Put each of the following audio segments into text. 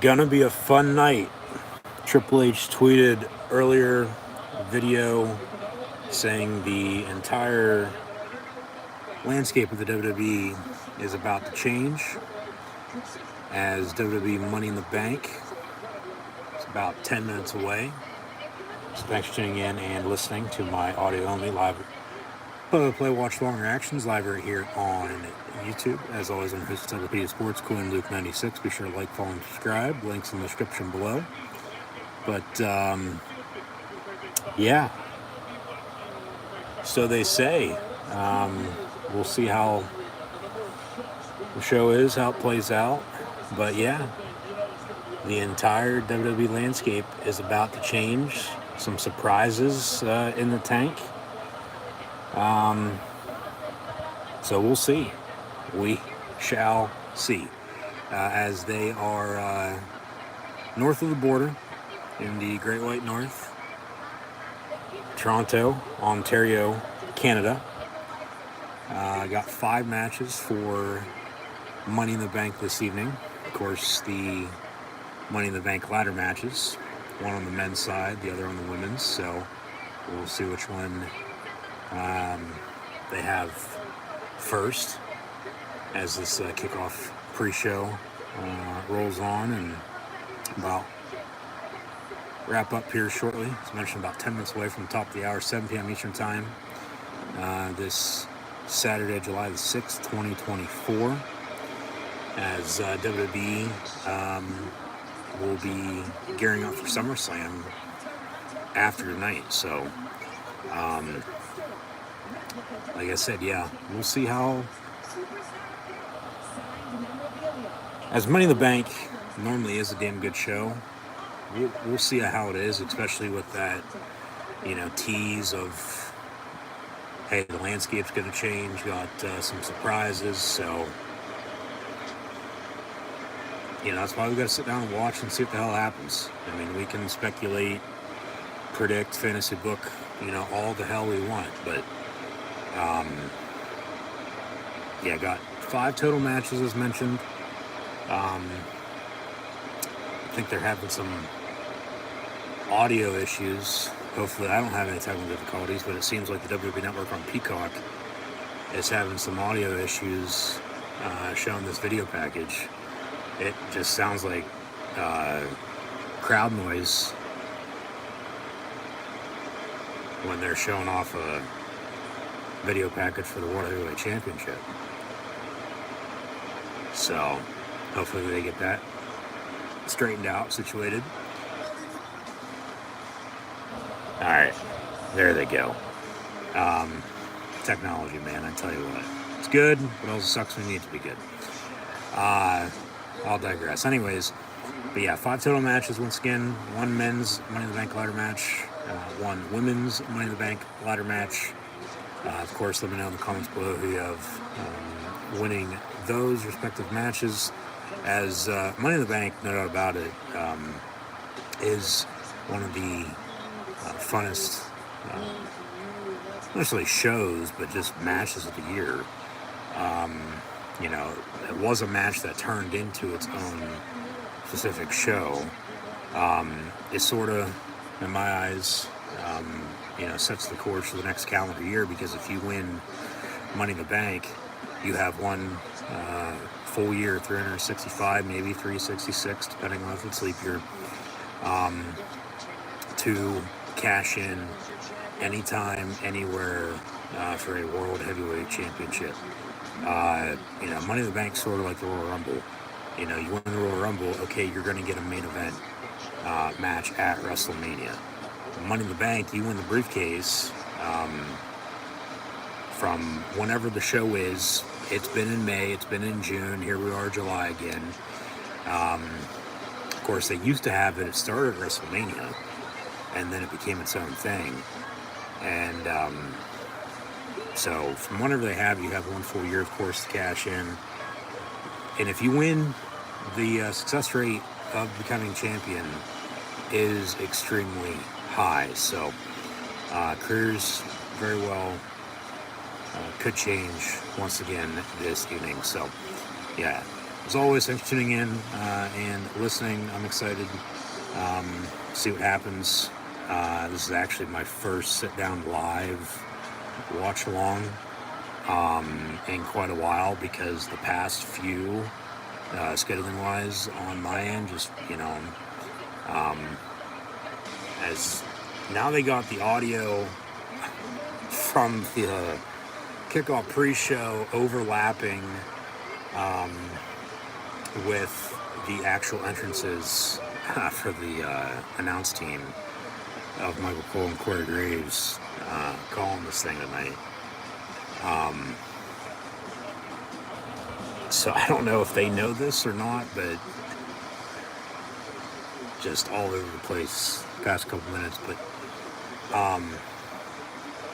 Gonna be a fun night. Triple H tweeted earlier video saying the entire landscape of the WWE is about to change as WWE Money in the Bank is about 10 minutes away. So thanks for tuning in and listening to my audio only live play watch long reactions live right here on YouTube. As always, I'm host of Encyclopedia Sports, Quinn Luke 96. Be sure to like, follow, and subscribe. Links in the description below. But yeah, so they say. We'll see how the show is, how it plays out. But yeah, the entire WWE landscape is about to change. Some surprises in the tank. So we'll see. We shall see. As they are north of the border in the Great White North, Toronto, Ontario, Canada. Got 5 matches for Money in the Bank this evening. Of course, the Money in the Bank ladder matches. One on the men's side, the other on the women's. So we'll see which one they have first as this kickoff pre-show rolls on and about wrap up here shortly. As mentioned, about 10 minutes away from the top of the hour, 7 p.m. Eastern Time. This Saturday, July the 6th, 2024, as WWE will be gearing up for SummerSlam after tonight. So, like I said, yeah, we'll see how. As Money in the Bank normally is a damn good show, we'll see how it is, especially with that, tease of, hey, the landscape's going to change, got some surprises, so, that's why we got to sit down and watch and see what the hell happens. I mean, we can speculate, predict, fantasy book, all the hell we want, but, yeah, got 5 total matches as mentioned. I think they're having some audio issues. Hopefully, I don't have any technical difficulties, but it seems like the WWE Network on Peacock is having some audio issues showing this video package. It just sounds like crowd noise when they're showing off a video package for the World Heavyweight Championship. So, hopefully they get that straightened out, situated. Alright, there they go. Technology, man, I tell you what. It's good, but also sucks when you need to be good. I'll digress. Anyways, but yeah, 5 total matches once again. 1 men's Money in the Bank ladder match. 1 women's Money in the Bank ladder match. Of course, let me know in the comments below who you have winning those respective matches. As Money in the Bank, no doubt about it, is one of the funnest, not necessarily shows, but just matches of the year. It was a match that turned into its own specific show. It sort of, in my eyes, sets the course for the next calendar year, because if you win Money in the Bank, you have one full year, 365, maybe 366, depending on if it's leap year, to cash in anytime, anywhere for a World Heavyweight Championship. Money in the Bank sort of like the Royal Rumble. You win the Royal Rumble, okay, you're going to get a main event match at WrestleMania. Money in the Bank, you win the briefcase from whenever the show is. It's been in May, it's been in June, here we are, July again. Of course, they used to have it started at WrestleMania, and then it became its own thing. And so from whenever they have, you have 1 full year, of course, to cash in. And if you win, the success rate of becoming champion is extremely high. So careers very well could change once again this evening. So yeah, as always, thanks for tuning in and listening. I'm excited to see what happens. This is actually my first sit-down live watch-along in quite a while, because the past few, scheduling-wise on my end, just, as now they got the audio from the kickoff pre-show overlapping with the actual entrances for the announce team of Michael Cole and Corey Graves calling this thing tonight. So I don't know if they know this or not, but just all over the place past couple minutes. But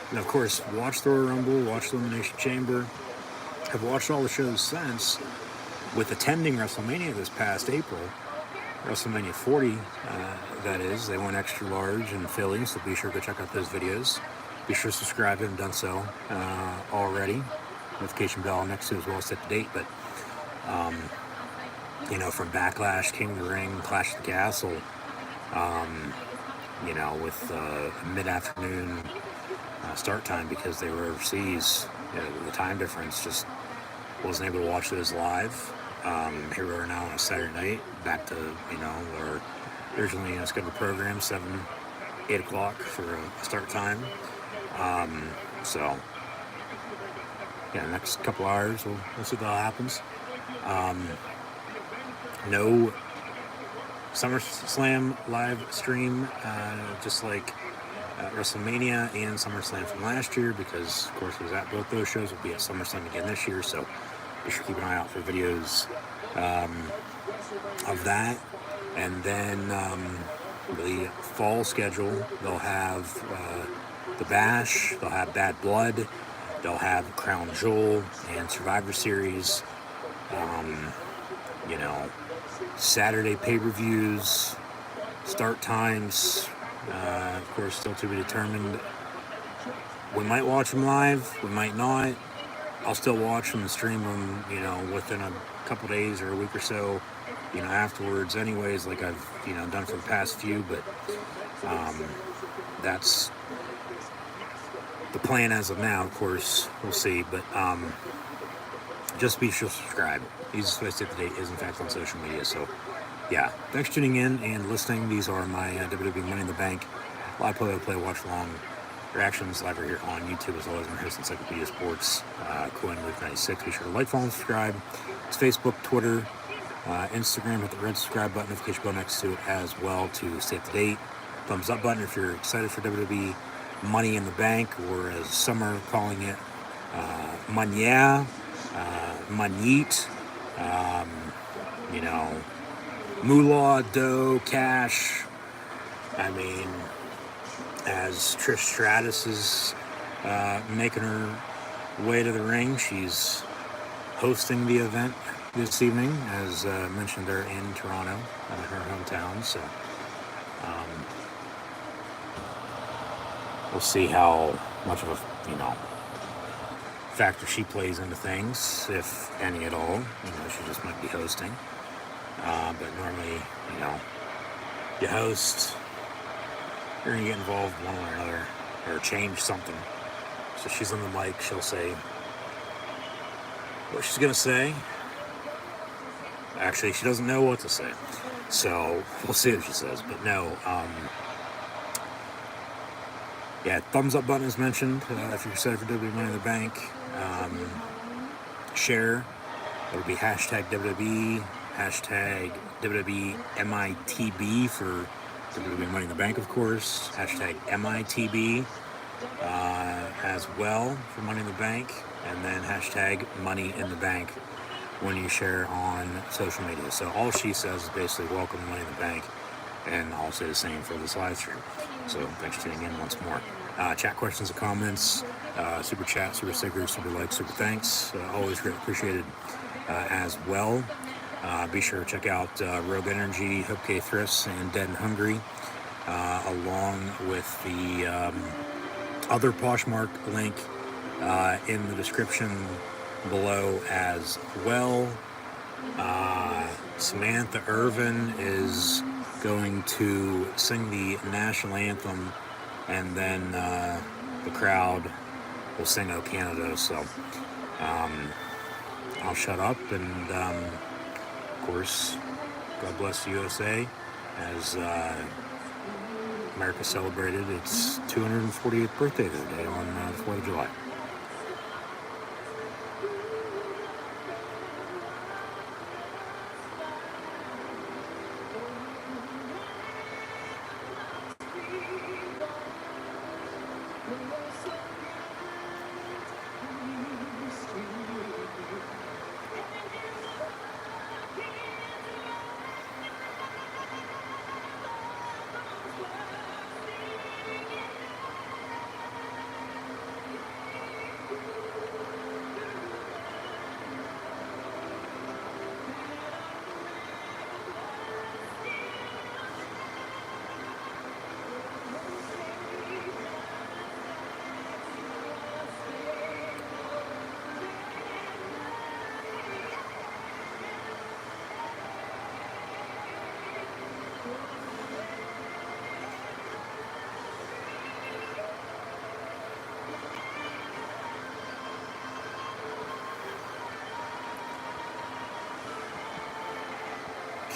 and of course, watch the Royal Rumble, watch the Elimination Chamber. I've watched all the shows since, with attending WrestleMania this past April, WrestleMania 40, that is. They went extra large in Philly, so be sure to check out those videos. Be sure to subscribe if you haven't done so already. Notification bell next to it as well, set the date. But, from Backlash, King of the Ring, Clash of the Castle, with mid-afternoon start time because they were overseas, the time difference, just wasn't able to watch those live. Here we are now on a Saturday night, back to, our originally scheduled program, 8 o'clock for a start time. Next couple hours, we'll see what happens. No SummerSlam live stream, just like WrestleMania and SummerSlam from last year, because, of course, both those shows will be at SummerSlam again this year, so be sure to keep an eye out for videos of that. And then the fall schedule, they'll have the Bash, they'll have Bad Blood, they'll have Crown Jewel and Survivor Series, Saturday pay-per-views, start times, of course, still to be determined. We might watch them live, we might not. I'll still watch them and stream them, within a couple days or a week or so, afterwards anyways, like I've, done for the past few, but that's the plan as of now. Of course, we'll see, but just be sure to subscribe. Easiest way to stay up to date is, in fact, on social media. So, yeah, thanks for tuning in and listening. These are my WWE Money in the Bank live play, watch along reactions live right here on YouTube, as always. I'm here since Encyclopedia Sports, Coin Luke 96. Be sure to like, follow, and subscribe. It's Facebook, Twitter, Instagram. Hit the red subscribe button, notification bell next to it as well to stay up to date. Thumbs up button if you're excited for WWE Money in the Bank, or as some are calling it, Manya, Manyeet, moolah, dough, cash. I mean, as Trish Stratus is making her way to the ring, she's hosting the event this evening, as mentioned, they're in Toronto, her hometown. So we'll see how much of a factor she plays into things, if any at all. She just might be hosting, but normally, you host, you're gonna get involved one way or another, or change something. So she's on the mic, she'll say what she's gonna say. Actually, she doesn't know what to say, so we'll see what she says. But no, thumbs up button is mentioned if you're excited for WWE Money in the Bank. Share. It'll be hashtag WWE, hashtag WWE MITB for WWE Money in the Bank, of course. Hashtag MITB as well for Money in the Bank. And then hashtag Money in the Bank when you share on social media. So all she says is basically welcome to Money in the Bank. And I'll say the same for this live stream. So thanks for tuning in once more. Chat questions and comments, super chat, super sticker, super like, super thanks. Always great appreciated as well. Be sure to check out Rogue Energy, HopeKThrifts, and Dead and Hungry, along with the other Poshmark link in the description below as well. Samantha Irvin is going to sing the national anthem, and then the crowd will sing "O Canada." So I'll shut up, and of course, God bless the USA, as America celebrated its 248th birthday today on the 4th of July.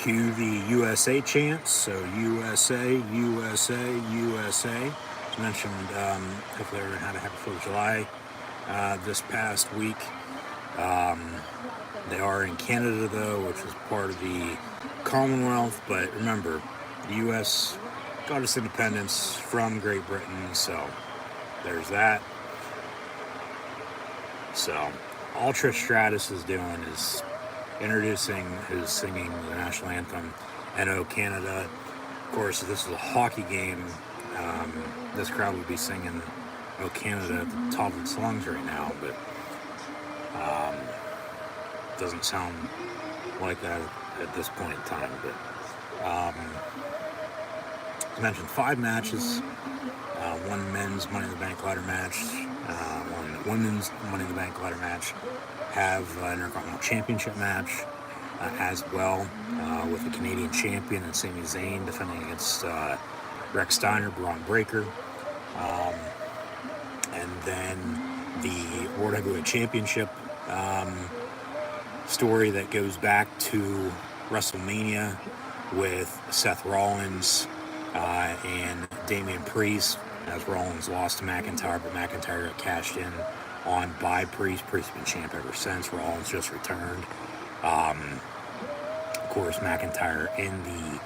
Cue the USA chants. So USA, USA, USA. As mentioned, hopefully everyone had a happy 4th of July this past week. They are in Canada, though, which is part of the Commonwealth. But remember, the U.S. got its independence from Great Britain, so there's that. So all Trish Stratus is doing is introducing who's singing the national anthem and "O Canada." Of course, if this was a hockey game, this crowd would be singing "O Canada" at the top of its lungs right now, but doesn't sound like that at this point in time. But as mentioned, 5 matches, 1 men's Money in the Bank ladder match, 1 women's Money in the Bank ladder match, have an Intercontinental Championship match as well, with the Canadian champion and Sami Zayn defending against Rex Steiner, Braun Breaker. And then the World Heavyweight Championship story that goes back to WrestleMania with Seth Rollins and Damian Priest, as Rollins lost to McIntyre, but McIntyre got cashed in on by Priest. Priest's been champ ever since. Rollins just returned. Of course, McIntyre in the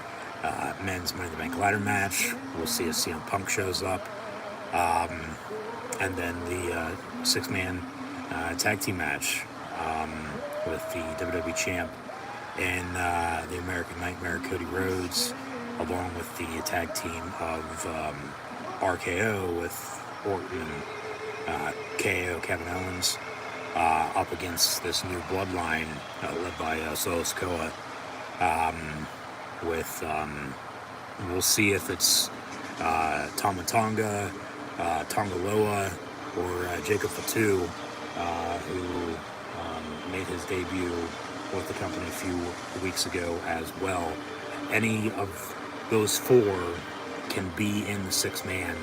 men's Money in the Bank ladder match. We'll see if CM Punk shows up. And then the 6-man tag team match with the WWE champ and the American Nightmare, Cody Rhodes, along with the tag team of RKO with Orton and KO, Kevin Owens, up against this new bloodline led by Solo Sikoa. We'll see if it's Tama Tonga, Tongaloa, or Jacob Fatu, who made his debut with the company a few weeks ago as well. Any of those 4 can be in the 6-man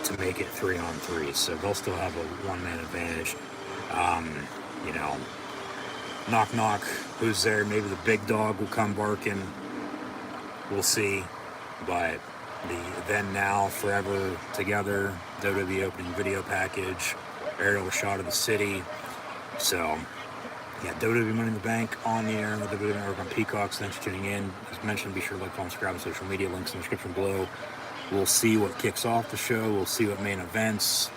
to make it 3-on-3, so they'll still have a 1-man advantage. Knock knock, who's there? Maybe the big dog will come barking. We'll see. But the Then Now Forever Together WWE opening video package, aerial shot of the city. So yeah, WWE Money in the Bank on the air on the WWE Network on Peacock. Thanks for tuning in. As mentioned, be sure to like, follow, subscribe on social media. Links in the description below. We'll see what kicks off the show. We'll see what main events.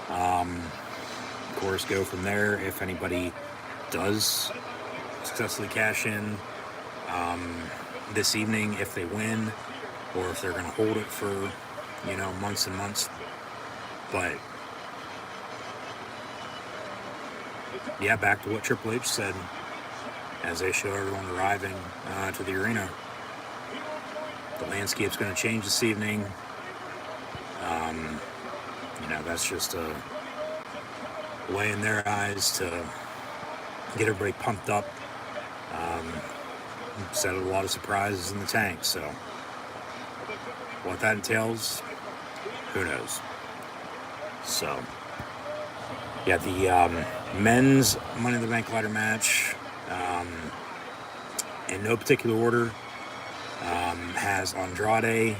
Of course, go from there. If anybody does successfully cash in this evening, if they win, or if they're going to hold it for, months and months. But yeah, back to what Triple H said as they show everyone arriving to the arena. The landscape's going to change this evening. That's just a way in their eyes to get everybody pumped up Set a lot of surprises in the tank. So what that entails, who knows? So yeah, the men's Money in the Bank ladder match, in no particular order, has Andrade,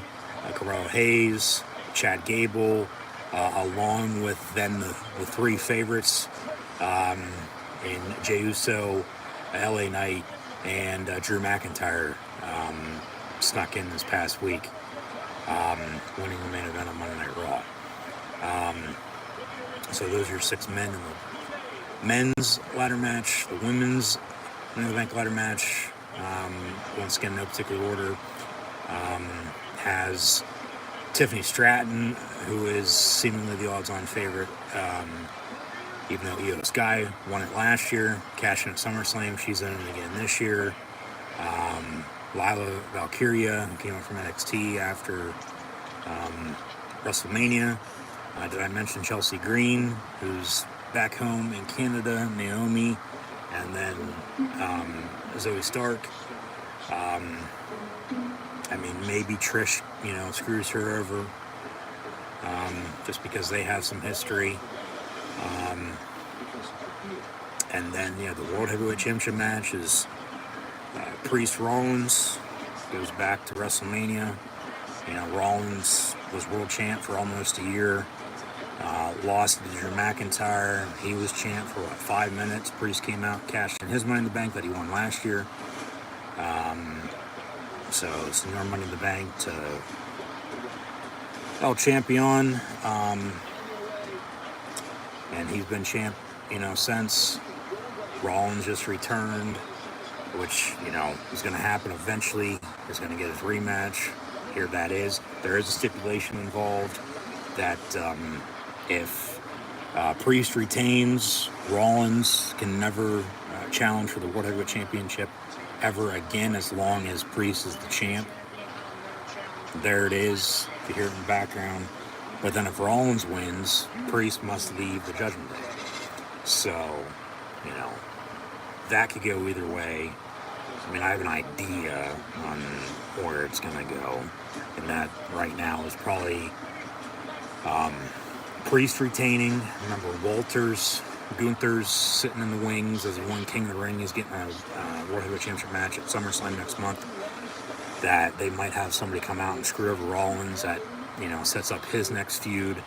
Carmelo Hayes, Chad Gable, along with then the three favorites in Jey Uso, LA Knight, and Drew McIntyre snuck in this past week, winning the main event on Monday Night Raw. So those are your 6 men in the men's ladder match. The women's Money in the Bank ladder match, once again, no particular order, has Tiffany Stratton, who is seemingly the odds-on favorite, even though Io Sky won it last year, cashing at SummerSlam. She's in it again this year. Lila Valkyria, who came up from NXT after WrestleMania. Did I mention Chelsea Green, who's back home in Canada, Naomi, and then Zoe Stark. I mean, maybe Trish, screws her over, just because they have some history. And then, the World Heavyweight Championship match is Priest Rollins, goes back to WrestleMania. Rollins was world champ for almost a year. Lost to Drew McIntyre. He was champ for 5 minutes. Priest came out, cashed in his Money in the Bank that he won last year. So Senor Money in the Bank to El Champion. And he's been champ, since. Rollins just returned, which, is going to happen eventually. He's going to get his rematch. Here that is. There is a stipulation involved that if Priest retains, Rollins can never challenge for the World Heavyweight Championship ever again as long as Priest is the champ. There it is. You hear it in the background. But then if Rollins wins, Priest must leave the Judgment Day. So, that could go either way. I mean, I have an idea on where it's going to go. And that right now is probably Priest retaining. Remember, Gunther's sitting in the wings as he won King of the Ring. He's getting a World Heavyweight Championship match at SummerSlam next month. That they might have somebody come out and screw over Rollins that, sets up his next feud.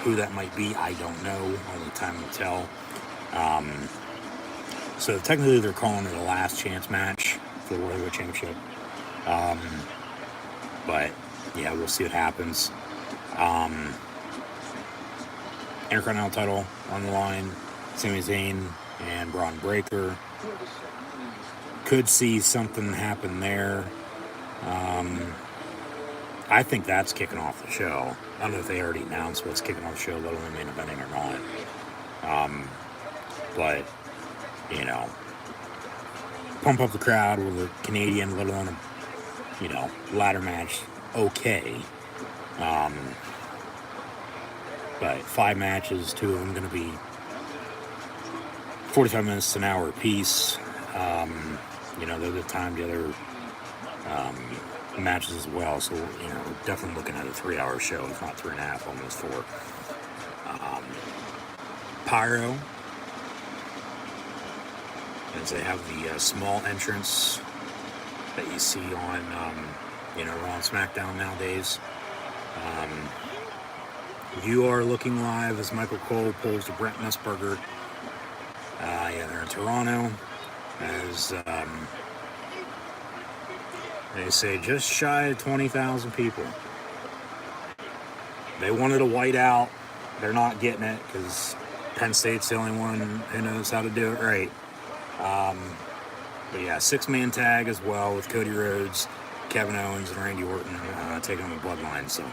Who that might be, I don't know. Only time will tell. So technically they're calling it a last chance match for the World Heavyweight Championship. But, yeah, we'll see what happens. Intercontinental title on the line. Sami Zayn and Braun Breaker. Could see something happen there. I think that's kicking off the show. I don't know if they already announced what's kicking off the show, let alone main eventing or not. But, pump up the crowd with a Canadian, let alone a, ladder match, okay. But 5 matches, 2 of them going to be 45 minutes to an hour apiece. They're the time the other matches as well. So, we're definitely looking at a 3-hour show, if not 3.5, almost 4. Pyro, as they have the small entrance that you see on, Raw and SmackDown nowadays. You are looking live as Michael Cole pulls to Brent Nussberger. They're in Toronto. As they say, just shy of 20,000 people. They wanted a whiteout. They're not getting it because Penn State's the only one who knows how to do it right. But yeah, 6-man tag as well with Cody Rhodes, Kevin Owens, and Randy Orton taking on the Bloodline. So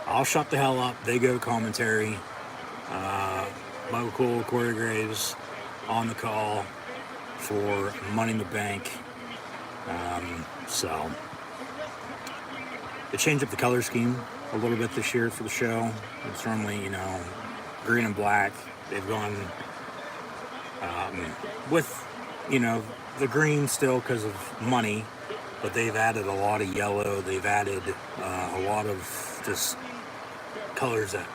I'll shut the hell up. They go commentary. Michael Cole, Corey Graves on the call for Money in the Bank. So they changed up the color scheme a little bit this year for the show. It's normally, green and black. They've gone with you know, the green still because of money, but they've added a lot of yellow. They've added a lot of just colors that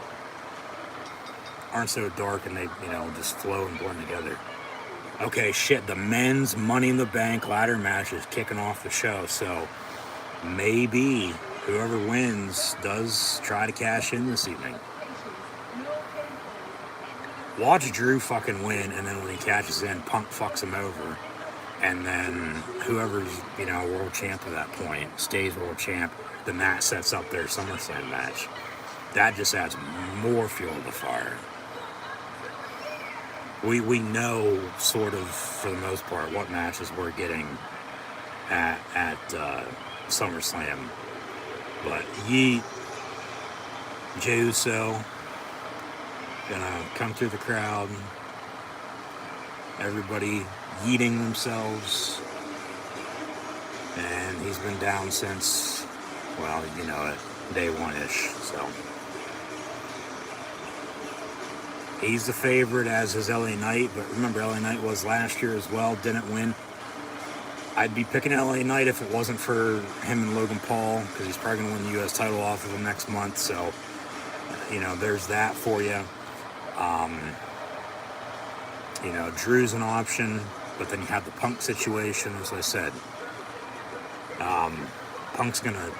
aren't so dark, and they, just flow and blend together. Okay, shit, the men's Money in the Bank ladder match is kicking off the show, so maybe whoever wins does try to cash in this evening. Watch Drew fucking win, and then when he cashes in, Punk fucks him over. And then whoever's, world champ at that point stays world champ, then that sets up their SummerSlam match. That just adds more fuel to the fire. We know, sort of, for the most part, what matches we're getting at SummerSlam. But Yeet, Jey Uso, gonna come through the crowd. Everybody yeeting themselves. And he's been down since, well, day one-ish, so. He's the favorite, as is LA Knight, but remember, LA Knight was last year as well, didn't win. I'd be picking LA Knight if it wasn't for him and Logan Paul, because he's probably going to win the U.S. title off of him next month, so, there's that for you. Drew's an option, but then you have the Punk situation, as I said. Punk's going to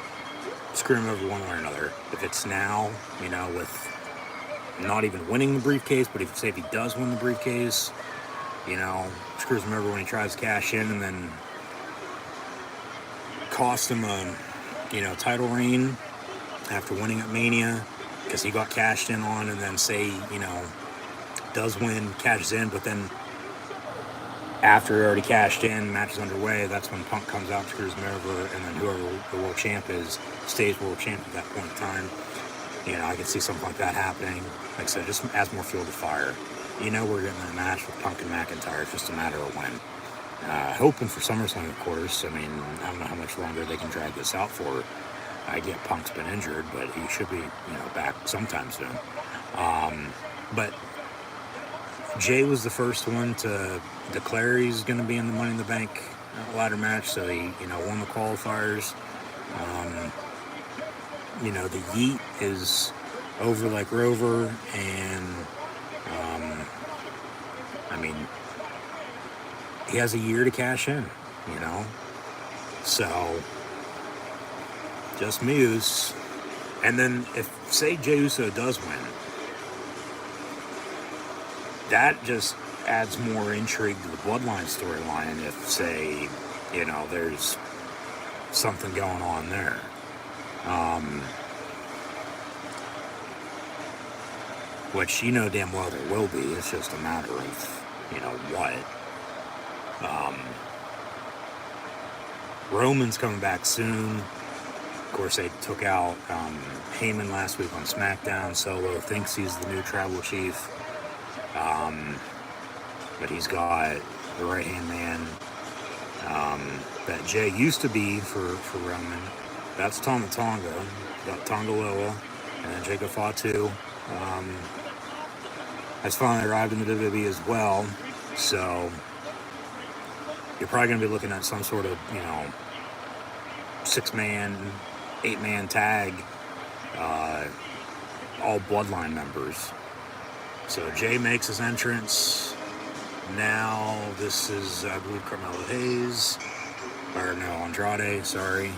screw him over one way or another. If it's now, with not even winning the briefcase, but if he does win the briefcase, screws him over when he tries to cash in, and then cost him a, title reign after winning at Mania, because he got cashed in on, and then say, does win, cashes in, but then after he already cashed in, match is underway, that's when Punk comes out, screws him over, and then whoever the world champ is stays world champ at that point in time. I can see something like that happening. Like I said, just adds more fuel to fire. We're getting a match with Punk and McIntyre. It's just a matter of when. Hoping for SummerSlam, of course. I mean, I don't know how much longer they can drag this out for. I get Punk's been injured, but he should be, back sometime soon. But Jay was the first one to declare he's going to be in the Money in the Bank ladder match, so he, won the qualifiers. The Yeet is over like Rover, and, he has a year to cash in, So, just muse. And then if, say, Jey Uso does win, that just adds more intrigue to the Bloodline storyline if, say, there's something going on there. Which damn well there will be. It's just a matter of, what. Roman's coming back soon. Of course, they took out Heyman last week on SmackDown. Solo thinks he's the new tribal chief. But he's got the right-hand man that Jay used to be for Roman. That's Tama Tonga. Got Tonga Loa, and then Jacob Fatu has finally arrived in the WWE as well. So you're probably going to be looking at some sort of, 6-man, 8-man tag, all Bloodline members. So Jay makes his entrance. Now this is, I believe, Carmelo Hayes. Or no, Andrade, sorry.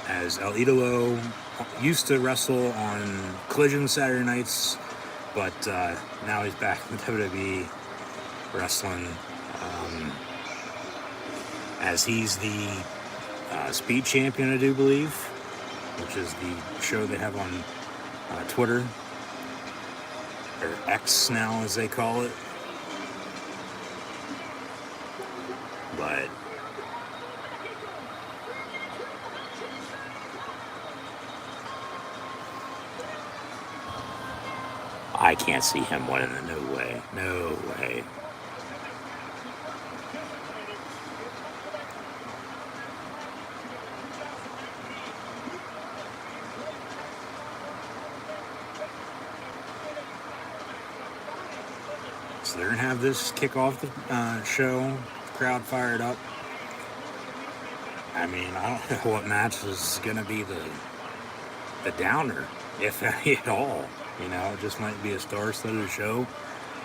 As El Idolo used to wrestle on Collision Saturday nights, but now he's back in WWE wrestling, as he's the Speed Champion, I do believe, which is the show they have on Twitter, or X now as they call it. But I can't see him winning it. No way. No way. So they're going to have this kick off the show, crowd fired up. I mean, I don't know what match is going to be the downer, if any at all. You know, it just might be a star-studded show,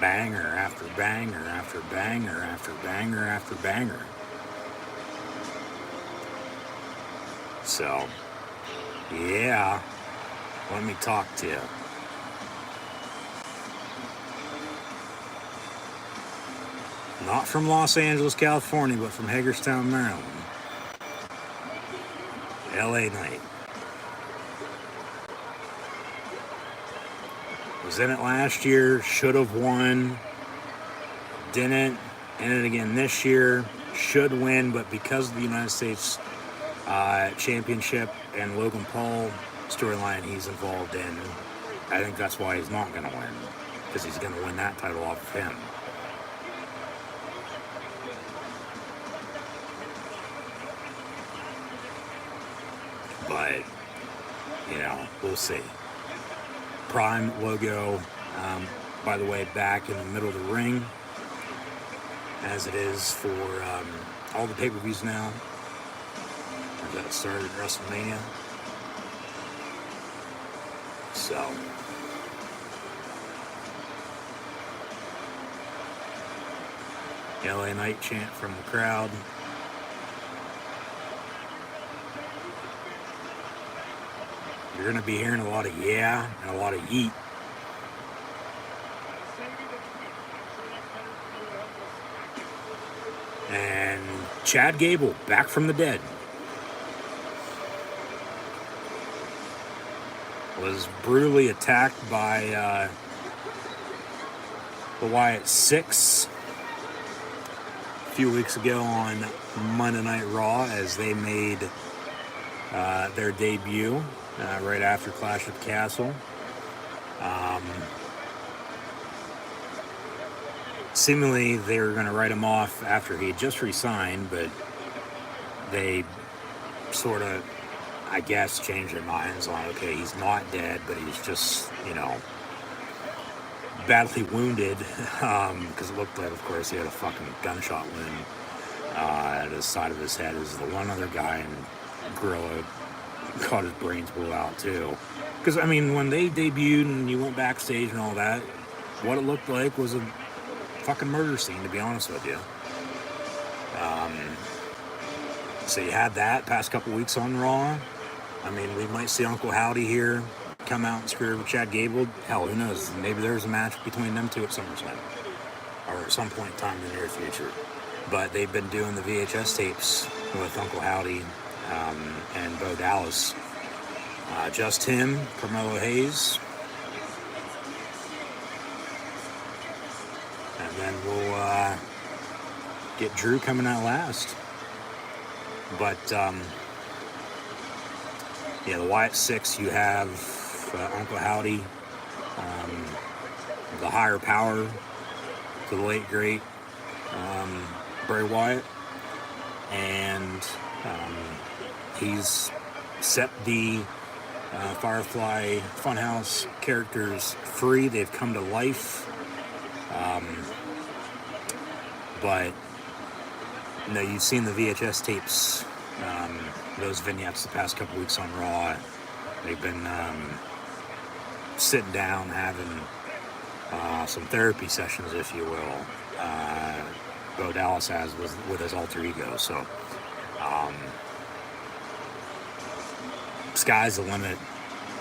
banger after banger after banger after banger after banger. So, yeah, let me talk to you. Not from Los Angeles, California, but from Hagerstown, Maryland. LA Knight. Was in it last year, should have won, didn't, in it again this year, should win, but because of the United States Championship and Logan Paul storyline he's involved in, I think that's why he's not going to win, because he's going to win that title off of him. But, you know, we'll see. Prime logo, by the way, back in the middle of the ring, as it is for all the pay-per-views now. That started at WrestleMania. So, LA Knight chant from the crowd. You're going to be hearing a lot of yeah and a lot of yeet. And Chad Gable, back from the dead, was brutally attacked by the Wyatt Six a few weeks ago on Monday Night Raw as they made their debut right after Clash at the Castle. Seemingly they were going to write him off after he had just resigned, but they sort of, I guess, changed their minds on, okay, he's not dead, but he's just, you know, badly wounded, because it looked like, of course, he had a fucking gunshot wound at the side of his head. As the one other guy in Gorilla got his brains blew out too. Because, I mean, when they debuted and you went backstage and all that, what it looked like was a fucking murder scene, to be honest with you. So you had that past couple weeks on Raw. I mean, we might see Uncle Howdy here come out and screw with Chad Gable. Hell, who knows? Maybe there's a match between them two at SummerSlam, or at some point in time in the near future. But they've been doing the VHS tapes with Uncle Howdy and Bo Dallas. Just him, Carmelo Hayes. And then we'll get Drew coming out last. But, yeah, the Wyatt Six, you have Uncle Howdy, the higher power to the late, great Bray Wyatt. And he's set the Firefly Funhouse characters free. They've come to life. But no, you've seen the VHS tapes, those vignettes the past couple weeks on Raw. They've been sitting down, having some therapy sessions, if you will. Bo Dallas has with his alter ego. So, sky's the limit.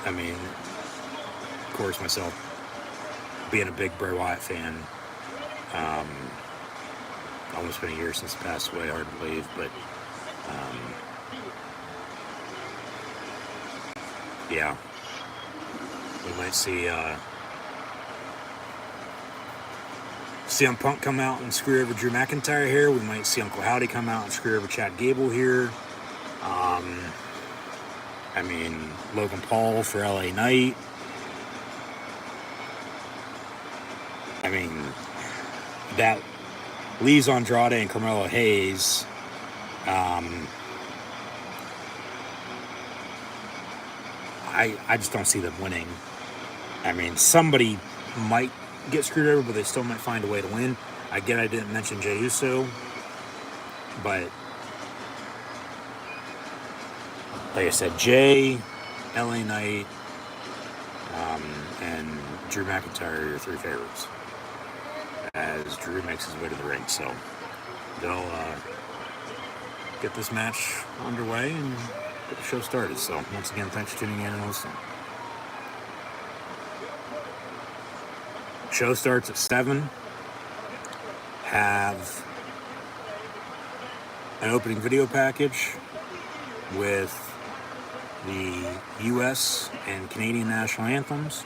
I mean, of course, myself being a big Bray Wyatt fan. Almost been a year since he passed away, hard to believe, but yeah, we might see CM Punk come out and screw over Drew McIntyre here. We might see Uncle Howdy come out and screw over Chad Gable here. I mean, Logan Paul for LA Knight. I mean, that leaves Andrade and Carmelo Hayes. I just don't see them winning. I mean, somebody might get screwed over, but they still might find a way to win. Again, I didn't mention Jey Uso, but like I said, Jay, LA Knight, and Drew McIntyre are your three favorites as Drew makes his way to the ring. So they'll get this match underway and get the show started. So once again, thanks for tuning in and listening. Show starts at 7. Have an opening video package with the U.S. and Canadian national anthems,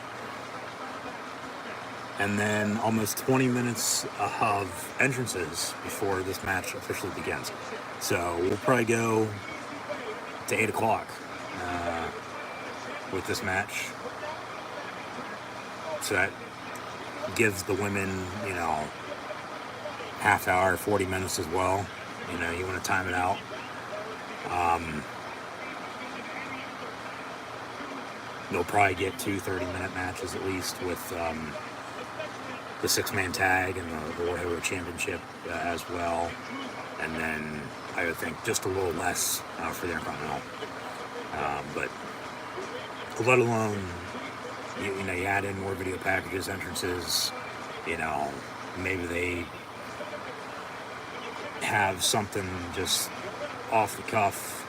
and then almost 20 minutes of entrances before this match officially begins. So we'll probably go to 8 o'clock with this match. So that gives the women, half hour, 40 minutes as well. You want to time it out. They'll probably get 2 30-minute matches at least with the 6-man tag and the World Heavyweight Championship as well. And then I would think just a little less for the Intercontinental. But let alone, you add in more video packages, entrances, maybe they have something just off the cuff,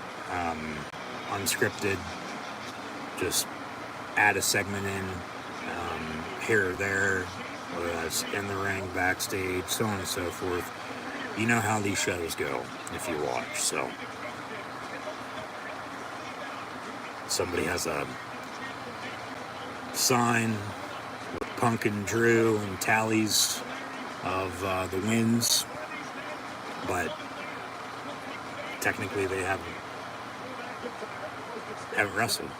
unscripted, just add a segment in here or there, whether that's in the ring, backstage, so on and so forth. You know how these shows go if you watch. So somebody has a sign with Punk and Drew and tallies of the wins, but technically they haven't wrestled.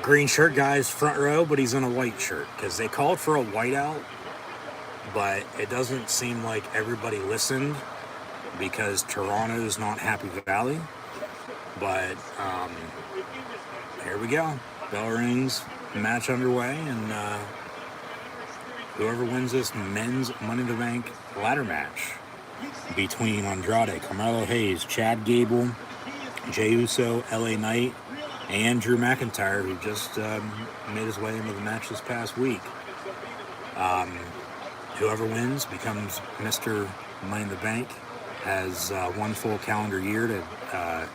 Green shirt guy's front row, but he's in a white shirt because they called for a whiteout, but it doesn't seem like everybody listened because Toronto's not Happy Valley. But here we go. Bell rings, match underway, and whoever wins this men's Money in the Bank ladder match between Andrade, Carmelo Hayes, Chad Gable, Jey Uso, LA Knight, and Drew McIntyre, who just made his way into the match this past week. Whoever wins becomes Mr. Money in the Bank, has 1 full calendar year to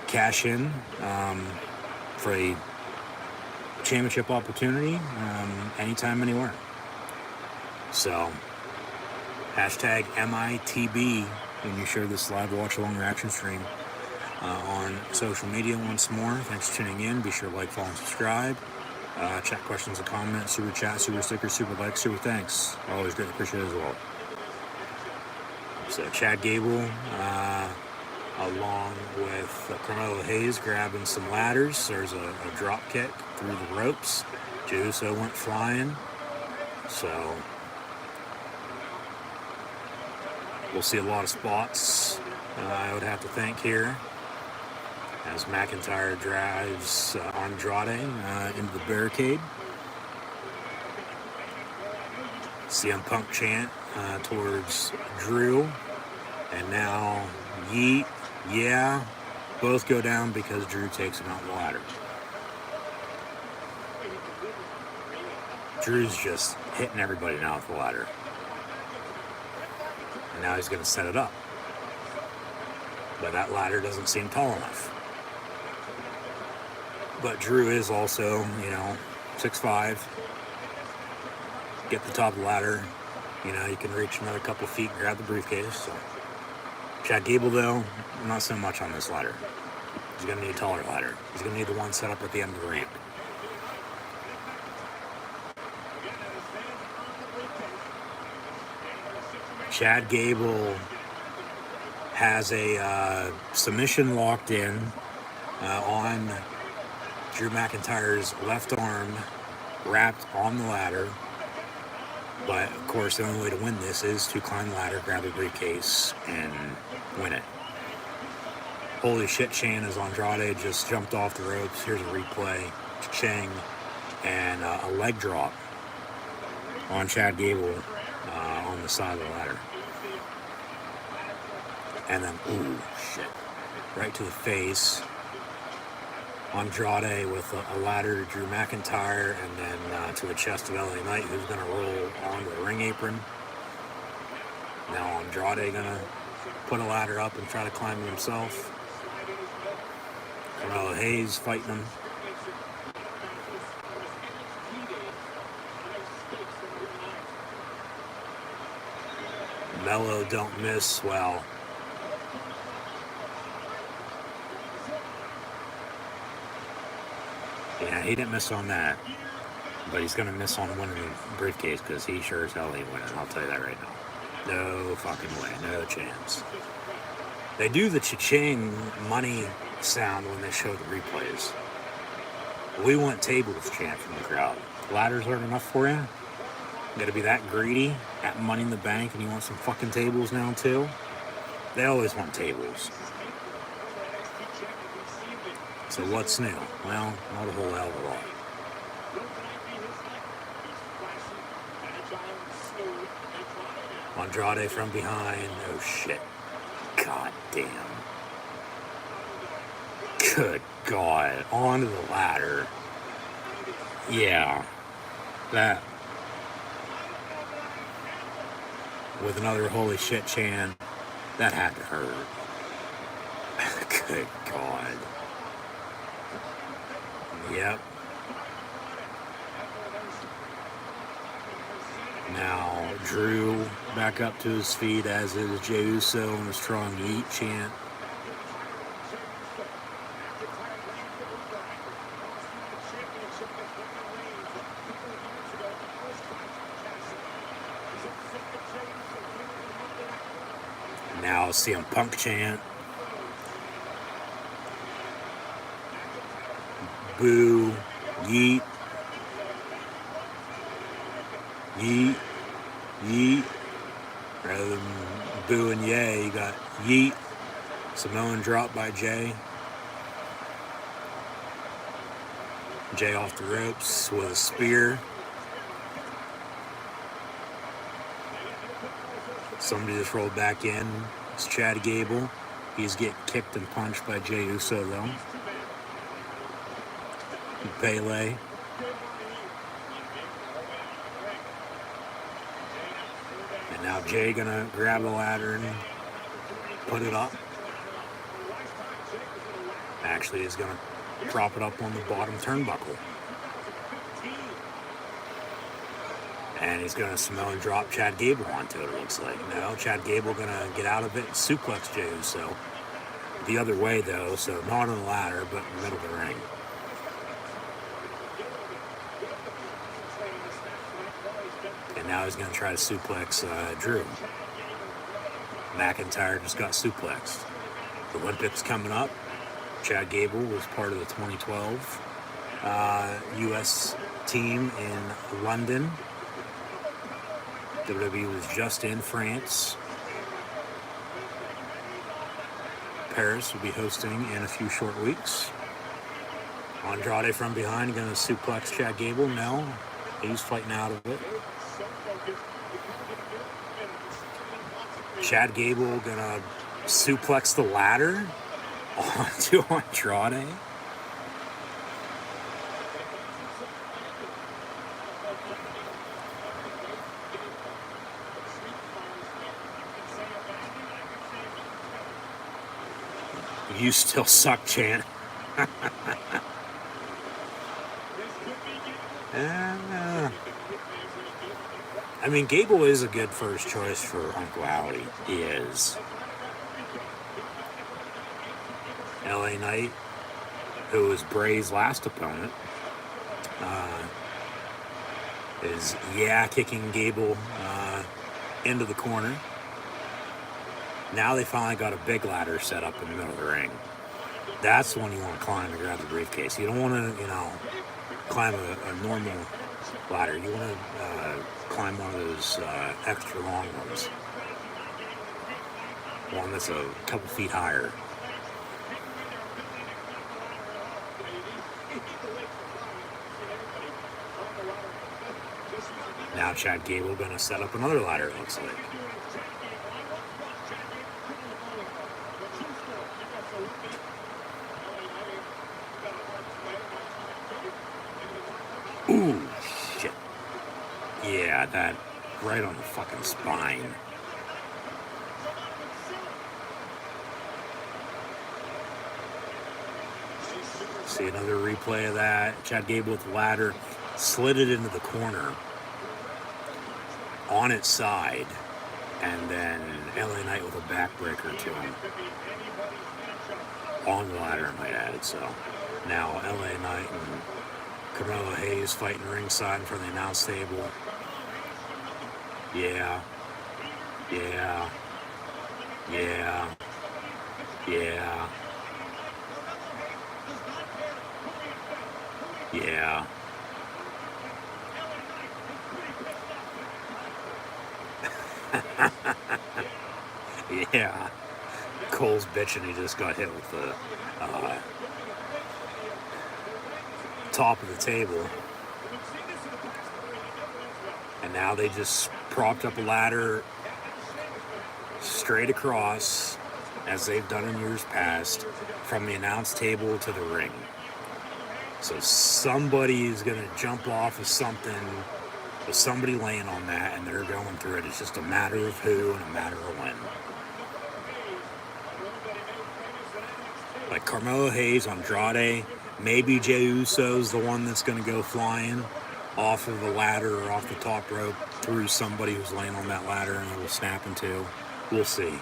cash in for a championship opportunity anytime, anywhere. So, hashtag MITB when you share this live watch along reaction stream on social media once more. Thanks for tuning in. Be sure to like, follow, and subscribe. Chat questions and comments, super chat, super sticker, super like, super thanks. Always greatly appreciated as well. So Chad Gable, along with Carmelo Hayes, grabbing some ladders. There's a drop kick through the ropes. Jey Uso went flying. So we'll see a lot of spots, I would have to think, here, as McIntyre drives Andrade into the barricade. CM Punk chant towards Drew. And now yeet, yeah, both go down because Drew takes him out the ladder. Drew's just hitting everybody now with the ladder. And now he's going to set it up. But that ladder doesn't seem tall enough. But Drew is also, 6'5". Get the top of the ladder. You can reach another couple feet and grab the briefcase. So Chad Gable, though, not so much on this ladder. He's going to need a taller ladder. He's going to need the one set up at the end of the ramp. Chad Gable has a submission locked in on Drew McIntyre's left arm, wrapped on the ladder. But, of course, the only way to win this is to climb the ladder, grab a briefcase, and win it. Holy shit, Shane, as Andrade just jumped off the ropes. Here's a replay. Chang, and a leg drop on Chad Gable on the side of the ladder. And then, ooh, shit. Right to the face. Andrade with a ladder to Drew McIntyre, and then to the chest of LA Knight, who's going to roll onto the ring apron. Now Andrade going to put a ladder up and try to climb it himself. Carmelo Hayes fighting him. Mello don't miss. Well, yeah, he didn't miss on that, but he's going to miss on winning the briefcase because he sure as hell ain't winning. I'll tell you that right now. No fucking way. No chance. They do the cha-ching money sound when they show the replays. We want tables chant from the crowd. Ladders aren't enough for you? You gotta be that greedy at Money in the Bank and you want some fucking tables now too? They always want tables. So what's new? Well, not a whole hell of a lot. Andrade from behind. Oh shit. God damn. Good God. Onto the ladder. Yeah. That. With another holy shit chant. That had to hurt. Good God. Yep. Now, Drew back up to his feet, as is Jey Uso in a strong yeet chant. Now, CM Punk chant. Boo, yeet, yeet, yeet. Rather than boo and yay, you got yeet. Samoan drop by Jay. Jay off the ropes with a spear. Somebody just rolled back in. It's Chad Gable. He's getting kicked and punched by Jey Uso though. Pele. And now Jay gonna grab the ladder and put it up. Actually, he's gonna prop it up on the bottom turnbuckle. And he's gonna Samoan drop Chad Gable onto it, it looks like. No, Chad Gable gonna get out of it and suplex Jey Uso. The other way though, so not on the ladder, but in the middle of the ring. And now he's going to try to suplex Drew. McIntyre just got suplexed. The Olympics coming up. Chad Gable was part of the 2012 U.S. team in London. WWE was just in France. Paris will be hosting in a few short weeks. Andrade from behind going to suplex Chad Gable. No, he's fighting out of it. Chad Gable gonna suplex the ladder onto Andrade. You still suck, chant. I mean, Gable is a good first choice for Uncle Howdy. He is. LA Knight, who was Bray's last opponent, is kicking Gable into the corner. Now they finally got a big ladder set up in the middle of the ring. That's the one you want to climb to grab the briefcase. You don't want to, climb a normal ladder. You want to climb one of those extra long ones. One that's a couple feet higher. Now Chad Gable going to set up another ladder, it looks like. Ooh, shit. Yeah, that right on the fucking spine. See another replay of that. Chad Gable with the ladder, slid it into the corner on its side, and then LA Knight with a backbreaker to him. On the ladder, I might add. So now LA Knight and Carmelo Hayes fighting ringside in front of the announce table. Yeah. Yeah. Yeah. Yeah. Yeah. Yeah. Cole's bitching he just got hit with the top of the table. And now they just propped up a ladder straight across, as they've done in years past, from the announce table to the ring. So somebody is going to jump off of something with somebody laying on that, and they're going through it. It's just a matter of who and a matter of when. Like Carmelo Hayes, Andrade, maybe Jey Uso's the one that's going to go flying off of the ladder or off the top rope through somebody who's laying on that ladder and it will snap into. We'll see.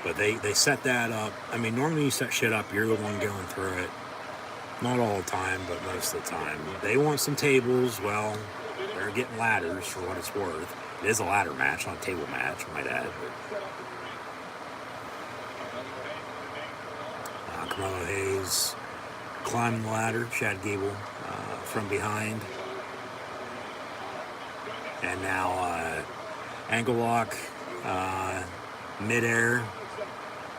But they set that up. I mean, normally you set shit up, you're the one going through it. Not all the time, but most of the time. They want some tables. Well, they're getting ladders for what it's worth. It is a ladder match, not a table match, I might add. Carmelo Hayes climbing the ladder. Chad Gable from behind. And now ankle lock midair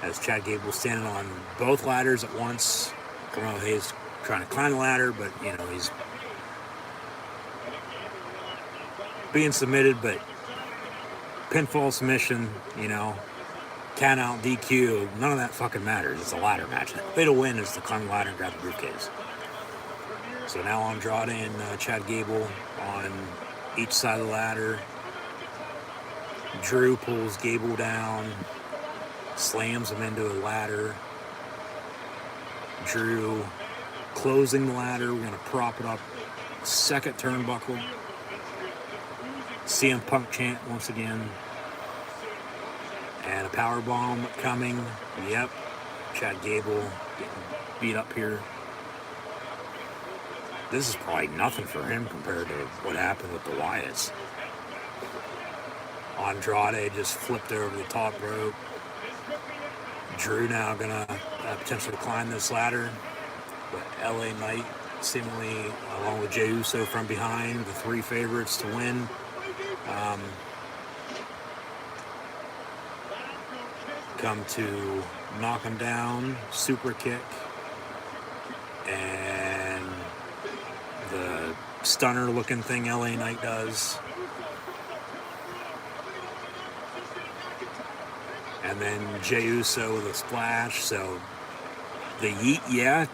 as Chad Gable standing on both ladders at once. Carmelo Hayes trying to climb the ladder, but you know, he's being submitted, but pinfall submission, you know, count out, DQ, none of that fucking matters. It's a ladder match. The way to win is to climb the ladder and grab the briefcase. So now Andrade and Chad Gable on each side of the ladder. Drew pulls Gable down, slams him into a ladder. Drew closing the ladder. We're going to prop it up. Second turnbuckle. CM Punk chant once again. And a power bomb coming. Yep. Chad Gable getting beat up here. This is probably nothing for him compared to what happened with the Wyatts. Andrade just flipped over the top rope. Drew now gonna potentially climb this ladder. But LA Knight seemingly, along with Jey Uso from behind, the three favorites to win. Come to knock him down, super kick, and the stunner looking thing LA Knight does. And then Jey Uso with a splash. So the Yeet Yeah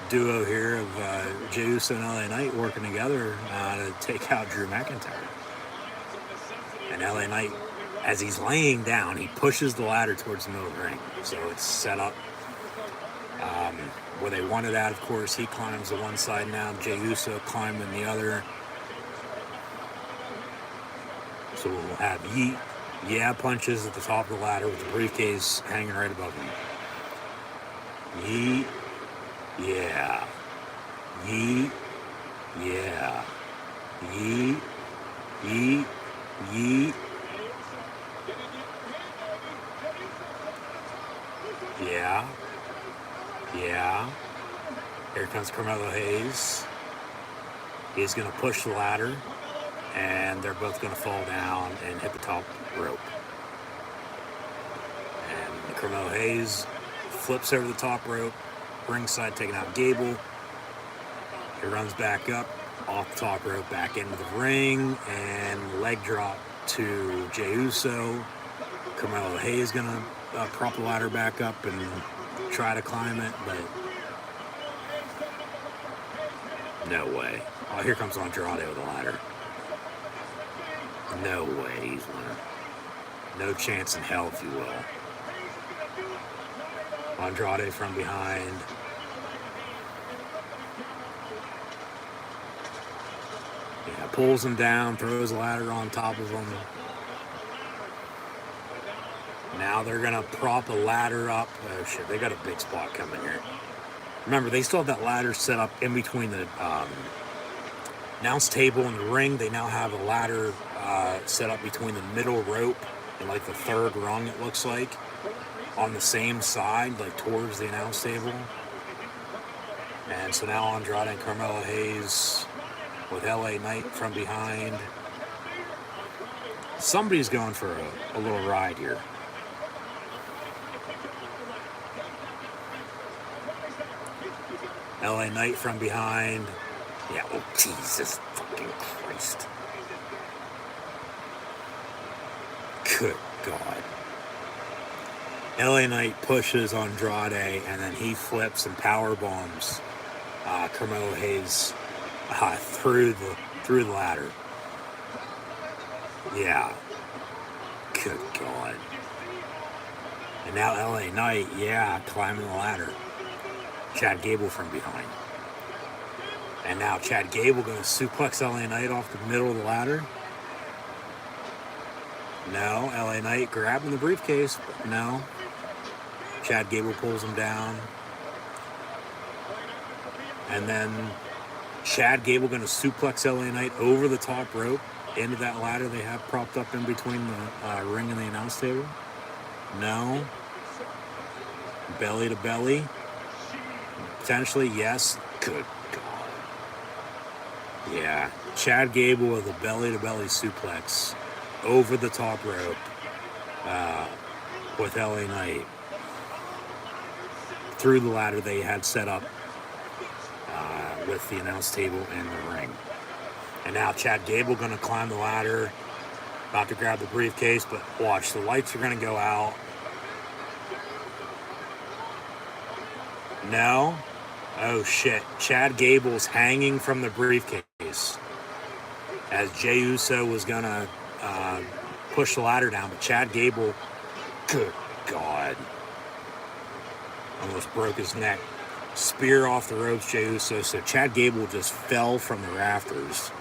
duo here of Jey Uso and LA Knight working together to take out Drew McIntyre. And LA Knight, as he's laying down, he pushes the ladder towards the middle of the ring. So it's set up where they want it at. Of course, he climbs the one side now. Jey Uso climbing the other. So we'll have Yeet Yeah punches at the top of the ladder with the briefcase hanging right above him. Yeet Yeah. Yeet Yeah. Yeet Yeet Yeet. Yeah. Yeah. Here comes Carmelo Hayes. He's going to push the ladder, and they're both going to fall down and hit the top rope. And Carmelo Hayes flips over the top rope, ringside taking out Gable. He runs back up, off the top rope back into the ring, and leg drop to Jey Uso. Carmelo Hayes gonna prop the ladder back up and try to climb it, but no way. Oh, here comes Andrade with a ladder. No way he's winning. No chance in hell, if you will. Andrade from behind. Yeah, pulls him down, throws a ladder on top of him. Now they're going to prop a ladder up. Oh, shit, they got a big spot coming here. Remember, they still have that ladder set up in between the announce table and the ring. They now have a ladder set up between the middle rope and like the third rung, it looks like, on the same side, like towards the announce table. And so now Andrade and Carmelo Hayes with LA Knight from behind. Somebody's going for a little ride here. LA Knight from behind. Yeah, oh Jesus fucking Christ. Good God. LA Knight pushes Andrade, and then he flips and power bombs Carmelo Hayes through the ladder. Yeah. Good God. And now LA Knight, yeah, climbing the ladder. Chad Gable from behind. And now Chad Gable going to suplex LA Knight off the middle of the ladder. No, LA Knight grabbing the briefcase, but no. Chad Gable pulls him down. And then Chad Gable going to suplex LA Knight over the top rope into that ladder they have propped up in between the ring and the announce table. No. Belly to belly. Potentially, yes. Good God. Yeah. Chad Gable with a belly-to-belly suplex over the top rope with LA Knight through the ladder they had set up with the announce table and the ring. And now Chad Gable going to climb the ladder, about to grab the briefcase, but watch, the lights are going to go out. No. Oh shit. Chad Gable's hanging from the briefcase as Jey Uso was going to push the ladder down, but Chad Gable, good God, almost broke his neck. Spear off the ropes, Jey Uso. So Chad Gable just fell from the rafters.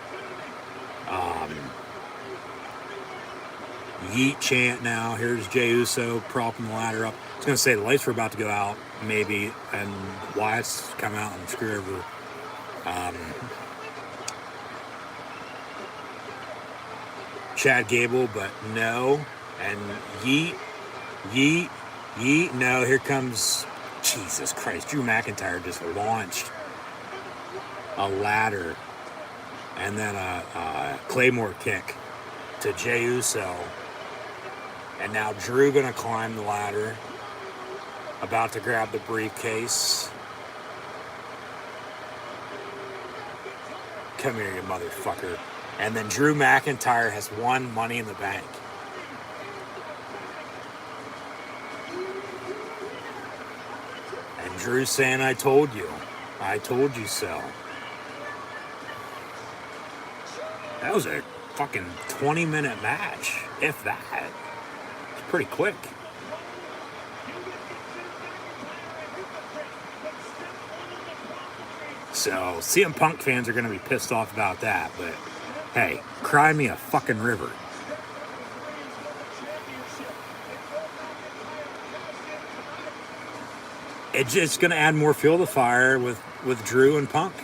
Yeet chant now. Here's Jey Uso propping the ladder up. I was going to say the lights were about to go out, maybe, and Wyatt's come out and screw over Chad Gable, but no. And yeet, yeet, yeet. No, here comes, Jesus Christ, Drew McIntyre just launched a ladder and then a Claymore kick to Jey Uso. And now Drew gonna climb the ladder, about to grab the briefcase. Come here, you motherfucker. And then Drew McIntyre has won Money in the Bank. And Drew's saying, I told you. I told you so. That was a fucking 20-minute match, if that. It's pretty quick. So, CM Punk fans are going to be pissed off about that, but hey, cry me a fucking river. It's just going to add more fuel to the fire with Drew and Punk.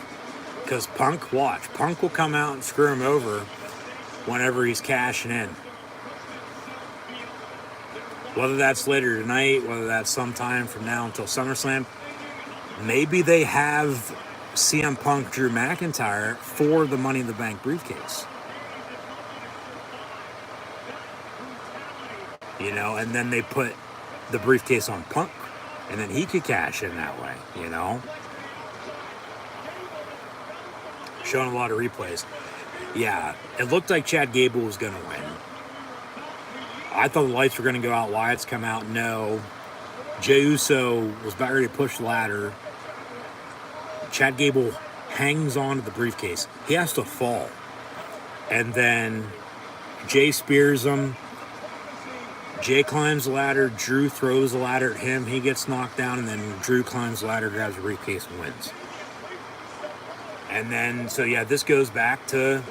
Because Punk, watch, Punk will come out and screw him over whenever he's cashing in. Whether that's later tonight, whether that's sometime from now until SummerSlam, maybe they have CM Punk, Drew McIntyre for the Money in the Bank briefcase. You know, and then they put the briefcase on Punk, and then he could cash in that way, you know. showing a lot of replays. Yeah, it looked like Chad Gable was going to win. I thought the lights were going to go out. Wyatt's come out. No. Jey Uso was about ready to push the ladder. Chad Gable hangs on to the briefcase. He has to fall. And then Jey spears him. Jey climbs the ladder. Drew throws the ladder at him. He gets knocked down. And then Drew climbs the ladder, grabs the briefcase, and wins. And then, so yeah, this goes back to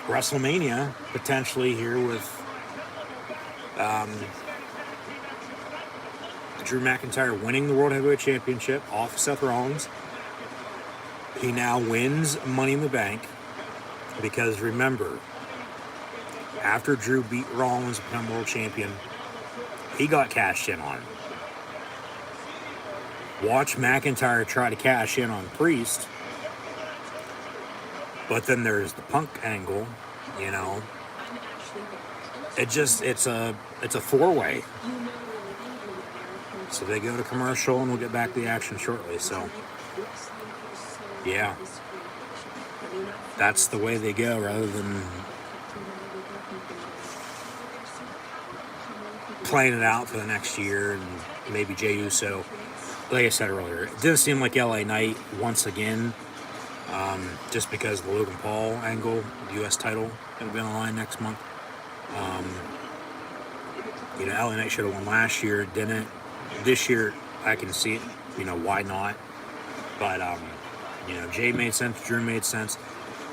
WrestleMania, potentially here with Drew McIntyre winning the World Heavyweight Championship off Seth Rollins. He now wins Money in the Bank because, remember, after Drew beat Rollins to become world champion, he got cashed in on. Watch McIntyre try to cash in on Priest. But then there's the Punk angle, you know. It's a four-way. So they go to commercial, and we'll get back to the action shortly. So, yeah. That's the way they go, rather than playing it out for the next year and maybe Jey Uso. Like I said earlier, it didn't seem like LA Knight once again, just because of the Logan Paul angle, the U.S. title that will be on the line next month. You know, LA Knight should have won last year, didn't. This year, I can see it. You know, why not? But, you know, Jey made sense, Drew made sense,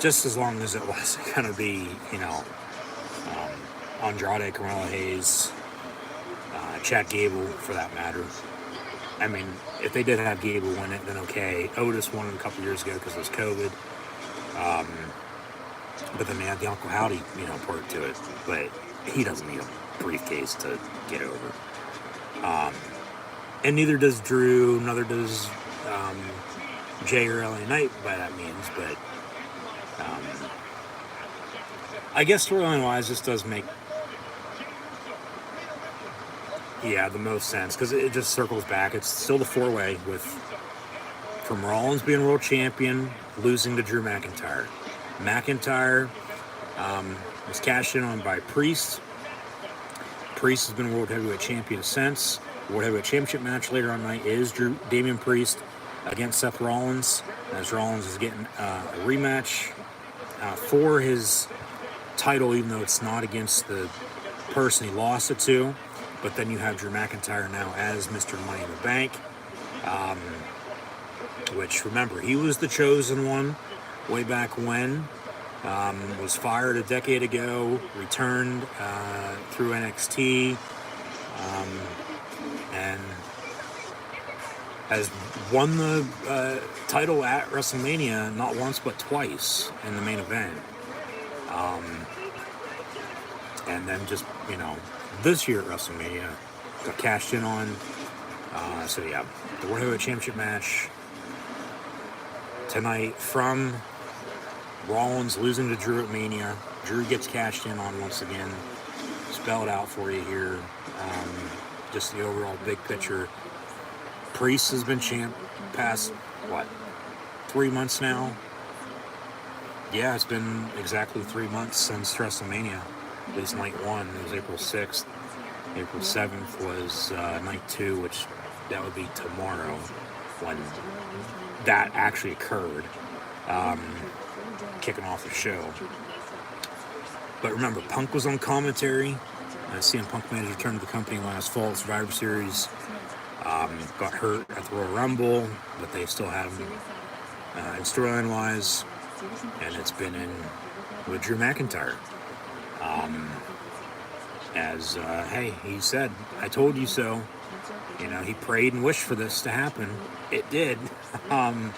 just as long as it wasn't going to be, you know, Andrade, Carmelo Hayes, Chad Gable, for that matter. I mean, if they did have Gable win it, then okay. Otis won it a couple years ago because it was COVID. But then they had the Uncle Howdy, you know, part to it. But he doesn't need a briefcase to get over. And neither does Drew, neither does Jey or LA Knight by that means. But I guess storyline-wise, this does make the most sense, because it just circles back. It's still the four-way from Rollins being world champion, losing to Drew McIntyre. McIntyre was cashed in on by Priest. Priest has been world heavyweight champion since. World heavyweight championship match later on night is Damian Priest against Seth Rollins, as Rollins is getting a rematch for his title, even though it's not against the person he lost it to. But then you have Drew McIntyre now as Mr. Money in the Bank, which, remember, he was the chosen one way back when, was fired a decade ago, returned through NXT, and has won the title at WrestleMania not once but twice in the main event. And then just, you know, this year at WrestleMania got cashed in on. So yeah, the World Heavyweight Championship match tonight from Rollins losing to Drew at Mania. Drew gets cashed in on once again. Spell it out for you here. Just the overall big picture. Priest has been champ past, 3 months now? Yeah, it's been exactly 3 months since WrestleMania. At least night one, it was April 6th. April 7th was night 2, which that would be tomorrow when that actually occurred, kicking off the show. But remember, Punk was on commentary. CM Punk made his return to the company last fall at Survivor Series. Got hurt at the Royal Rumble, but they still have him in storyline-wise, and it's been in with Drew McIntyre. Hey, he said, I told you so. You know, he prayed and wished for this to happen. It did. But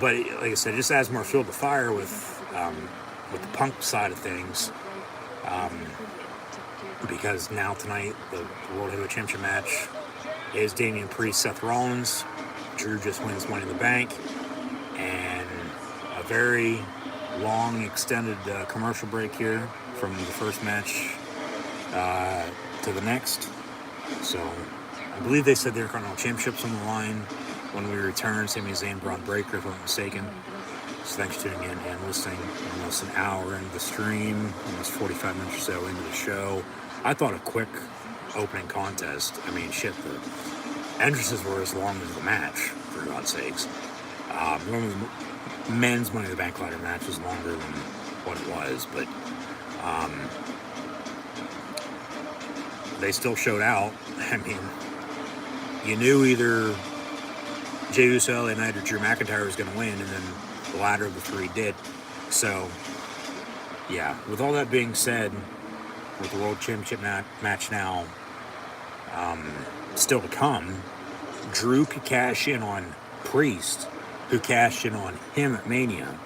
like I said, it just adds more fuel to fire with the Punk side of things. Because now tonight, the World Heavyweight Championship match is Damian Priest, Seth Rollins. Drew just wins Money in the Bank. And a very long, extended commercial break here from the first match to the next. So I believe they said the Intercontinental Championships on the line. when we return. Sami Zayn, Braun Breaker, if I'm not mistaken. So thanks for tuning in and listening. Almost an hour into the stream, almost 45 minutes or so into the show. I thought a quick opening contest. I mean, shit, the entrances were as long as the match, for God's sakes. Normally, the men's Money in the Bank ladder match was longer than what it was, but they still showed out. I mean, you knew either Jey Uso, LA Knight, or Drew McIntyre was going to win, and then the latter of the three did. So, yeah, with all that being said, with the World Championship match now still to come, Drew could cash in on Priest, who cashed in on him at Mania,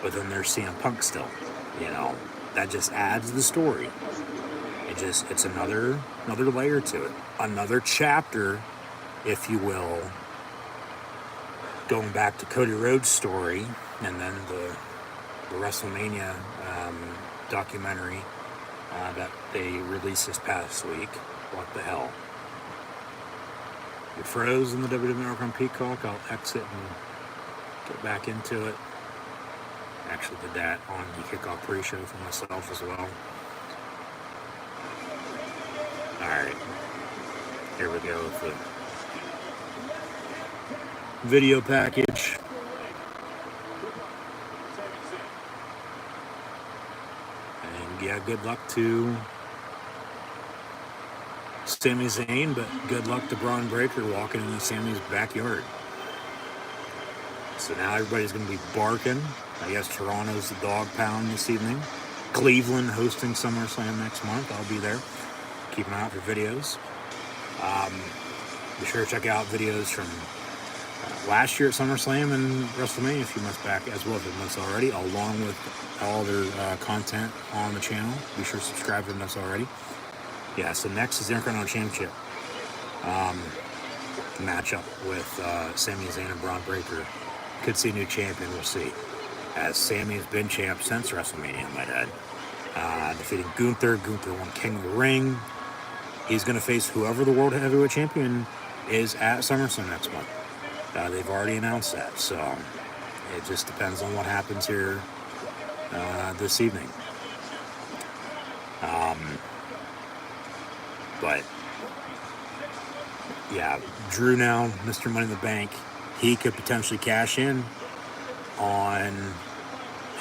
but then there's CM Punk still. You know, that just adds to the story. It's another layer to it. Another chapter, if you will, going back to Cody Rhodes' story, and then the WrestleMania documentary that they released this past week. What the hell? You froze in the WWE Network on Peacock. I'll exit and get back into it. Actually did that on the kickoff pre-show for myself as well. Alright. Here we go with the video package. And yeah, good luck to Sami Zayn, but good luck to Braun Breaker walking into Sami's backyard. So now everybody's going to be barking. I guess Toronto's the dog pound this evening. Cleveland hosting SummerSlam next month. I'll be there. Keep an eye out for videos. Be sure to check out videos from last year at SummerSlam and WrestleMania a few months back, as well as months already, along with all their content on the channel. Be sure to subscribe to them if that's already. Yeah, so next is the Intercontinental Championship matchup with Sami Zayn and Braun Breaker. Could see a new champion, we'll see. As Sami has been champ since WrestleMania, I might add. Defeating Gunther. Gunther won King of the Ring. He's going to face whoever the World Heavyweight Champion is at SummerSlam next month. They've already announced that, so it just depends on what happens here this evening. But yeah, Drew now, Mr. Money in the Bank, he could potentially cash in on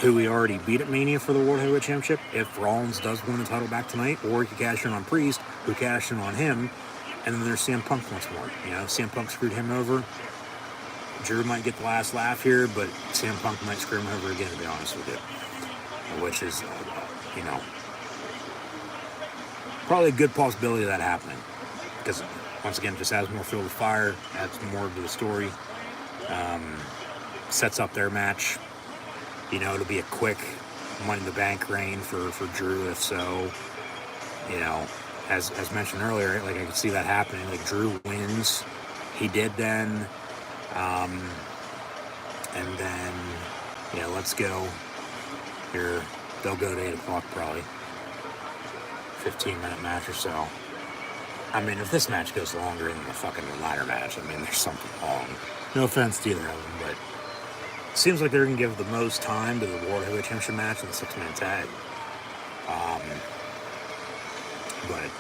who he already beat at Mania for the World Heavyweight Championship if Rollins does win the title back tonight, or he could cash in on Priest, who cashed in on him, and then there's CM Punk once more. You know, CM Punk screwed him over. Drew might get the last laugh here, but CM Punk might screw him over again, to be honest with you. Which is, you know, probably a good possibility of that happening. Because, once again, it just adds more fuel to the fire, adds more to the story, sets up their match. You know, it'll be a quick Money in the Bank reign for Drew, if so. You know, as mentioned earlier, like I could see that happening. Like, Drew wins. He did then. And then, yeah, let's go here. They'll go to 8 o'clock probably. 15-minute match or so. I mean, if this match goes longer than the fucking ladder match, I mean, there's something wrong. No offense to either of them, but it seems like they're going to give the most time to the World Heavyweight Championship match and the 6-man tag. But,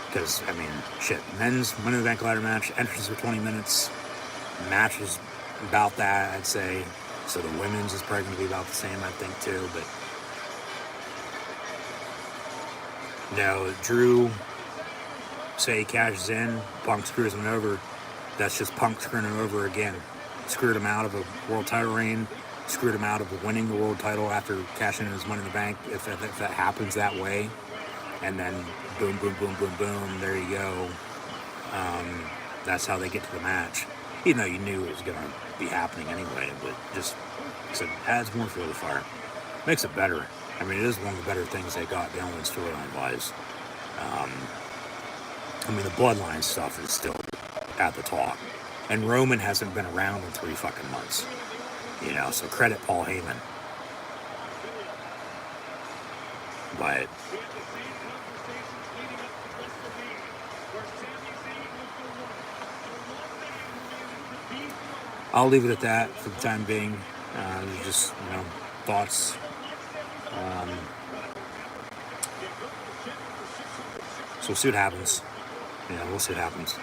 because, I mean, shit, men's Money in the Bank ladder match, entrance for 20 minutes, match is about that, I'd say. So the women's is probably going to be about the same, I think, too, but no, Drew, say he cashes in, Punk screws him over. That's just Punk screwing him over again. Screwed him out of a world title reign, screwed him out of winning the world title after cashing in his Money in the Bank, if that happens that way. And then boom, boom, boom, boom, boom, there you go. That's how they get to the match. Even though you knew it was going to be happening anyway, but just so it adds more fuel to the fire. Makes it better. I mean, it is one of the better things they got going storyline-wise. I mean, the Bloodline stuff is still at the top. And Roman hasn't been around in 3 fucking months. You know, so credit Paul Heyman. But I'll leave it at that for the time being. Just, thoughts. So we'll see what happens. Yeah, we'll see what happens.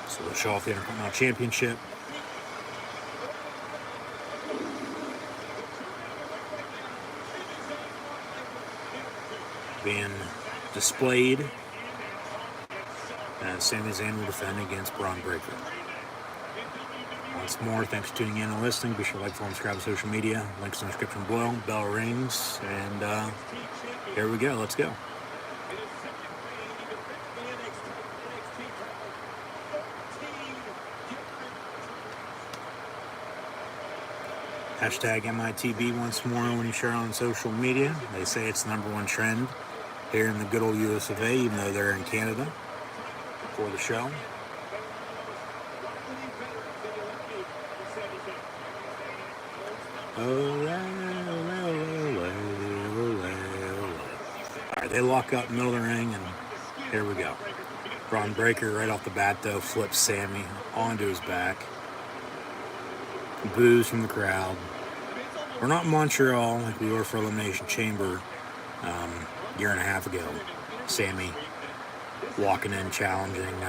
So we'll show off the Intercontinental Championship. Being displayed as Sami Zayn will defend against Braun Breaker. Once more, thanks for tuning in and listening. Be sure to like, follow, and subscribe to social media. Links in the description below. Bell rings. And here we go. Let's go. Hashtag MITB once more when you share on social media. They say it's the #1 trend here in the good old US of A, even though they're in Canada for the show. Alright, they lock up middle of the ring, and here we go. Braun Breaker right off the bat, though, flips Sami onto his back. Boos from the crowd. We're not in Montreal like we were for Elimination Chamber a year and a half ago. Sami walking in, challenging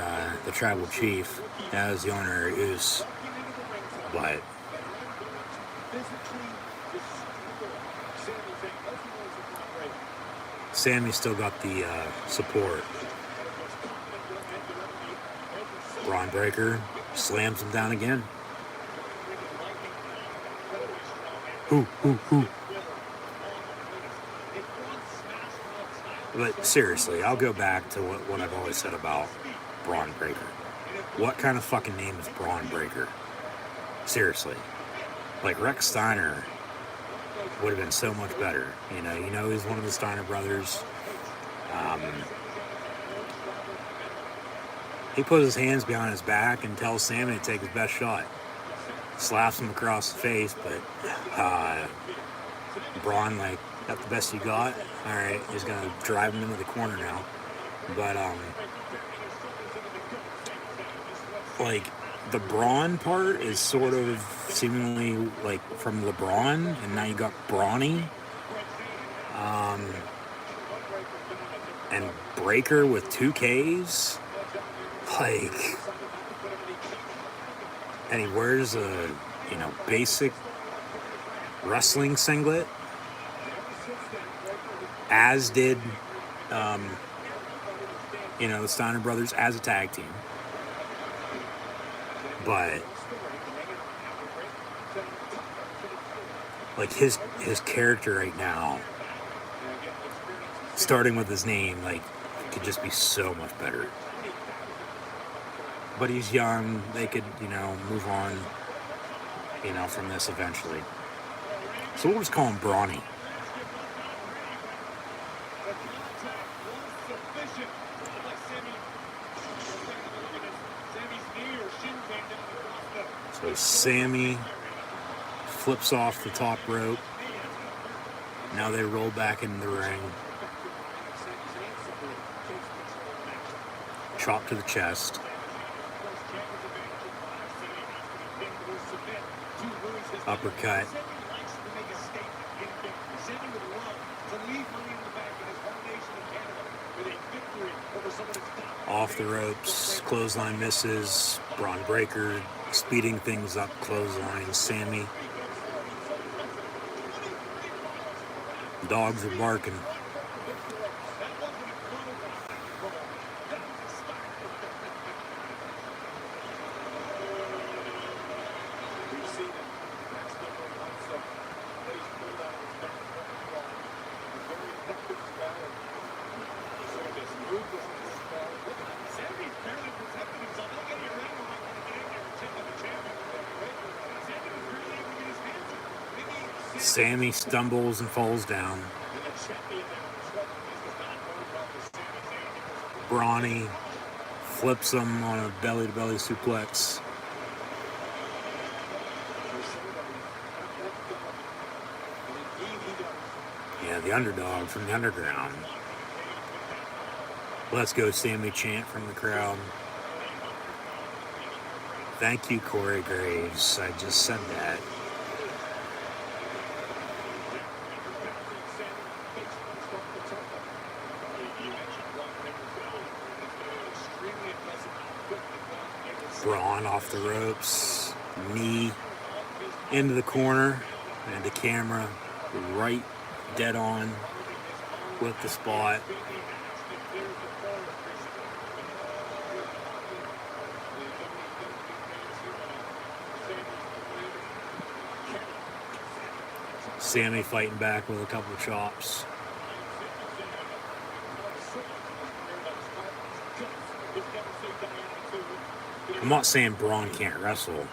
the tribal chief as the owner is, but Sami still got the support. Braun Breaker slams him down again. But seriously, I'll go back to what I've always said about Braun Breaker. What kind of fucking name is Braun Breaker? Seriously. Like, Rex Steiner would have been so much better. You know he's one of the Steiner brothers. He puts his hands behind his back and tells Sami to take his best shot. Slaps him across the face, but Braun, like, got the best you got. All right, he's gonna drive him into the corner now. But like, the Braun part is sort of seemingly like from LeBron, and now you got Brawny, and Breaker with 2 Ks. Like, and he wears a basic wrestling singlet, as did the Steiner brothers as a tag team. But like, his character right now, starting with his name, like, could just be so much better. But he's young. They could, move on, from this eventually. So we'll just call him Brawny. So Sami flips off the top rope. Now they roll back into the ring. Chop to the chest. Uppercut. Off the ropes, clothesline misses. Braun Breaker speeding things up, clothesline Sami. Dogs are barking. Sami stumbles and falls down. Brawny flips him on a belly-to-belly suplex. Yeah, the underdog from the underground. Let's go, Sammy chant from the crowd. Thank you, Corey Graves. I just said that. Braun off the ropes, knee into the corner, and the camera right dead on with the spot. Sammy fighting back with a couple of chops. I'm not saying Braun can't wrestle.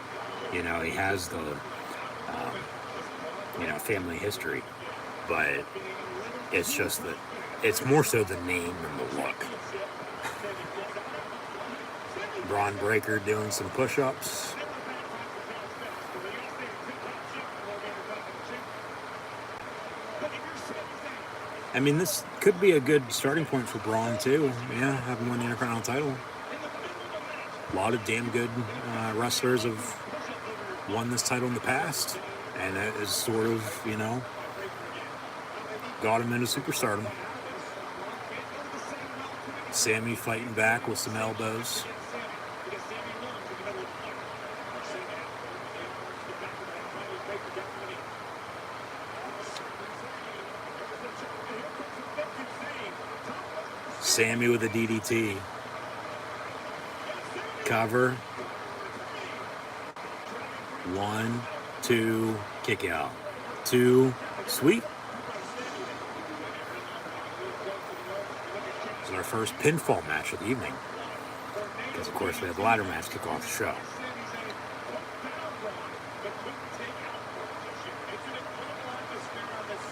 You know, he has the, family history. But it's just that it's more so the name than the look. Braun Breaker doing some push-ups. I mean, this could be a good starting point for Braun, too. Yeah, having won the Intercontinental title. A lot of damn good wrestlers have won this title in the past. And that is sort of, got him into superstardom. Sammy fighting back with some elbows. Sammy with a DDT. Cover. 1, 2, kick out. 2, sweep. This is our first pinfall match of the evening. Because, of course, we have a ladder match kick off the show.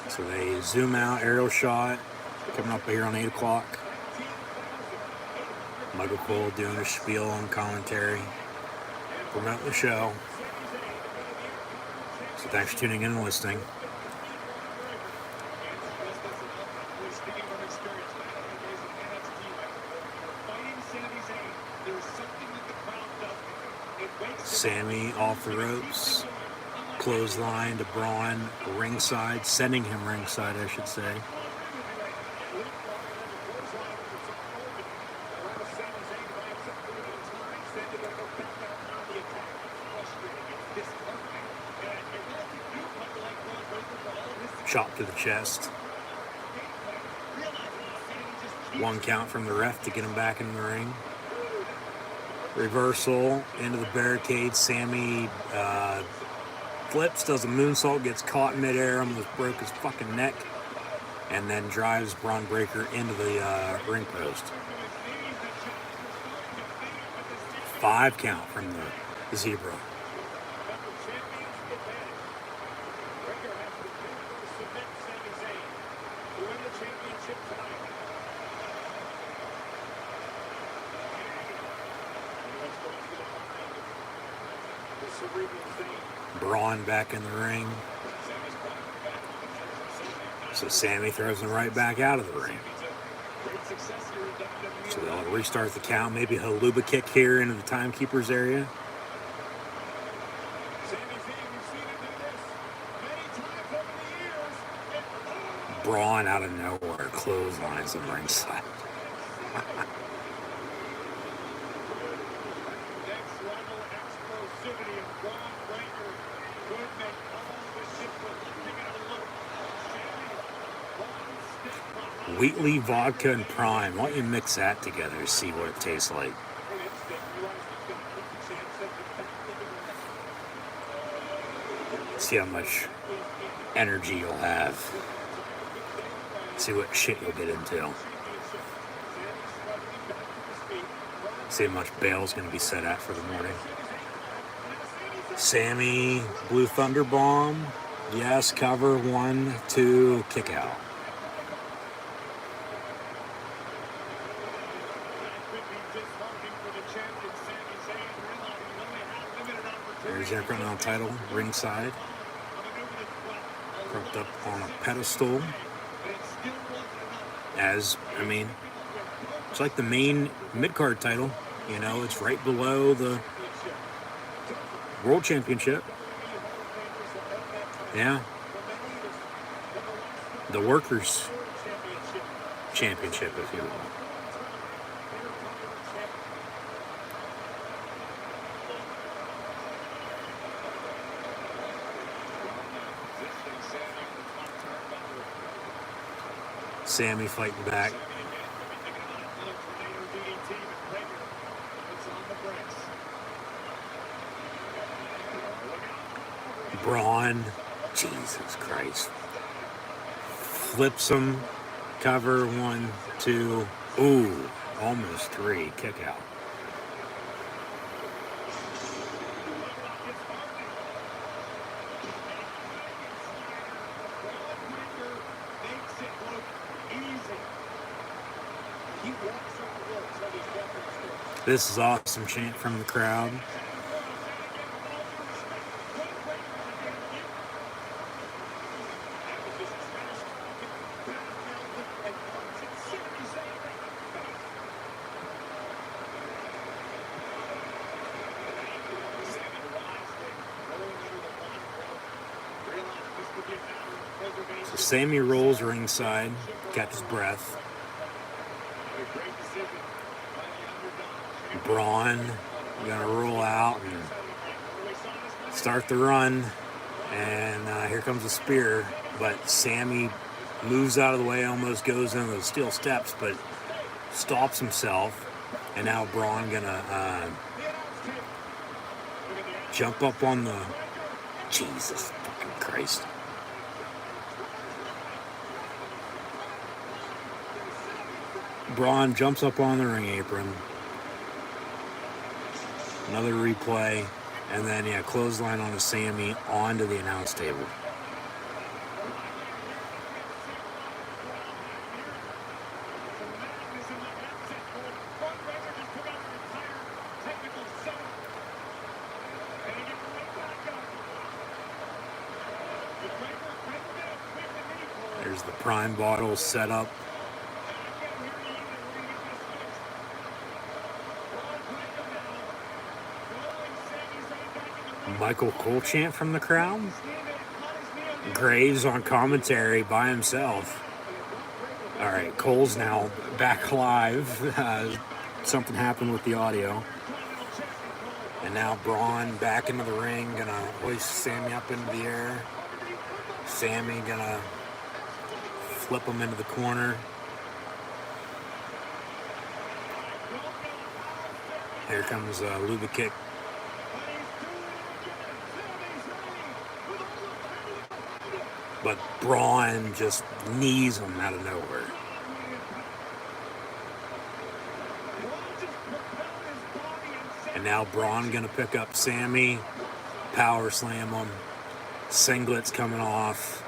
So they zoom out, aerial shot, coming up here on 8 o'clock. Michael Cole doing a spiel on commentary, promoting the show. So thanks for tuning in and listening. Sammy off the ropes, clothesline to Braun, ringside, sending him ringside, I should say. Chop to the chest. 1 count from the ref to get him back in the ring. Reversal into the barricade. Sammy flips, does a moonsault, gets caught in midair, almost broke his fucking neck, and then drives Braun Breaker into the ring post. 5 count from the zebra. Braun back in the ring. So Sammy throws him right back out of the ring. So they'll restart the count. Maybe a haluba kick here into the timekeeper's area. Braun out of nowhere clotheslines him ringside. Wheatley, vodka, and prime. Why don't you mix that together to see what it tastes like? See how much energy you'll have. See what shit you'll get into. See how much bail's going to be set at for the morning. Sammy, Blue Thunder Bomb. Yes, cover. 1, 2, kick out. There's the Intercontinental title, ringside. Propped up on a pedestal. It's like the main mid-card title. You know, it's right below the World Championship. Yeah. The Workers' Championship, if you will. Sammy fighting back. Braun, Jesus Christ. Flips him. Cover, 1, 2. Ooh, almost 3. Kick out. This is awesome chant from the crowd. So Sammy rolls ringside, catches breath. Braun gonna roll out and start the run, and here comes a spear, but Sammy moves out of the way, almost goes into the steel steps, but stops himself, and now Braun gonna jump up on the... Jesus fucking Christ. Braun jumps up on the ring apron. Another replay, and then, yeah, clothesline on a Sammy onto the announce table. There's the Prime bottle set up. Michael Cole chant from the crowd. Graves on commentary by himself. All right, Cole's now back live. Something happened with the audio. And now Braun back into the ring, gonna hoist Sammy up into the air. Sammy gonna flip him into the corner. Here comes a Luba kick. But Braun just knees him out of nowhere. And now Braun gonna pick up Sammy, power slam him. Singlets coming off.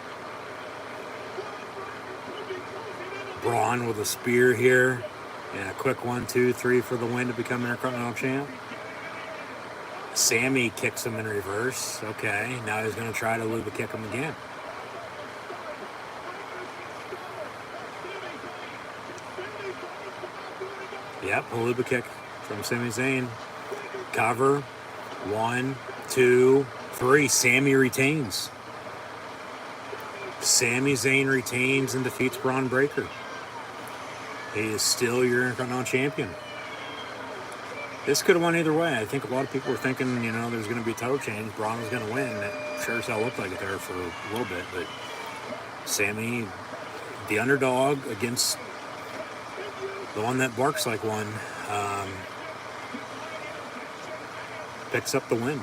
Braun with a spear here. And a quick 1, 2, 3 for the win to become Intercontinental Champ. Sammy kicks him in reverse. Okay, now he's gonna try to Luba kick him again. Yep, a Luba kick from Sami Zayn. Cover. 1, 2, 3. Sammy retains. Sami Zayn retains and defeats Braun Breaker. He is still your Intercontinental Champion. This could have won either way. I think a lot of people were thinking, you know, there's going to be a title change. Braun was going to win. It sure as hell looked like it there for a little bit. But Sammy, the underdog against the one that barks like one, picks up the win.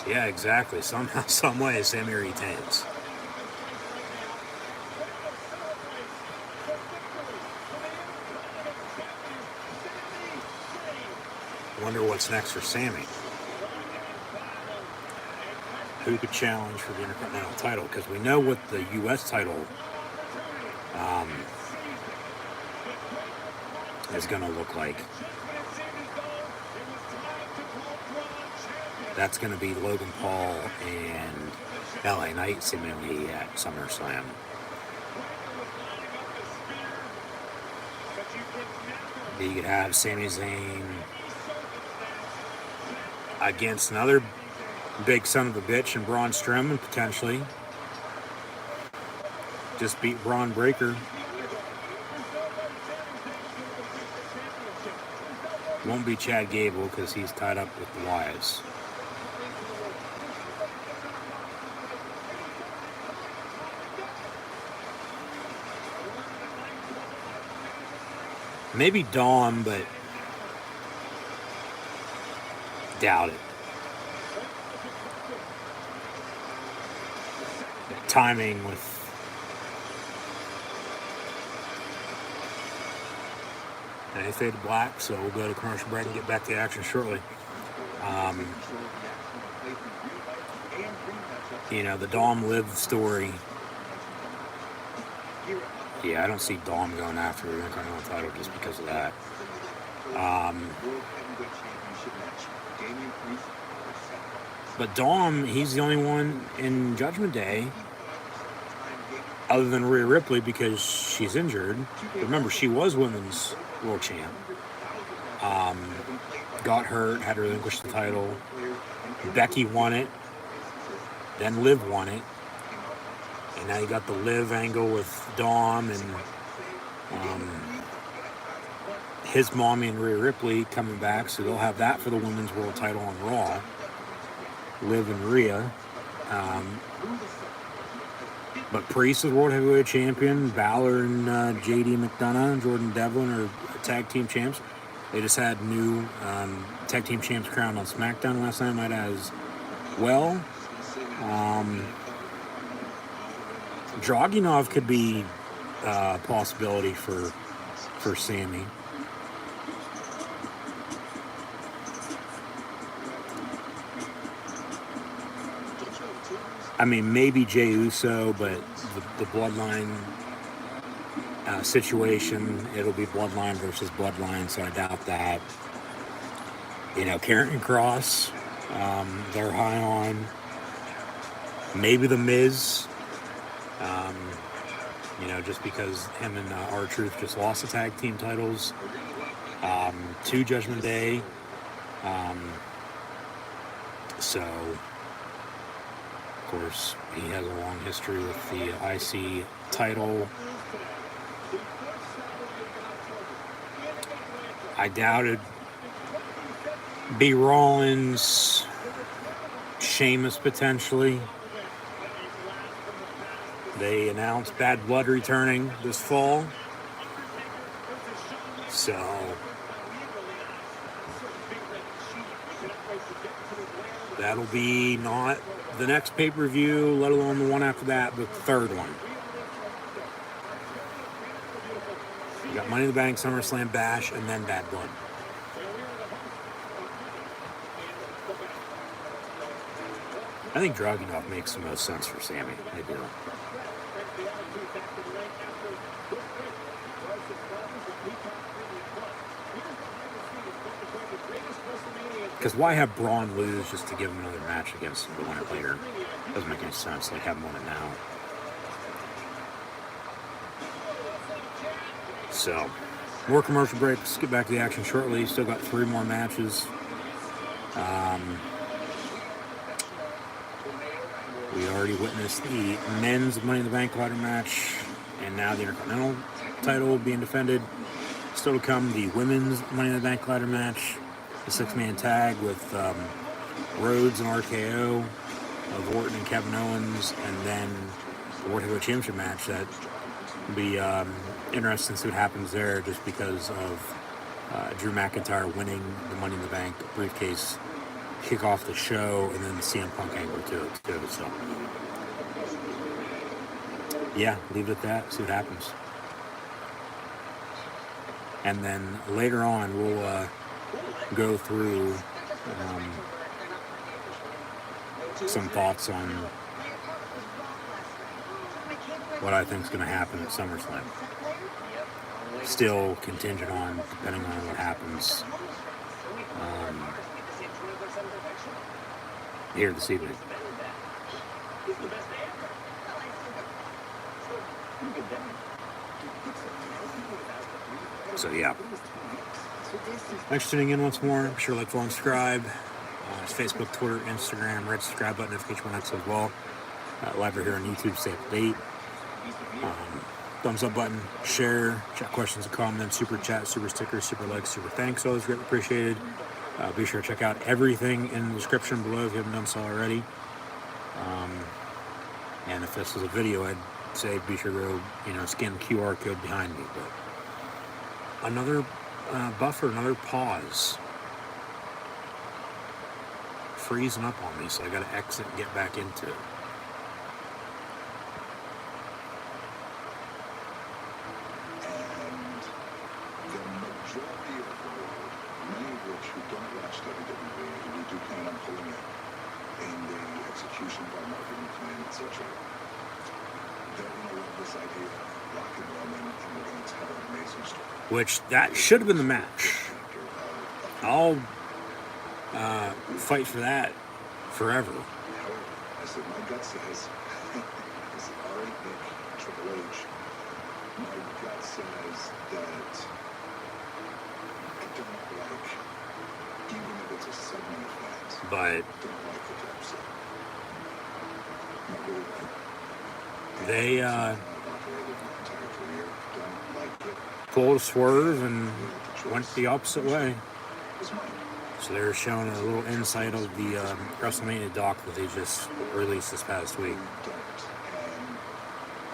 Yeah, exactly. Somehow, some way, Sammy retains. Wonder what's next for Sammy. Who could challenge for the Intercontinental title? Because we know what the U.S. title is going to look like. That's going to be Logan Paul and LA Knight seemingly at SummerSlam. You could have Sami Zayn against another big son of a bitch and Braun Strowman, potentially. Just beat Braun Breaker. Won't be Chad Gable because he's tied up with the Wyatts. Maybe Dom, but doubt it. The timing with they fade to black, so we'll go to commercial break and get back to the action shortly. The Dom Liv story. Yeah, I don't see Dom going after the Intercontinental title just because of that. But Dom, he's the only one in Judgment Day, other than Rhea Ripley, because she's injured. Remember, she was women's world champ. Got hurt, had to relinquish the title. Becky won it. Then Liv won it. And now you got the Liv angle with Dom and his mommy and Rhea Ripley coming back. So they'll have that for the women's world title on Raw. Liv and Rhea. But Priest is World Heavyweight Champion. Balor and JD McDonough and Jordan Devlin are tag team champs. They just had new tag team champs crowned on SmackDown last night, might add as well. Dragunov could be a possibility for Sammy. I mean, maybe Jey Uso, but the Bloodline situation, it'll be Bloodline versus Bloodline, so I doubt that. Karrion Kross, they're high on. Maybe The Miz, just because him and R-Truth just lost the tag team titles to Judgment Day. So, of course, he has a long history with the IC title. I doubt it. B. Rollins, Sheamus potentially. They announced Bad Blood returning this fall. So that'll be not the next pay-per-view, let alone the one after that, but the third one. You got Money in the Bank, SummerSlam, Bash, and then Bad Blood. I think Dragunov makes the most sense for Sammy. I do. Because why have Braun lose just to give him another match against him to win it later? Doesn't make any sense. Like, have him win it now. So, more commercial breaks. Get back to the action shortly. Still got 3 more matches. We already witnessed the men's Money in the Bank ladder match, and now the Intercontinental title being defended. Still to come, the women's Money in the Bank ladder match, the 6-man tag with Rhodes and RKO, of Orton and Kevin Owens, and then the World Heavyweight Championship match. That will be interesting to see what happens there, just because of Drew McIntyre winning the Money in the Bank briefcase, kick off the show, and then the CM Punk angle to it too. So yeah, leave it at that, see what happens. And then later on we'll go through some thoughts on what I think is going to happen at SummerSlam. Still contingent on, depending on what happens here this evening. So yeah. Thanks for tuning in once more. Be sure to like, follow, and subscribe. It's Facebook, Twitter, Instagram. Red subscribe button, notification X as well. Live right here on YouTube. Stay up to date. Thumbs up button, share, chat questions and comments, super chat, super stickers, super likes, super thanks. Always greatly appreciated. Be sure to check out everything in the description below if you haven't done so already. And if this was a video, I'd say be sure to scan the QR code behind me. But another buffer, another pause. Freezing up on me, so I got to exit and get back into it. Who don't watch WWE, we do plan on pulling it in the execution of our marketing plan, etc. They're going to love this idea of Rock and Roman, and we're going to tell an amazing story. Which, that should have been the match. I'll fight for that forever. However, I said, my gut says, this is all right, Nick, Triple H, my gut says that I don't like, even if it's a segment of fans, But I don't like the upset. Not really like. they I've operated my entire career, don't like it. pulled a swerve and went the opposite way. It's mine. So they're showing a little insight of the WrestleMania doc that they just released this past week. Don't.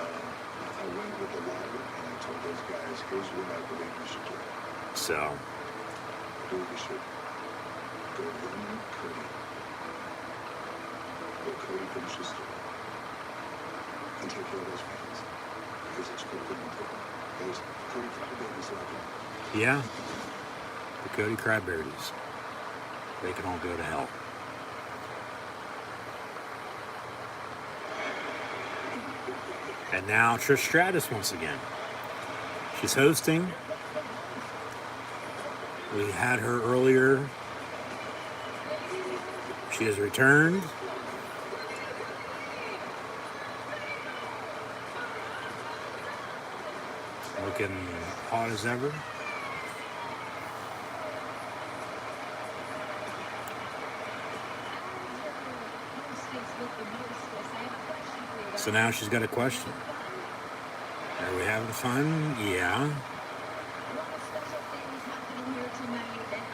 And I went with the lawyer and I told those guys, here's what I believe we should do. So, I believe we should go Roman Cody. Let Cody finish his story. And take care of those fans. Because it's critically important. Those Cody crybabies are out there. yeah, the Cody Cryberries. They can all go to hell. And now Trish Stratus once again. She's hosting. We had her earlier. She has returned. Looking hot as ever. So now she's got a question. Are we having fun? Yeah.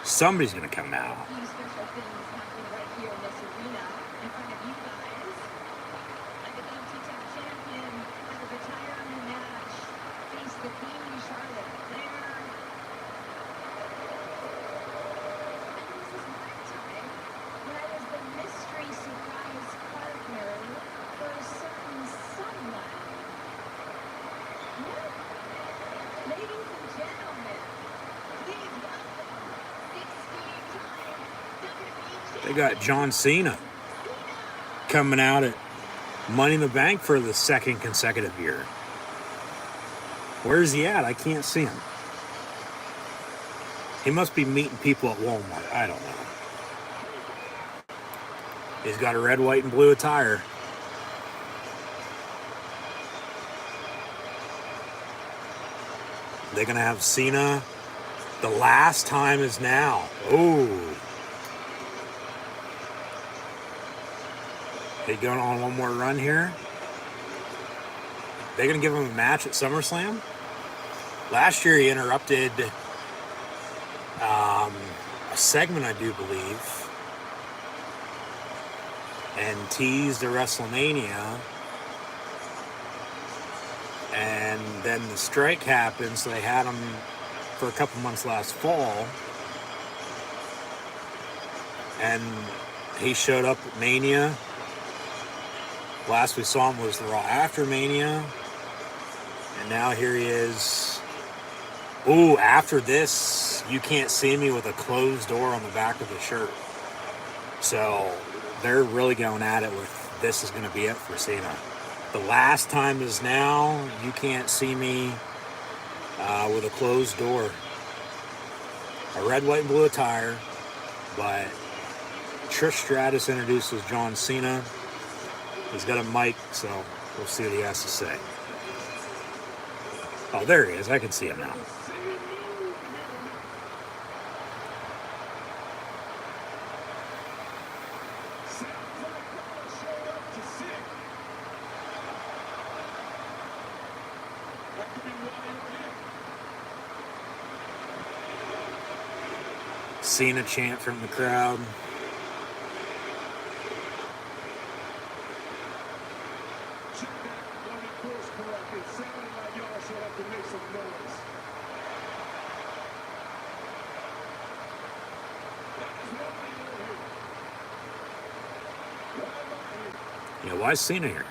Somebody's going to come out. They got John Cena coming out at Money in the Bank for the second consecutive year. Where's he at? I can't see him. He must be meeting people at Walmart. I don't know. He's got a red, white, and blue attire. They're going to have Cena. The last time is now. Oh. They going on one more run here. They're going to give him a match at SummerSlam. Last year he interrupted a segment, I do believe, and teased a WrestleMania. And then the strike happened, so they had him for a couple months last fall. And he showed up at Mania. Last we saw him was the Raw after Mania. And now here he is. Ooh, after this, you can't see me with a closed door on the back of the shirt. So they're really going at it with this is going to be it for Cena. The last time is now. You can't see me with a closed door. A red, white, and blue attire. But Trish Stratus introduces John Cena. He's got a mic, so we'll see what he has to say. Oh, there he is. I can see him now. Cena chant from the crowd. Check that on the course correct. It sounded like y'all should have to make some noise. Yeah, why is Cena here?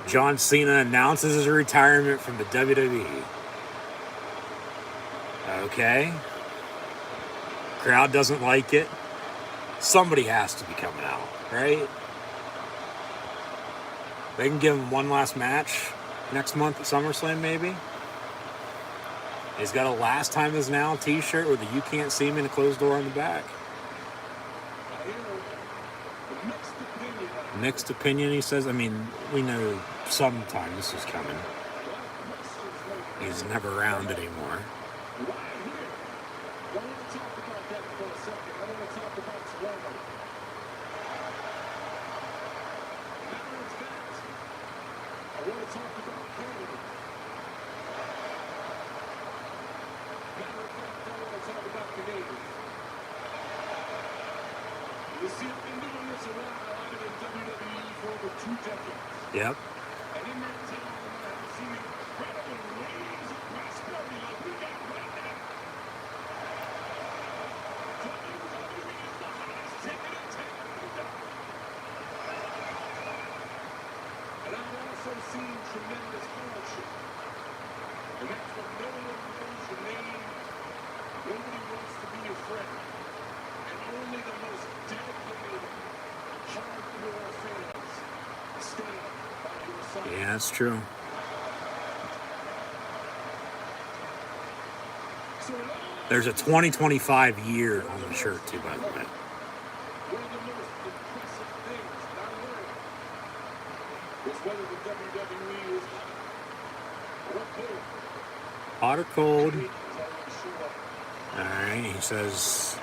John Cena announces his retirement from the WWE. Okay. Crowd doesn't like it. Somebody has to be coming out, right? They can give him one last match next month at SummerSlam, maybe. He's got a Last Time Is Now t-shirt with a "You Can't See Me" and a closed door on the back. Mixed opinion, he says. I mean, we know sometime this is coming. He's never around anymore. Yep. And I've also seen tremendous hardship. And that's when no one knows your name, nobody wants to be your friend, and only the most dedicated, hardcore fans stand by your side. Yeah, that's true. There's a 2025 year on the shirt, too, by the way. One of the most impressive things that I learned was whether the WWE is hot or cold. Hot or cold? Alright, he says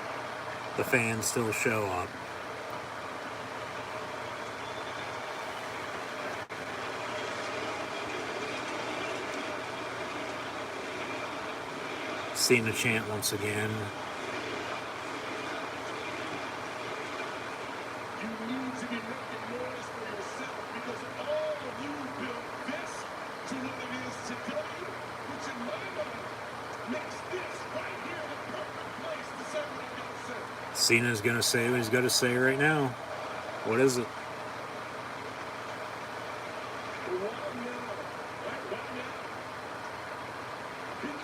the fans still show up. Cena chant once again. You need to be making noise for yourself because all of you built this to what it is today, which in my mind makes this right here the perfect place to say what I gotta say. Cena's gonna say what he's gonna say right now. What is it?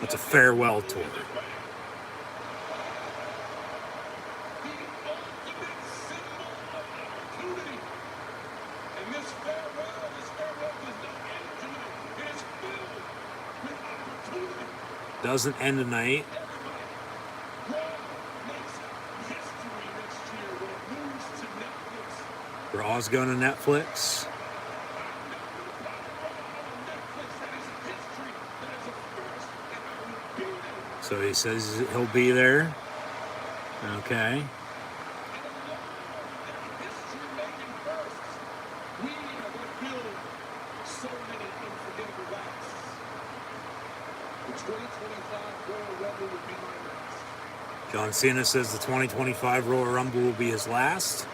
It's a farewell tour. Doesn't end tonight. Raw's going to Netflix. So he says he'll be there. Okay. John Cena says the 2025 Royal Rumble will be his last.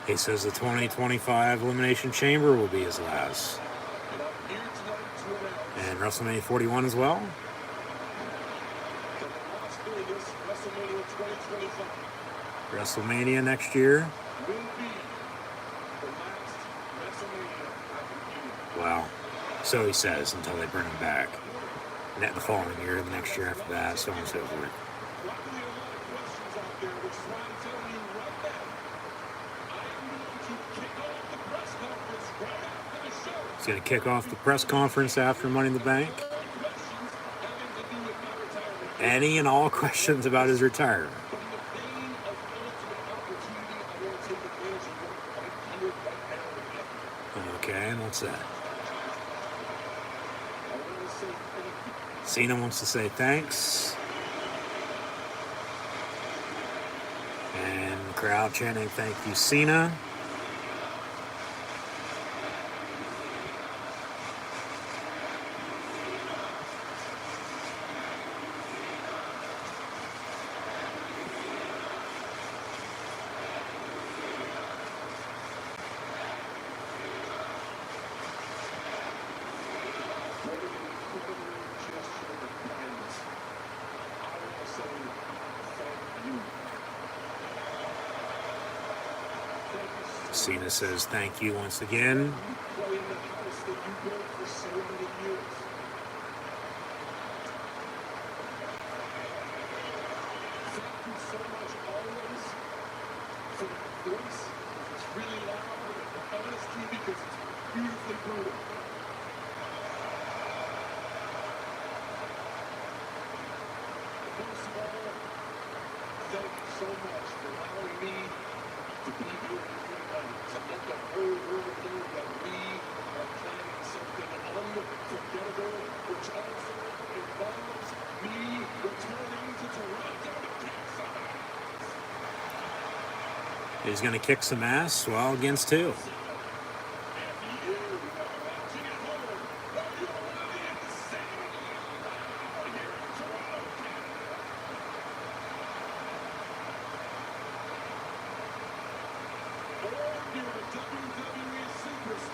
He says the 2025 Elimination Chamber will be his last. And WrestleMania 41 as well. WrestleMania next year. Wow. So he says until they bring him back. And that the following year, the next year after that, so on and so forth. He's going to kick off the press conference after Money in the Bank. Any and all questions about his retirement. Okay, and what's that? Cena wants to say thanks. And the crowd chanting, "Thank you, Cena." Cena says thank you once again. Play in the house that you built for so many years. Thank you so much always for that voice. It's really loud and honesty because it's beautifully brutal. Most of all, thank you so much for allowing me to be here tonight, to let the whole world know that we are planning something unforgettable, which also involves me returning to Toronto to kick some ass. He's going to kick some ass, well, against who? If you are watching at home, you're already in the same loud here in Toronto,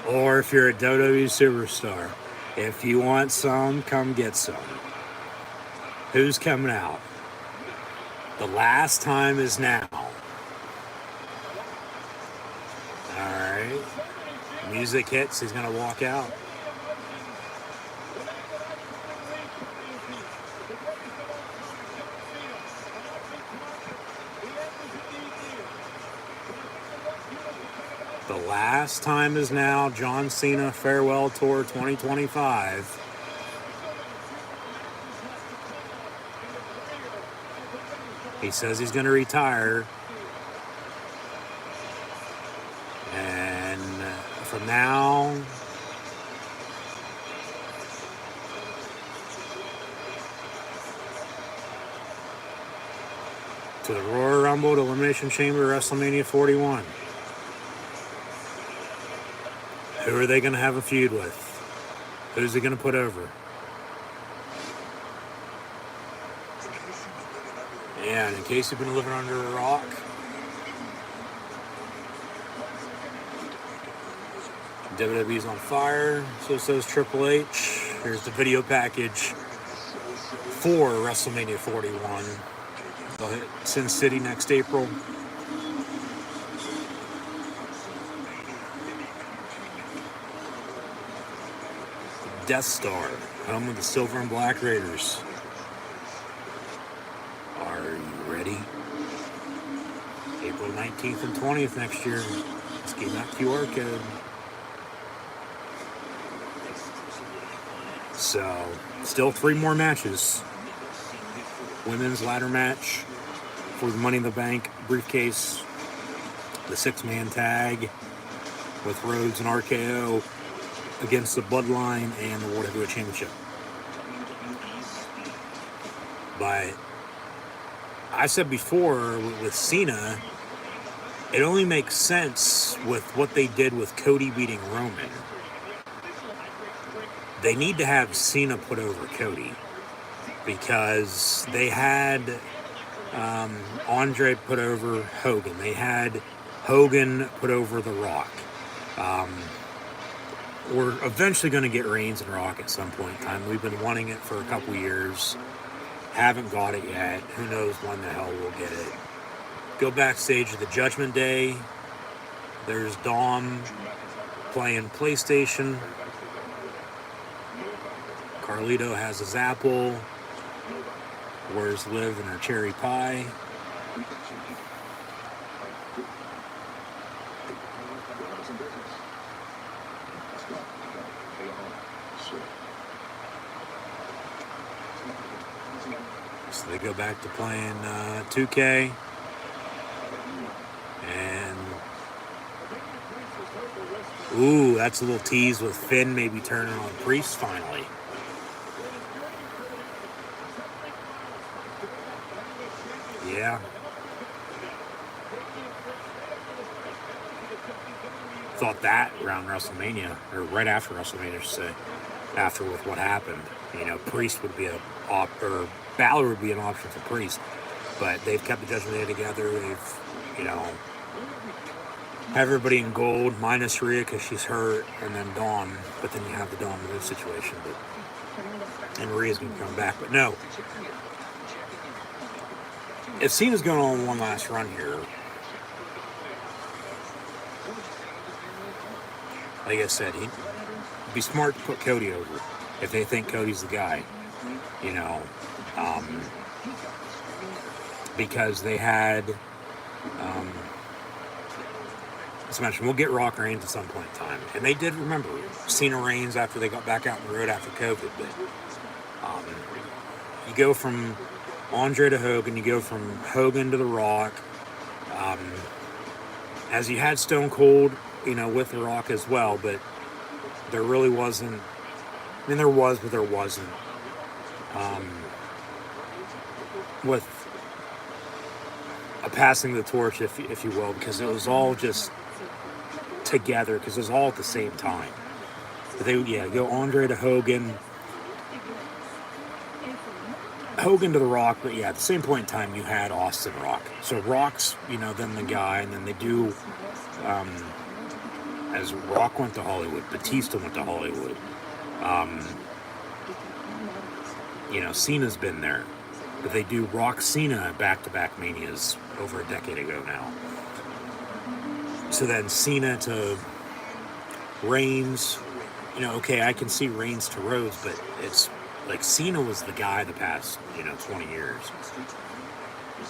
Canada. Or if you're a WWE superstar, if you want some, come get some. Who's coming out? The last time is now. Alright. Music hits, he's going to walk out. The last time is now. John Cena Farewell Tour 2025. He says he's going to retire. And from now to the Royal Rumble, to Elimination Chamber, WrestleMania 41. Who are they going to have a feud with? Who's he going to put over? Yeah, and in case you've been living under a rock, WWE's on fire, so says Triple H. Here's the video package for WrestleMania 41. They'll hit Sin City next April. Death Star, home of the Silver and Black Raiders. Are you ready? April 19th and 20th next year. Let's get that QR code. So, still 3 more matches. Women's ladder match for the Money in the Bank briefcase. The 6-man tag with Rhodes and RKO against the Bloodline and the World Heavyweight Championship. But I said before, with Cena, it only makes sense with what they did with Cody beating Roman. They need to have Cena put over Cody because they had Andre put over Hogan. They had Hogan put over The Rock. We're eventually going to get Reigns and Rock at some point in time. We've been wanting it for a couple years. Haven't got it yet. Who knows when the hell we'll get it. Go backstage at the Judgment Day. There's Dom playing PlayStation. Carlito has his apple. Where's Liv and her cherry pie? So they go back to playing 2K. And ooh, that's a little tease with Finn maybe turning on Priest finally. Yeah. Thought that around WrestleMania, or right after WrestleMania, I should say, after with what happened. You know, Priest would be or Balor would be an option for Priest. But they've kept the Judgment Day together. They've, you know, have everybody in gold, minus Rhea because she's hurt, and then Dawn. But then you have the Dawn Liv situation. And Rhea's going to come back. But no. If Cena's going on one last run here, like I said, he'd be smart to put Cody over if they think Cody's the guy, you know, because they had, as I mentioned, we'll get Rock Reigns at some point in time, and they did remember Cena Reigns after they got back out on the road after COVID, but you go from Andre to Hogan, you go from Hogan to The Rock, as you had Stone Cold, you know, with The Rock as well, but there really wasn't, I mean, there was, but there wasn't, with a passing the torch, if you will, because it was all just together, because it was all at the same time. But they, yeah, go Andre to Hogan, Hogan to The Rock, but yeah, at the same point in time, you had Austin Rock. So Rock's, you know, then the guy, and then they do, as Rock went to Hollywood, Batista went to Hollywood. You know, Cena's been there, but they do Rock Cena back-to-back Manias over a decade ago now. So then Cena to Reigns, you know, okay, I can see Reigns to Rhodes, but it's like Cena was the guy the past, you know, 20 years.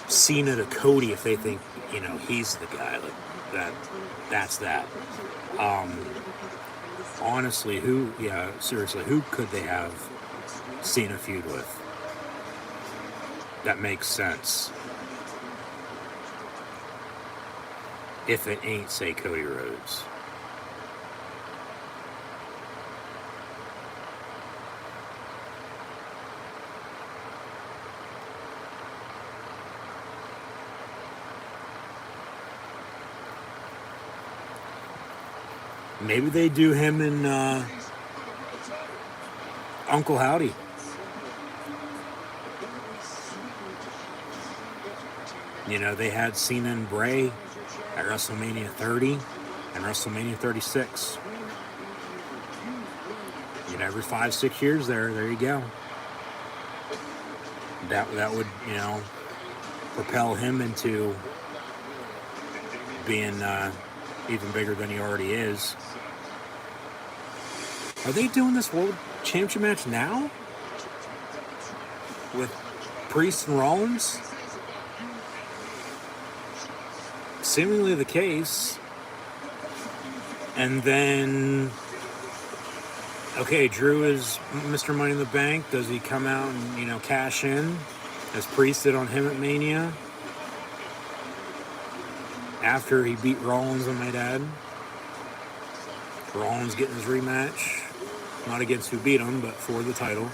Cena to Cody, if they think, you know, he's the guy, like that's that. Honestly, seriously, who could they have Cena feud with? That makes sense. If it ain't, say, Cody Rhodes. Maybe they do him and Uncle Howdy. You know, they had Cena and Bray at WrestleMania 30 and WrestleMania 36. You know, every 5-6 years there you go. That would, you know, propel him into being even bigger than he already is. Are they doing this World Championship match now? With Priest and Rollins? Seemingly the case. And then, okay, Drew is Mr. Money in the Bank. Does he come out and, you know, cash in as Priest did on him at Mania? After he beat Rollins, I might add. Rollins getting his rematch. Not against who beat him, but for the title.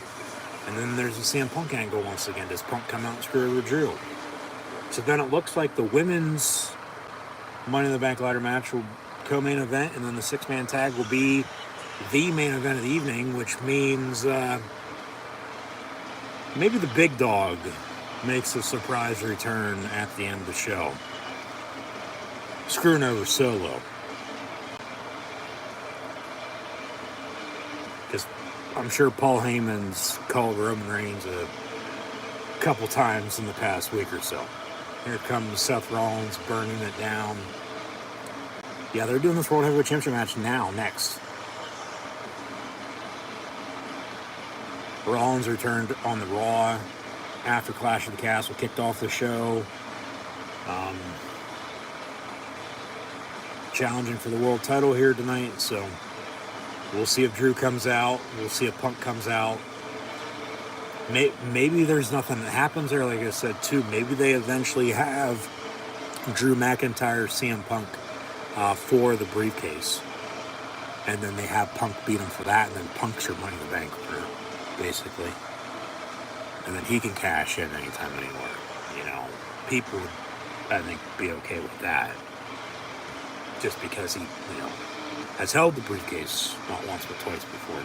And then there's the CM Punk angle once again. Does Punk come out and screw over Drew? So then it looks like the women's Money in the Bank ladder match will co-main event, and then the 6-man tag will be the main event of the evening, which means maybe the big dog makes a surprise return at the end of the show. Screwing over Solo. Because I'm sure Paul Heyman's called Roman Reigns a couple times in the past week or so. Here comes Seth Rollins burning it down. Yeah, they're doing this World Heavyweight Championship match now, next. Rollins returned on the Raw after Clash of the Castle kicked off the show. Challenging for the world title here tonight, so we'll see if Drew comes out. We'll see if Punk comes out. Maybe there's nothing that happens there, like I said, too. Maybe they eventually have Drew McIntyre, CM Punk for the briefcase. And then they have Punk beat him for that, and then Punk's your Money in the Bank winner, basically. And then he can cash in anytime, anywhere. You know, people would, I think, be okay with that. Just because he, you know, has held the briefcase not once but twice before.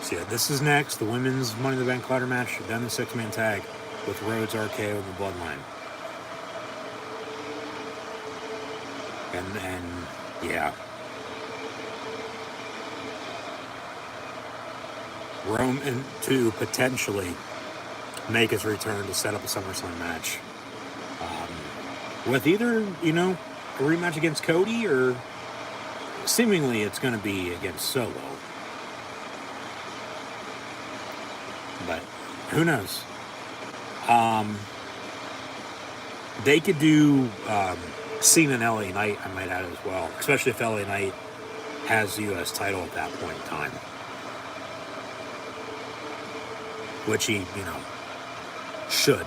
So yeah, this is next. The women's Money in the Bank ladder match, then the 6-man tag with Rhodes, RKO, and the Bloodline. And yeah. Roman to potentially make his return to set up a SummerSlam match. with either, a rematch against Cody or seemingly it's going to be against Solo. But who knows? They could do Cena and LA Knight, I might add as well, especially if LA Knight has the U.S. title at that point in time. Which he, should.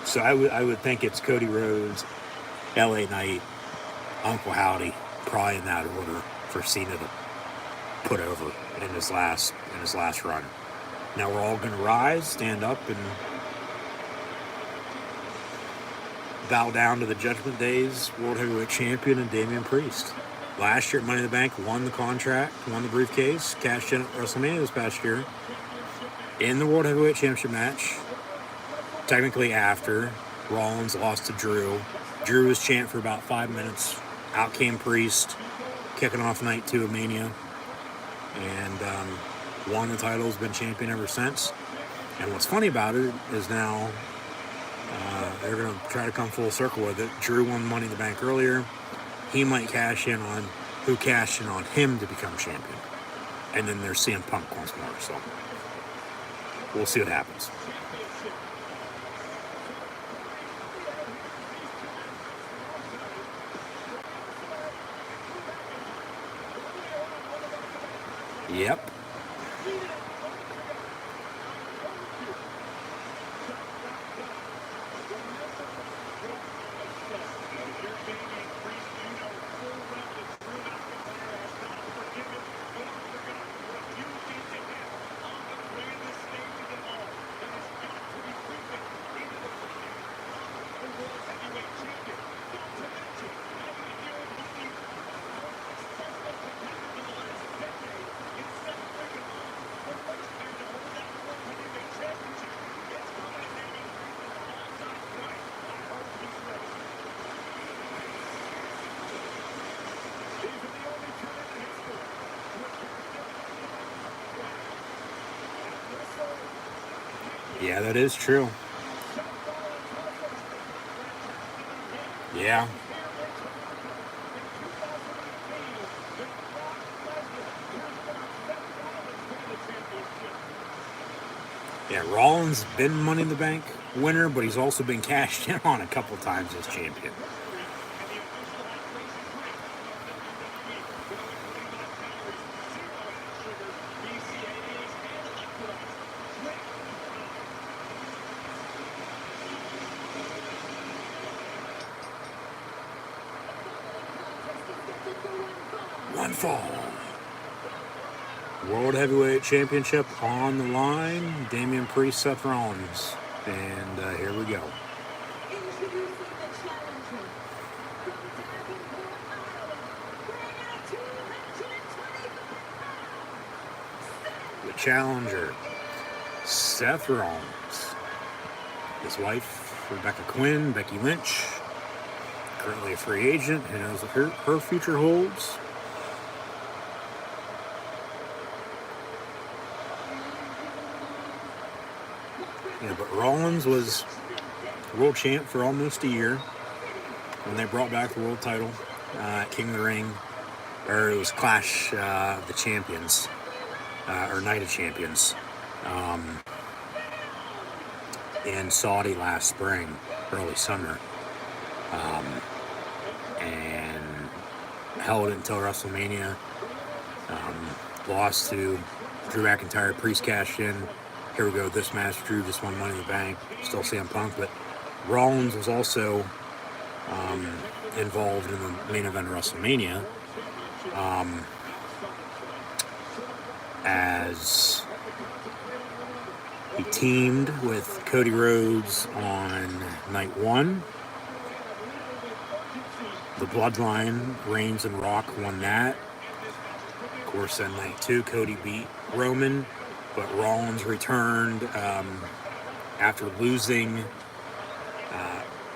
So I would think it's Cody Rhodes, LA Knight, Uncle Howdy, probably in that order for Cena to put over in his last run. Now we're all going to rise, stand up, and bow down to the Judgment Day's World Heavyweight Champion and Damian Priest. Last year at Money in the Bank, won the contract, won the briefcase, cashed in at WrestleMania this past year in the World Heavyweight Championship match. Technically after Rollins lost to Drew. Drew was chanting for about 5 minutes. Out came Priest, kicking off night 2 of Mania. And won the title, has been champion ever since. And what's funny about it is now they're going to try to come full circle with it. Drew won Money in the Bank earlier. He might cash in on who cashed in on him to become champion. And then there's CM Punk once more. So we'll see what happens. Yep. Yeah, that is true. Yeah. Yeah, Rollins been Money in the Bank winner, but he's also been cashed in on a couple times as champion. One fall. World Heavyweight Championship on the line. Damian Priest, Seth Rollins. And here we go. The challenger, Seth Rollins. His wife, Rebecca Quinn, Becky Lynch. Currently a free agent. Who knows what her future holds. Yeah, but Rollins was world champ for almost a year when they brought back the world title at King of the Ring, or it was Clash of the Champions, or Night of Champions, in Saudi last spring, early summer, and held it until WrestleMania. Lost to Drew McIntyre, Priest cashed in. Here we go, this match, Drew just won Money in the Bank, still CM Punk, but Rollins was also involved in the main event of WrestleMania as he teamed with Cody Rhodes on night 1. The Bloodline, Reigns and Rock won that. Of course, then night 2, Cody beat Roman. But Rollins returned after losing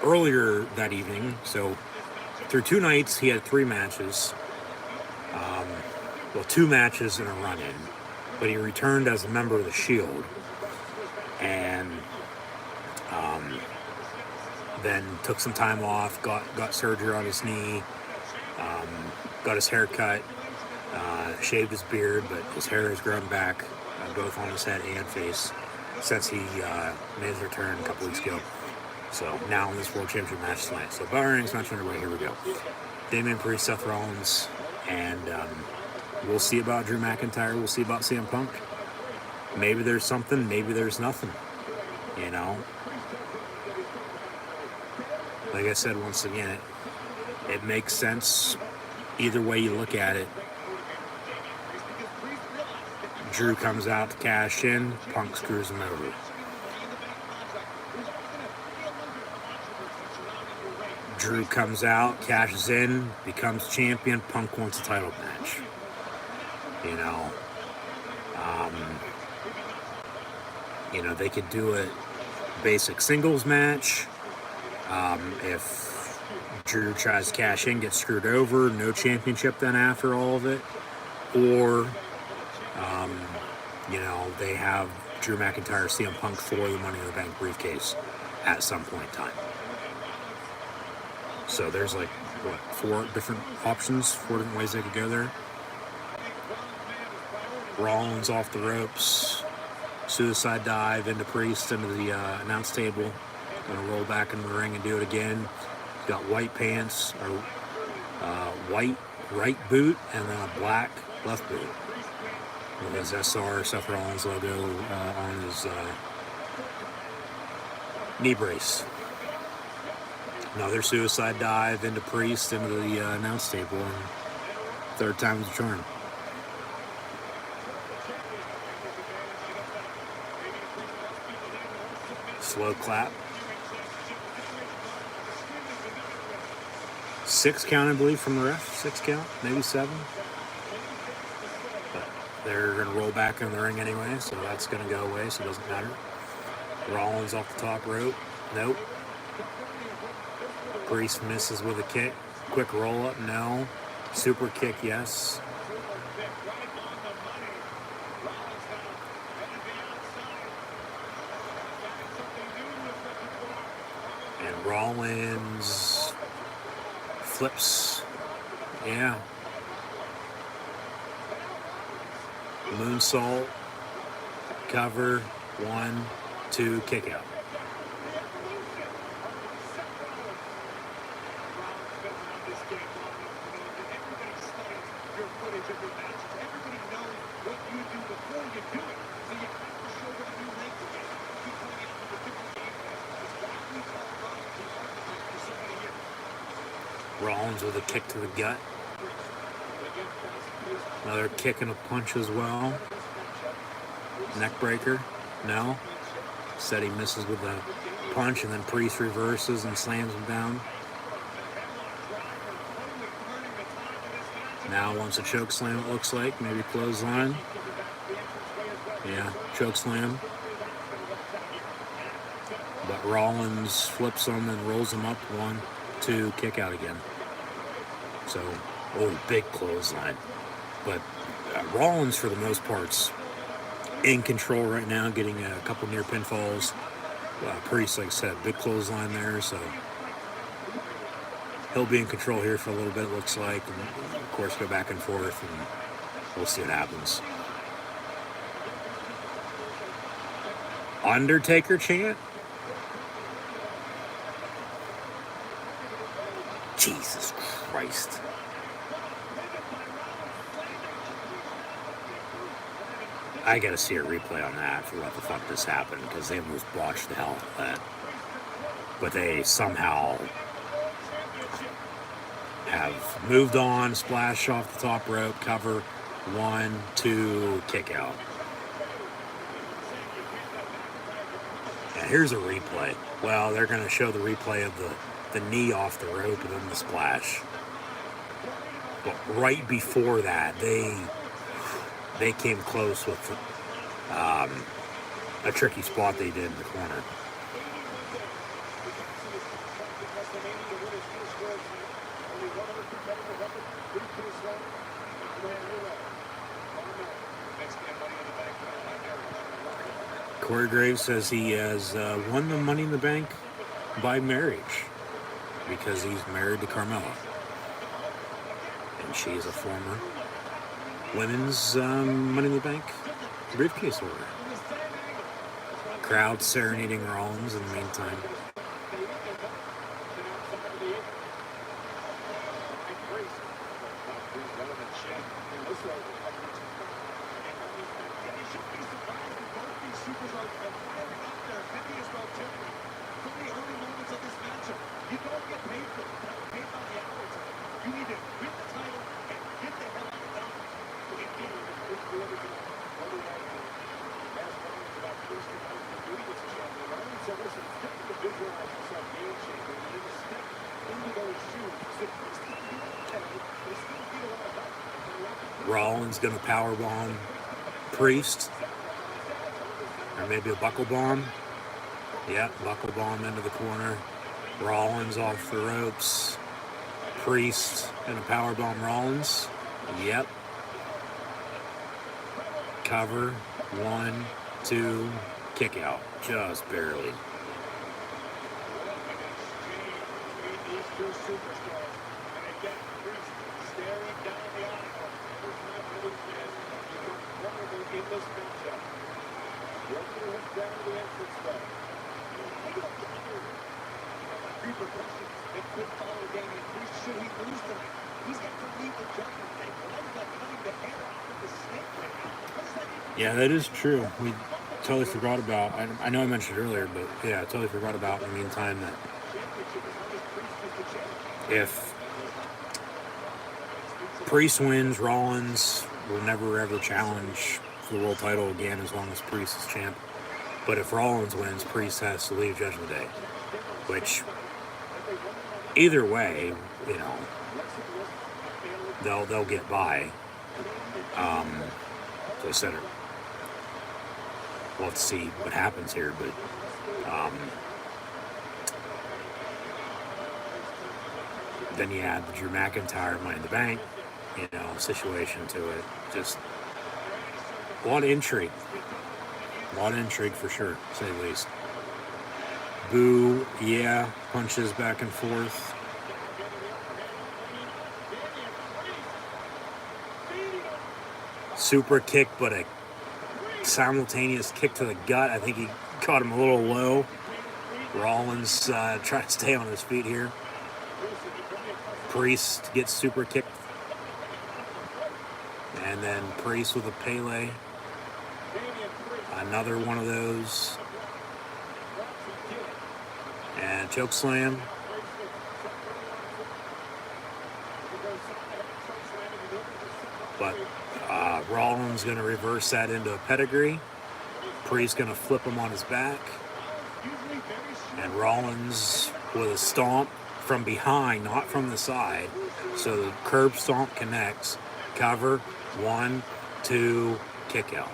earlier that evening. So through 2 nights, he had 3 matches. 2 matches and a run-in. But he returned as a member of the Shield. And then took some time off, got surgery on his knee, got his hair cut, shaved his beard, but his hair has grown back, both on his head and face, since he made his return a couple weeks ago. So now in this World Championship match tonight. So Power Rankings match underway. Here we go. Damian Priest, Seth Rollins, and we'll see about Drew McIntyre. We'll see about CM Punk. Maybe there's something. Maybe there's nothing. You know. Like I said, once again, it makes sense either way you look at it. Drew comes out to cash in. Punk screws him over. Drew comes out, cashes in, becomes champion. Punk wants a title match. You know, they could do a basic singles match. If Drew tries to cash in, gets screwed over, no championship then after all of it, or they have Drew McIntyre, CM Punk for the Money in the Bank briefcase at some point in time. So there's like, 4 different options, 4 different ways they could go there. Rollins off the ropes, suicide dive into Priest, into the announce table. Gonna roll back in the ring and do it again. Got white pants, or white right boot, and then a black left boot. With his SR, Seth Rollins logo on his knee brace. Another suicide dive into Priest, into the announce table, and 3rd time's the charm. Slow clap. 6 count, I believe, from the ref. 6 count, maybe 7. But they're going to roll back in the ring anyway, so that's going to go away, so it doesn't matter. Rollins off the top rope. Nope. Priest misses with a kick. Quick roll up, no. Super kick, yes. And Rollins flips. Yeah. Moonsault. Cover. 1, 2, kick out. Rollins with a kick to the gut. Another kick and a punch as well. Neck breaker. No. Said he misses with a punch, and then Priest reverses and slams him down. Now wants a choke slam, it looks like. Maybe clothesline. Yeah, choke slam. But Rollins flips him and rolls him up. 1, 2, kick out again. So, big clothesline. But Rollins, for the most part's in control right now, getting a couple near pinfalls. Priest, like I said, big clothesline there, so he'll be in control here for a little bit, it looks like, and of course go back and forth, and we'll see what happens. Undertaker chant? Jesus Christ. I gotta see a replay on that for what the fuck this happened, because they almost botched the hell out of that. But they somehow have moved on, splash off the top rope, cover, 1, 2, kick out. And here's a replay. Well, they're gonna show the replay of the knee off the rope and then the splash. But right before that, they came close with a tricky spot they did in the corner. Corey Graves says he has won the Money in the Bank by marriage because he's married to Carmella. And she's a former women's Money in the Bank briefcase holder. Crowd serenading Rollins in the meantime. Rollins gonna powerbomb Priest, or maybe a buckle bomb. Yep, buckle bomb into the corner. Rollins off the ropes. Priest gonna powerbomb Rollins. Yep. Cover, 1, 2, kick out, just barely. Yeah, that is true. We totally forgot about, I know I mentioned earlier, but yeah, I totally forgot about in the meantime that if Priest wins, Rollins will never ever challenge for the world title again as long as Priest is champ. But if Rollins wins, Priest has to leave Judgment Day. Which, either way, you know, they'll get by. So I said it. We'll have to see what happens here, but then you add the Drew McIntyre Money in the Bank, you know, situation to it. Just a lot of intrigue. A lot of intrigue for sure, to say the least. Boo, yeah, punches back and forth. Super kick, but a simultaneous kick to the gut. I think he caught him a little low. Rollins trying to stay on his feet here. Priest gets super kicked. And then Priest with a Pele. Another one of those. And choke slam. But Rollins going to reverse that into a pedigree. Priest going to flip him on his back. And Rollins with a stomp from behind, not from the side. So the curb stomp connects. Cover, 1, 2, kick out.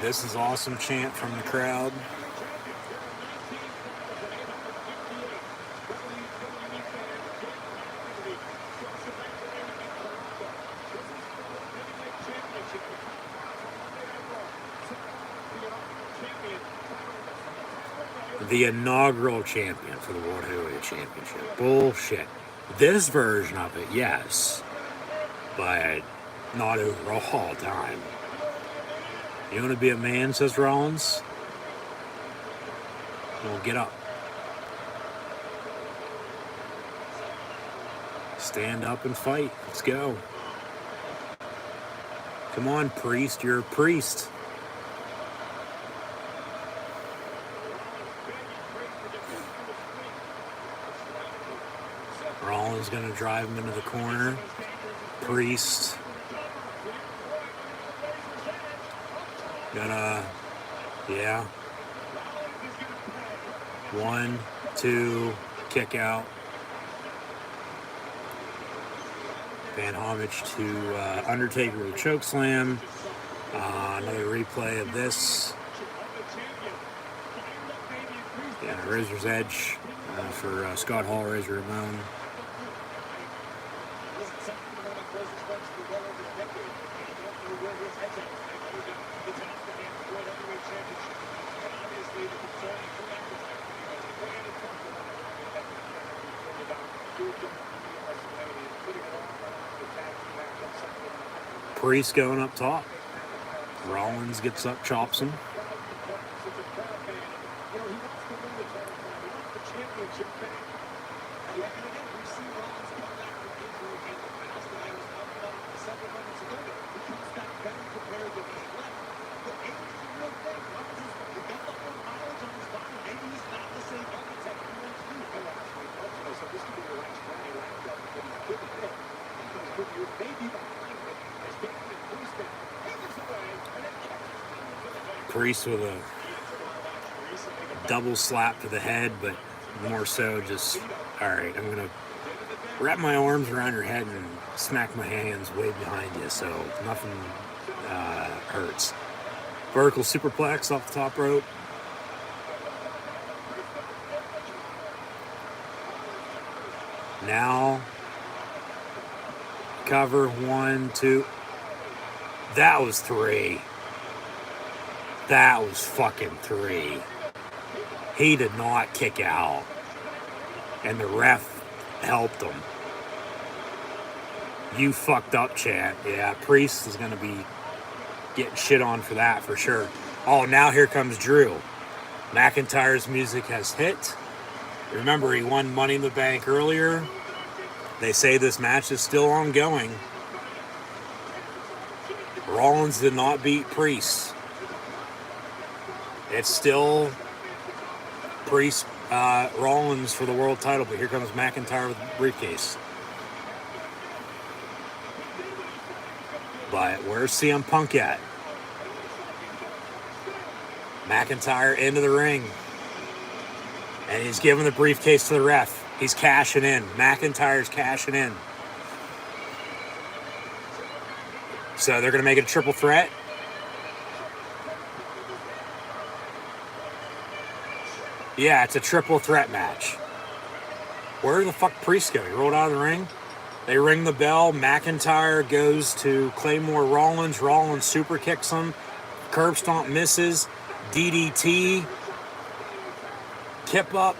This is awesome chant from the crowd. The inaugural champion for the World Heavyweight Championship. Bullshit. This version of it, yes. But not overall time. You want to be a man, says Rollins? Well, get up. Stand up and fight. Let's go. Come on, Priest. You're a priest. Rollins going to drive him into the corner. Priest gonna, yeah. 1, 2, kick out. Paying homage to Undertaker with a choke slam. Another replay of this. Yeah, Razor's Edge for Scott Hall, Razor Ramon. Priest going up top. Rollins gets up, chops him. Priest with a double slap to the head, but more so just, all right, I'm going to wrap my arms around your head and smack my hands way behind you, so nothing hurts. Vertical superplex off the top rope. Now, cover, 1, 2. That was 3. That was fucking 3. He did not kick out. And the ref helped him. You fucked up, Chad. Yeah, Priest is going to be getting shit on for that for sure. Oh, now here comes Drew. McIntyre's music has hit. Remember, he won Money in the Bank earlier. They say this match is still ongoing. Rollins did not beat Priest. It's still Priest, Rollins for the world title, but here comes McIntyre with the briefcase. But where's CM Punk at? McIntyre into the ring. And he's giving the briefcase to the ref. He's cashing in. McIntyre's cashing in. So they're going to make it a triple threat. Yeah, it's a triple threat match. Where did the fuck Priest go? He rolled out of the ring. They ring the bell. McIntyre goes to Claymore Rollins. Rollins super kicks him. Curb stomp misses. DDT. Kip up.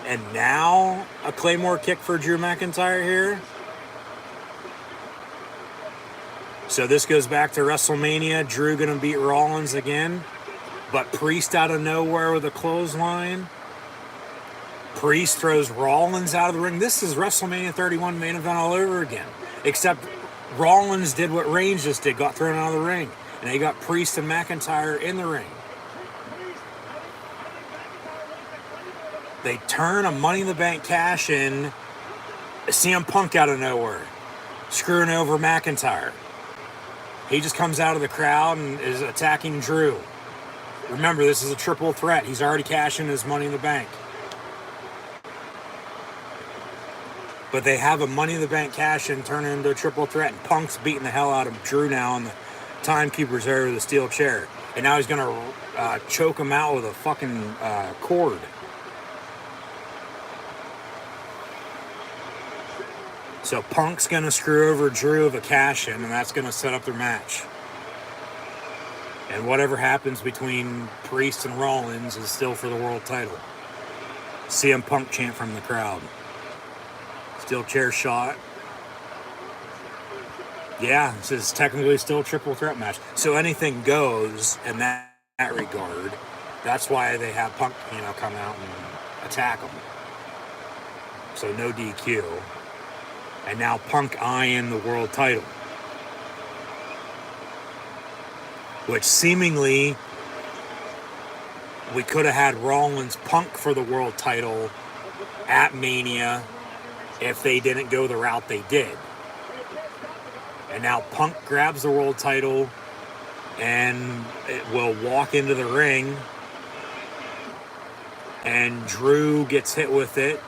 And now a Claymore kick for Drew McIntyre here. So this goes back to WrestleMania. Drew going to beat Rollins again. But Priest out of nowhere with a clothesline. Priest throws Rollins out of the ring. This is WrestleMania 31 main event all over again. Except Rollins did what Reigns just did, got thrown out of the ring. And they got Priest and McIntyre in the ring. They turn a Money in the Bank cash in. CM Punk out of nowhere. Screwing over McIntyre. He just comes out of the crowd and is attacking Drew. Remember, this is a triple threat. He's already cashing his Money in the Bank. But they have a Money in the Bank cash and turn it into a triple threat. And Punk's beating the hell out of Drew now, and the timekeeper's there with a steel chair. And now he's going to choke him out with a fucking cord. So Punk's going to screw over Drew of a cash-in, and that's going to set up their match. And whatever happens between Priest and Rollins is still for the world title. CM Punk chant from the crowd. Steel chair shot. Yeah, this is technically still a triple threat match. So anything goes in that regard. That's why they have Punk, come out and attack him. So no DQ. And now Punk eyeing the world title. Which seemingly we could have had Rollins Punk for the world title at Mania if they didn't go the route they did. And now Punk grabs the world title and it will walk into the ring. And Drew gets hit with it.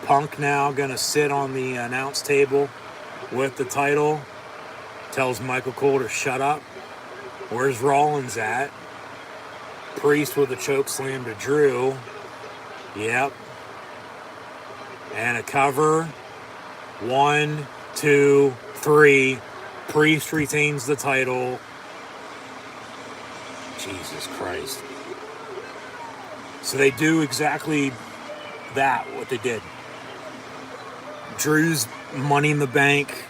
Punk now going to sit on the announce table with the title. Tells Michael Cole to shut up. Where's Rollins at? Priest with a choke slam to Drew. Yep. And a cover. 1, 2, 3. Priest retains the title. Jesus Christ. So they do exactly that, what they did. Drew's Money in the Bank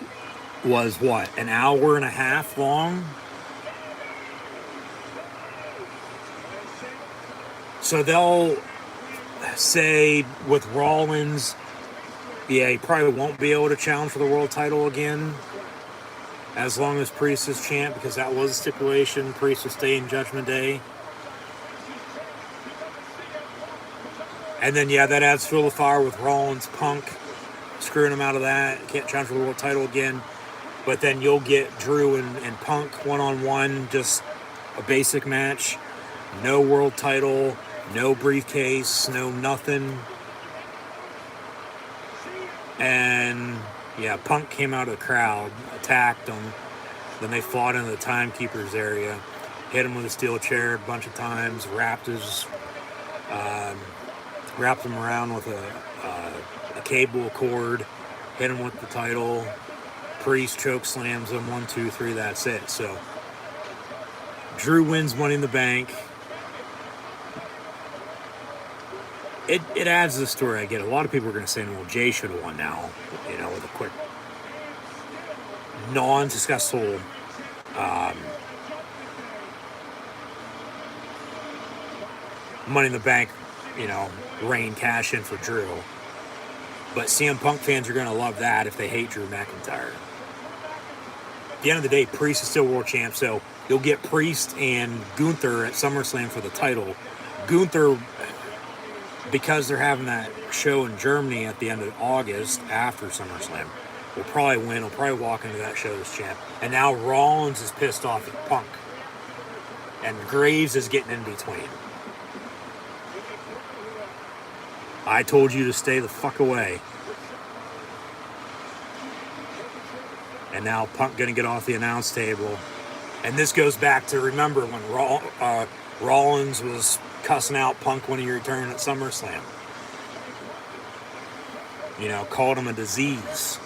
was what, an hour and a half long? So they'll say with Rollins, yeah, he probably won't be able to challenge for the world title again as long as Priest is champ, because that was a stipulation. Priest will stay in Judgment Day. And then, yeah, that adds fuel to fire with Rollins, Punk, screwing him out of that. Can't challenge for the world title again. But then you'll get Drew and Punk one-on-one, just a basic match. No world title, no briefcase, no nothing. And, yeah, Punk came out of the crowd, attacked him. Then they fought in the timekeeper's area. Hit him with a steel chair a bunch of times, wrapped him around with a cable cord, hit him with the title. Priest choke slams him, 1, 2, 3, that's it. So Drew wins Money in the Bank. It adds to the story. I get it. A lot of people are going to say, well, Jay should have won now, with a quick, non-successful Money in the Bank, reign cash in for Drew. But CM Punk fans are going to love that if they hate Drew McIntyre. At the end of the day, Priest is still world champ, so you'll get Priest and Gunther at SummerSlam for the title. Gunther, because they're having that show in Germany at the end of August after SummerSlam, will probably win. He'll probably walk into that show as champ. And now Rollins is pissed off at Punk. And Graves is getting in between. I told you to stay the fuck away. And now Punk going to get off the announce table. And this goes back to, remember, when Rollins was cussing out Punk when he returned at SummerSlam. Called him a disease.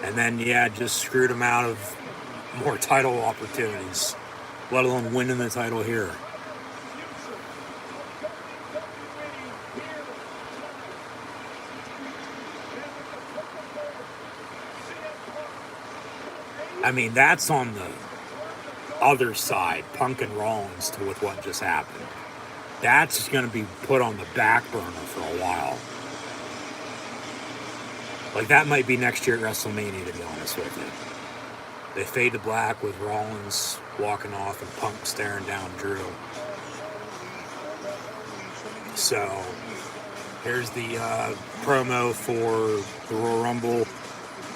And then, just screwed him out of more title opportunities, let alone winning the title here. I mean, that's on the other side, Punk and Rollins, with what just happened. That's going to be put on the back burner for a while. Like, that might be next year at WrestleMania, to be honest with you. They fade to black with Rollins walking off and Punk staring down Drew. So, here's the promo for the Royal Rumble,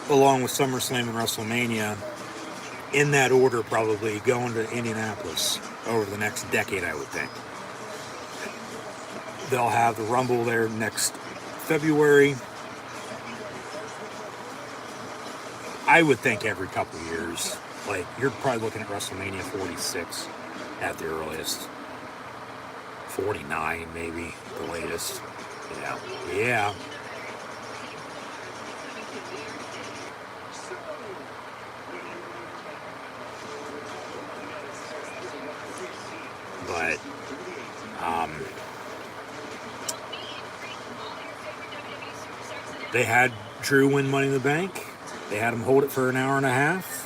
along with SummerSlam and WrestleMania. In that order, probably, going to Indianapolis over the next decade, I would think. They'll have the Rumble there next February. I would think every couple of years. Like, you're probably looking at WrestleMania 46 at the earliest. 49, maybe, the latest. Yeah. But, they had Drew win Money in the Bank. They had him hold it for an hour and a half.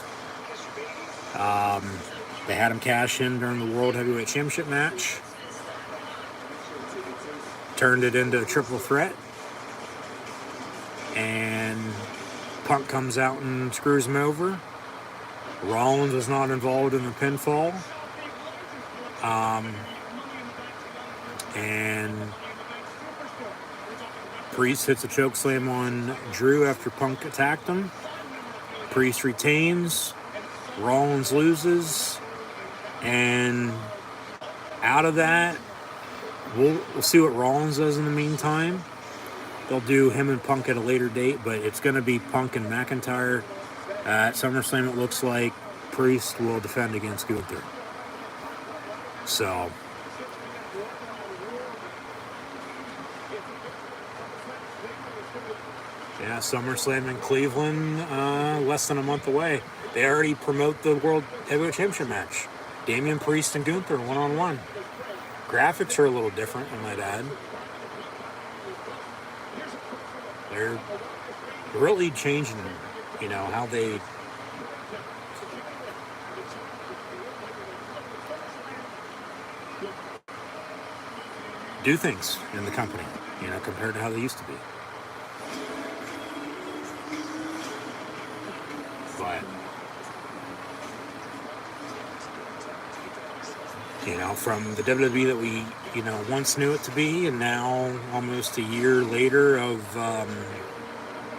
They had him cash in during the World Heavyweight Championship match. Turned it into a triple threat. And Punk comes out and screws him over. Rollins was not involved in the pinfall. And Priest hits a chokeslam on Drew after Punk attacked him. Priest retains. Rollins loses. And out of that, we'll see what Rollins does in the meantime. They'll do him and Punk at a later date, but it's going to be Punk and McIntyre at SummerSlam. It looks like Priest will defend against Gunther. So, yeah, SummerSlam in Cleveland, less than a month away. They already promote the World Heavyweight Championship match. Damian Priest and Gunther, one-on-one. Graphics are a little different, I might add. They're really changing, how they do things in the company, compared to how they used to be. But, from the WWE that we, once knew it to be, and now almost a year later of,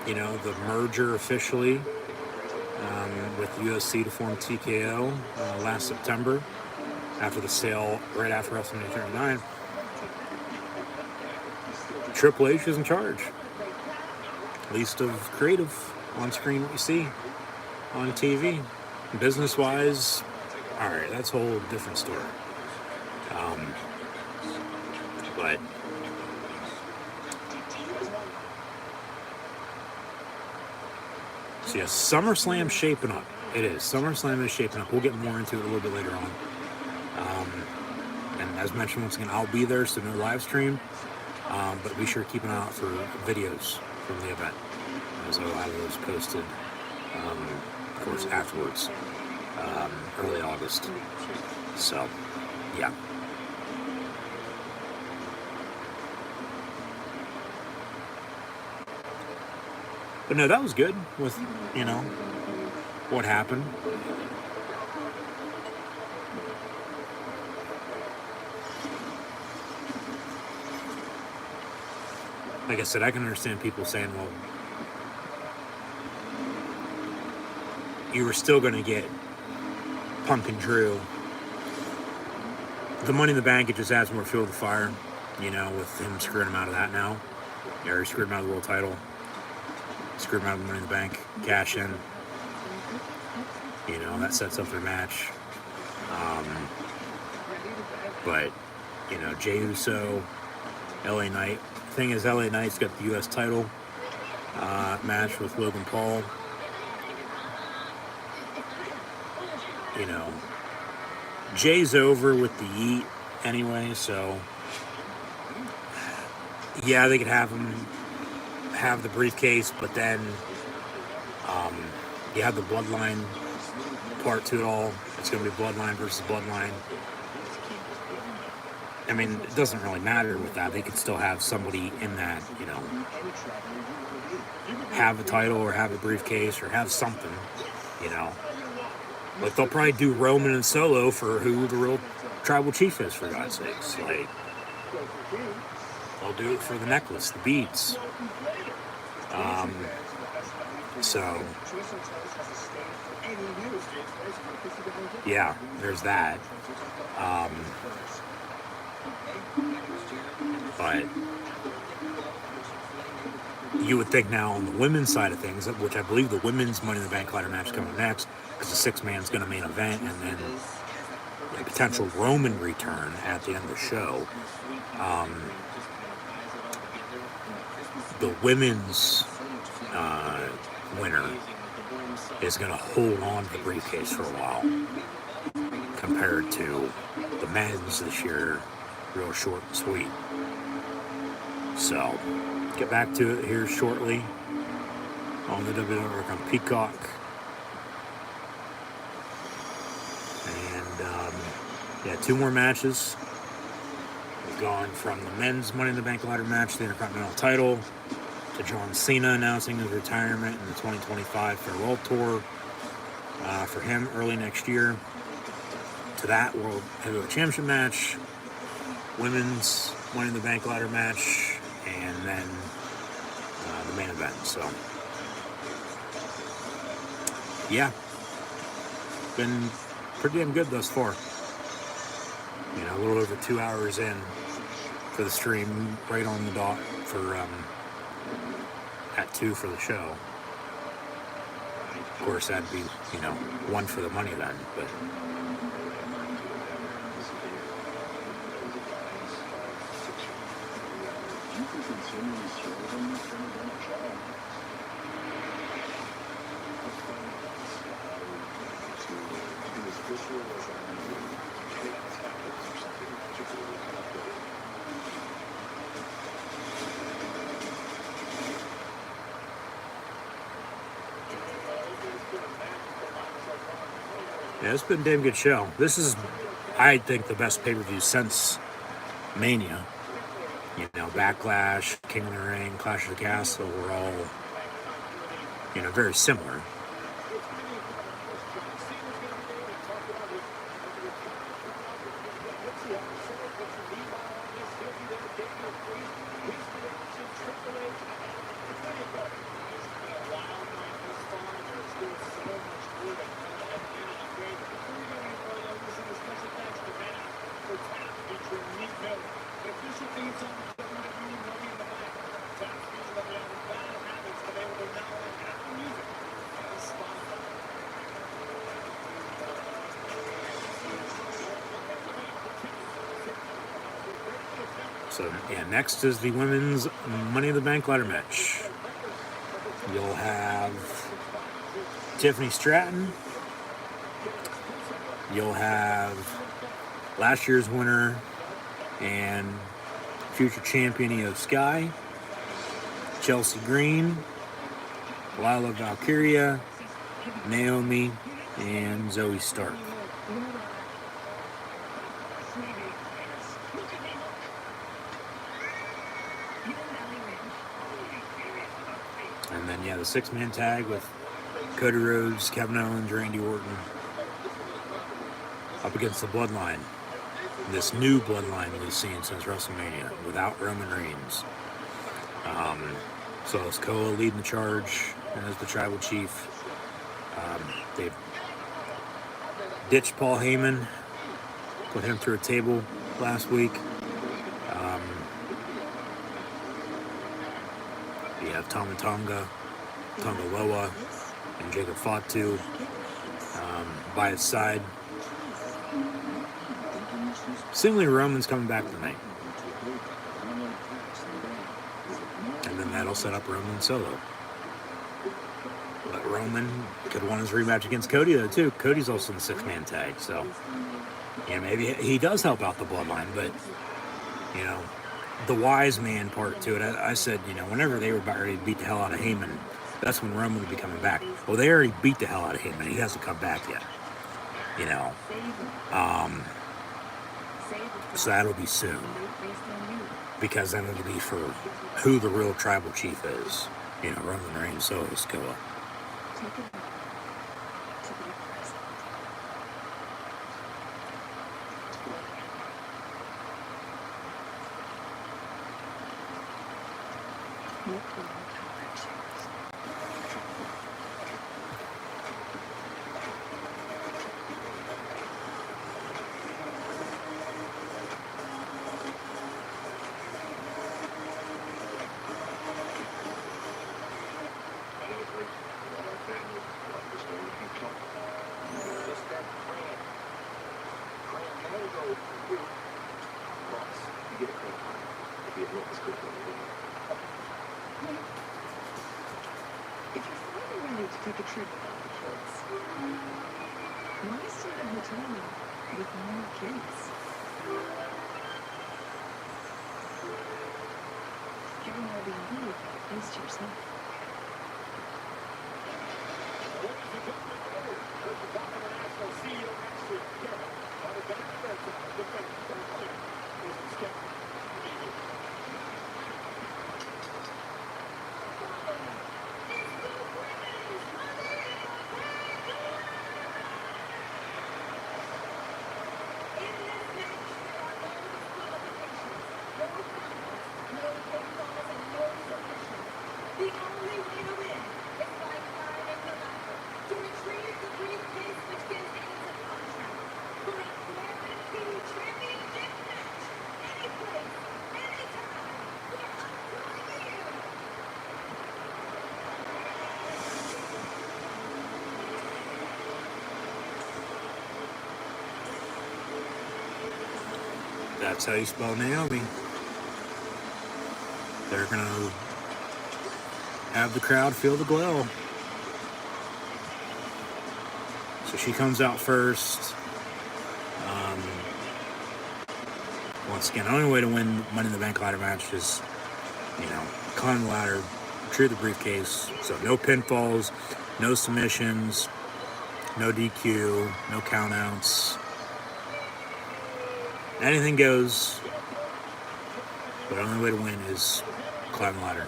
the merger officially with UFC to form TKO last September after the sale, right after WrestleMania 39. Triple H is in charge, at least of creative on screen what you see on TV. Business-wise, all right, that's a whole different story. But so yeah, SummerSlam shaping up. It is. SummerSlam is shaping up. We'll get more into it a little bit later on. And as mentioned, once again, I'll be there, so no live stream. But be sure to keep an eye out for videos from the event, as I'll have those posted, of course, afterwards, early August. So, yeah. But no, that was good with, what happened. Like I said, I can understand people saying, well, you were still going to get Punk and Drew. The Money in the Bank, it just adds more fuel to the fire, with him screwing him out of that now. Yeah, he screwed him out of the world title. Screwed him out of the Money in the Bank. Cash in. That sets up their match. But, Jey Uso, LA Knight. Thing is, LA Knight's got the U.S. title match with Logan Paul. Jay's over with the Yeet anyway, so yeah, they could have him have the briefcase, but then you have the bloodline part to it all. It's going to be bloodline versus bloodline. I mean, it doesn't really matter with that. They could still have somebody in that, have a title or have a briefcase or have something, Like, they'll probably do Roman and Solo for who the real tribal chief is, for God's sakes. Like, they'll do it for the necklace, the beads. So, yeah, there's that. But you would think now on the women's side of things, which I believe the women's Money in the Bank ladder match is coming next, because the 6-man's going to main event, and then a potential Roman return at the end of the show. The women's winner is going to hold on to the briefcase for a while, compared to the men's this year, real short and sweet. So, get back to it here shortly on the WWE Network on Peacock. And, 2 more matches. We've gone from the men's Money in the Bank ladder match, the Intercontinental title, to John Cena announcing his retirement in the 2025 Farewell Tour for him early next year, to that World Heavyweight Championship match, women's Money in the Bank ladder match, and then the main event. So, yeah, been pretty damn good thus far. A little over 2 hours in. for the stream, right on the dot for at 2 for the show. Of course, that'd be, 1 for the money then, but. Yeah, it's been a damn good show. This is, I think, the best pay-per-view since Mania. Backlash, King of the Ring, Clash of the Castle were all, very similar. So, yeah, next is the women's Money in the Bank ladder match. You'll have Tiffany Stratton. You'll have last year's winner and future champion Io Sky, Chelsea Green, Lila Valkyria, Naomi, and Zoe Stark. And then, the 6-man tag with Cody Rhodes, Kevin Owens, Randy Orton up against the Bloodline. This new Bloodline we've seen since WrestleMania without Roman Reigns. So it's Koa leading the charge as the tribal chief. They've ditched Paul Heyman, put him through a table last week. You have Tama Tonga, Loa, and Jacob Fatu by his side. Seemingly Roman's coming back tonight. And then that'll set up Roman solo. But Roman could have won his rematch against Cody, though, too. Cody's also in the 6-man tag, so maybe he does help out the Bloodline, but, the wise man part to it, I said, whenever they were about ready to beat the hell out of Heyman, that's when Roman would be coming back. Well, they already beat the hell out of Heyman. He hasn't come back yet. So that'll be soon. Because then it'll be for who the real tribal chief is. Roman Reigns, so is Koa. If you're finally ready to take a trip without the kids, why stay at a hotel room with no kids? Get an Airbnb at a place to yourself. The That's how you spell Naomi. They're going to have the crowd feel the glow. So she comes out first. Once again, the only way to win Money in the Bank ladder match is, climb the ladder, retrieve the briefcase. So no pinfalls, no submissions, no DQ, no countouts. Anything goes. But the only way to win is climb the ladder.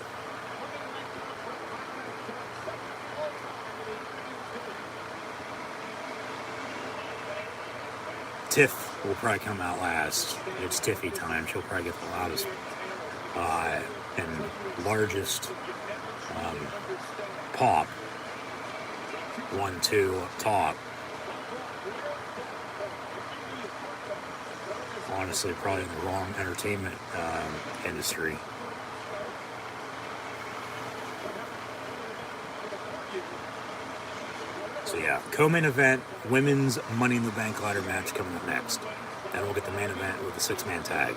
Tiff will probably come out last. It's Tiffy time. She'll probably get the loudest and largest pop. 1-2 up top. Honestly, probably in the wrong entertainment industry. So yeah, co-main event, women's Money in the Bank ladder match coming up next. Then we'll get the main event with the 6-man tag.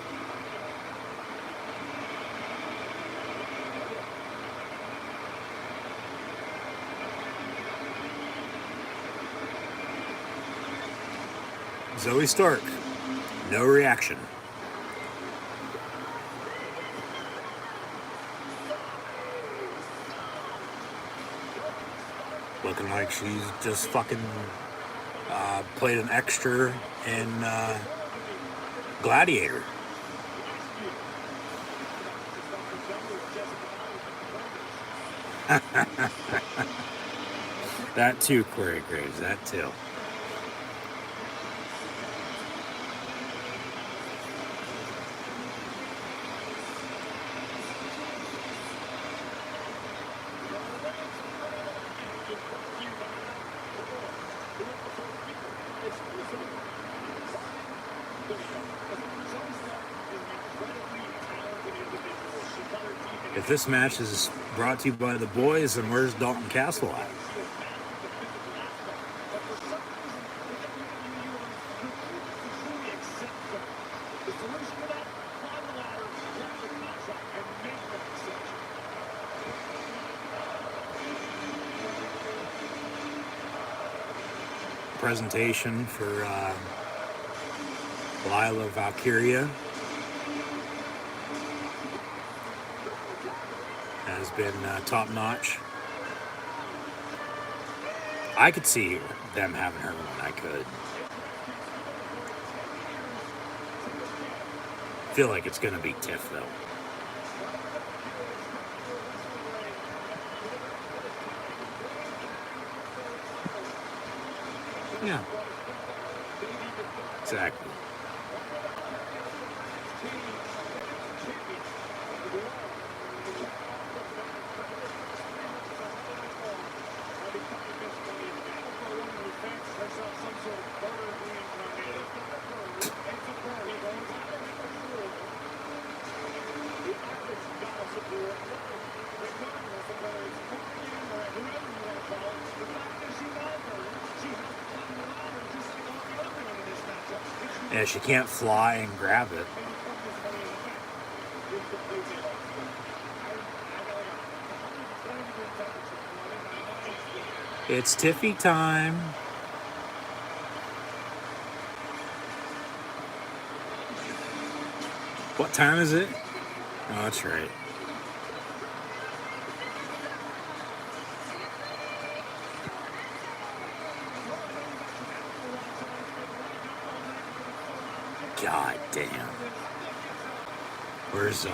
Zoe Stark, no reaction. Looking like she's just fucking played an extra in Gladiator. That too, Corey Graves, that too. If this match is brought to you by the boys, then where's Dalton Castle at? Presentation for Lila Valkyria has been top-notch. I could see them having her win. I could. Feel like it's going to be Tiff, though. Yeah. Exactly. Yeah, she can't fly and grab it. It's Tiffy time. What time is it? Oh, that's right. God damn. Where's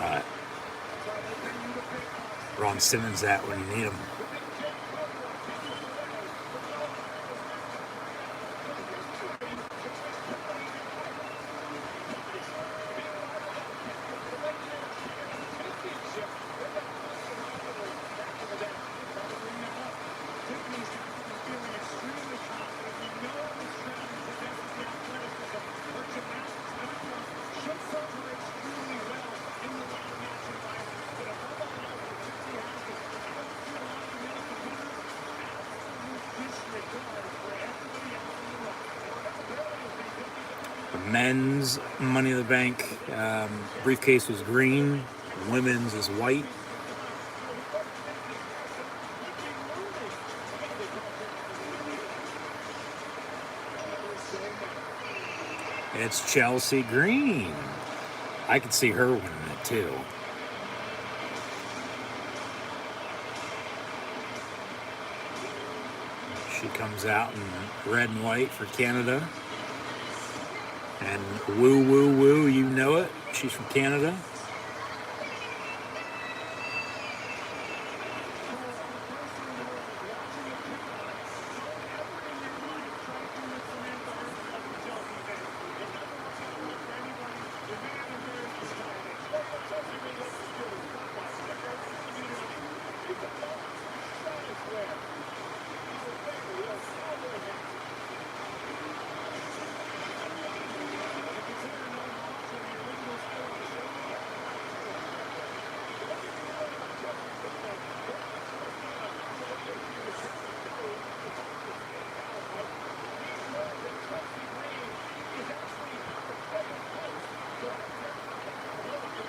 Ron Simmons at when you need him? Men's Money in the Bank briefcase was green. Women's is white. It's Chelsea Green. I could see her winning it too. She comes out in red and white for Canada. And woo, woo, woo, you know it. She's from Canada.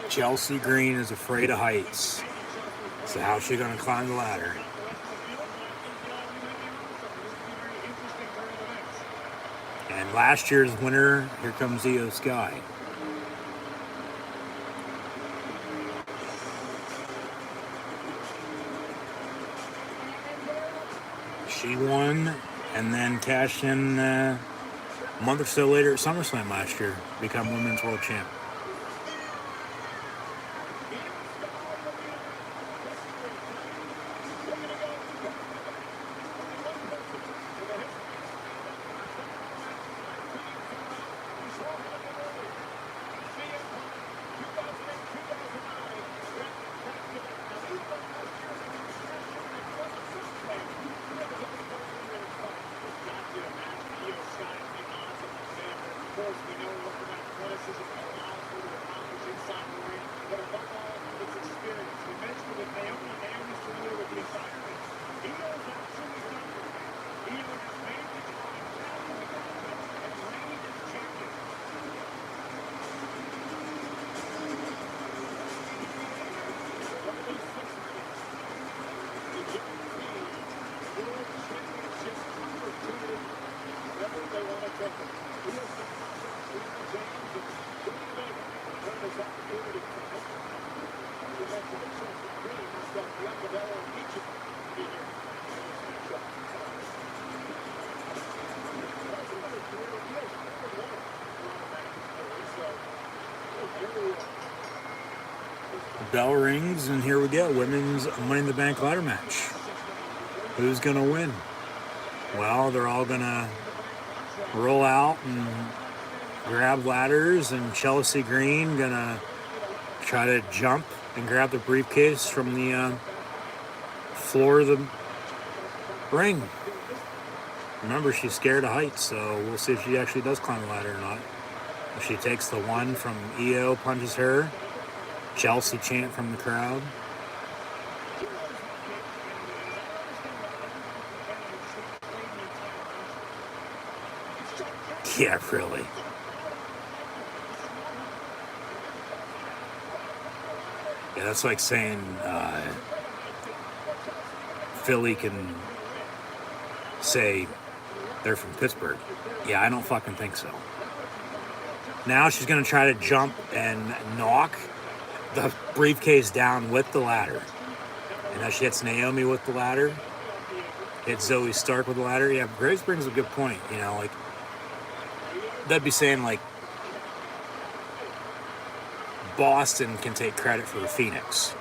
Chelsea Green is afraid of heights. So how's she going to climb the ladder? And last year's winner, here comes Io Sky. She won and then cashed in a month or so later at SummerSlam last year, become Women's World Champ. Bell rings, and here we go. Women's Money in the Bank ladder match. Who's going to win? Well, they're all going to roll out and grab ladders, and Chelsea Green going to try to jump and grab the briefcase from the floor of the ring. Remember, she's scared of heights, so we'll see if she actually does climb the ladder or not. If she takes the one from Io, punches her, Chelsea chant from the crowd. Yeah, really. Yeah, that's like saying Philly can say they're from Pittsburgh. Yeah, I don't fucking think so. Now she's going to try to jump and knock the briefcase down with the ladder. And now she hits Naomi with the ladder. Hits Zoe Stark with the ladder. Yeah, Graves brings a good point. You know, like, that'd be saying, like, Boston can take credit for Phoenix.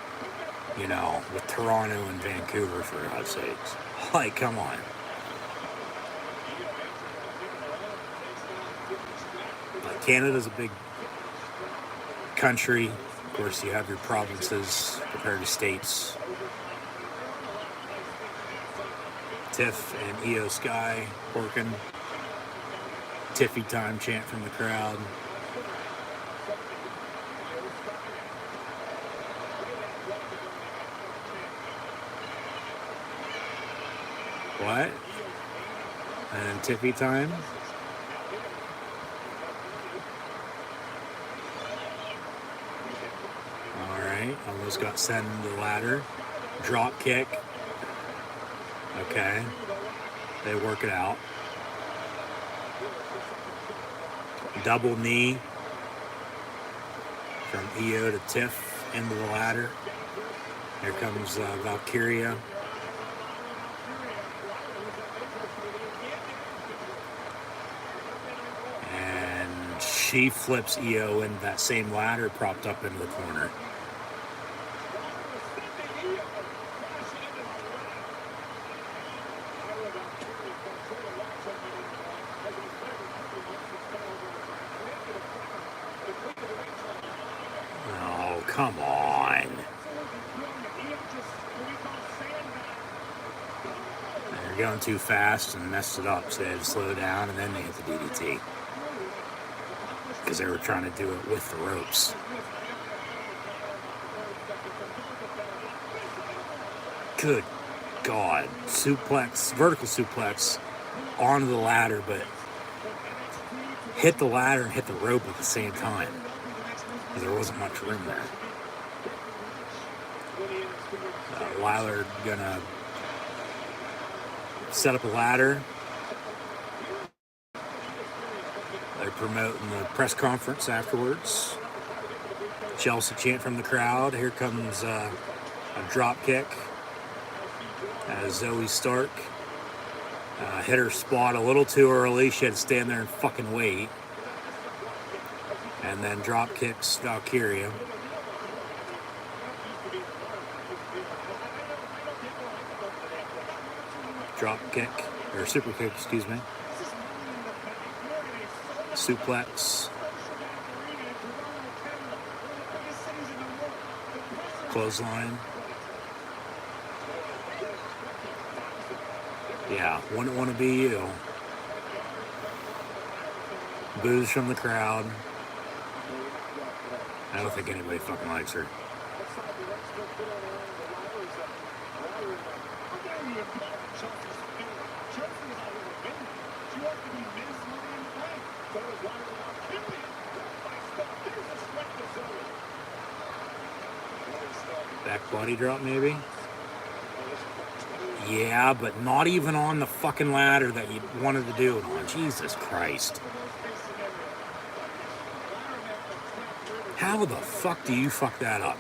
You know, with Toronto and Vancouver, for God's sakes. Like, come on. Like, Canada's a big country. Of course, you have your provinces compared to states. Tiff and Io Sky working. Tiffy time chant from the crowd. What? And Tiffy time. just got sent into the ladder. Drop kick. Okay. They work it out. Double knee from Io to Tiff into the ladder. Here comes Valkyria. And she flips Io into that same ladder, propped up into the corner. Oh, come on. They're going too fast and messed it up, so they had to slow down, and then they hit the DDT. Because they were trying to do it with the ropes. Good God. Suplex, vertical suplex onto the ladder, but hit the ladder and hit the rope at the same time. There wasn't much room there. Lawler gonna set up a ladder. They're promoting the press conference afterwards. Chelsea chant from the crowd. Here comes a drop kick. Zoe Stark hit her spot a little too early. She had to stand there and fucking wait. And then drop kicks Valkyria. Drop kick, or super kick, excuse me. Suplex. Clothesline. Yeah, wouldn't want to be you. Boos from the crowd. I don't think anybody fucking likes her. Back body drop, maybe? Yeah, but not even on the fucking ladder that you wanted to do it on. Jesus Christ. How the fuck do you fuck that up?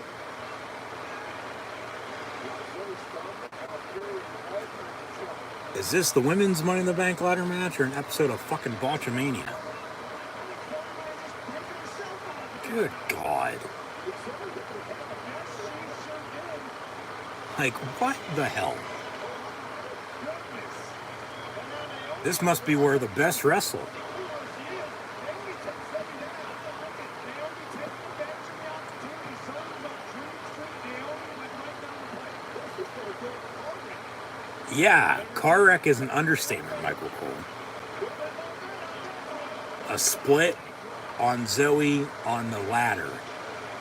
Is this the women's Money in the Bank ladder match or an episode of fucking Botchamania? Good God. Like, what the hell? This must be where the best wrestle. Yeah, car wreck is an understatement, Michael Cole. A split on Zoe on the ladder,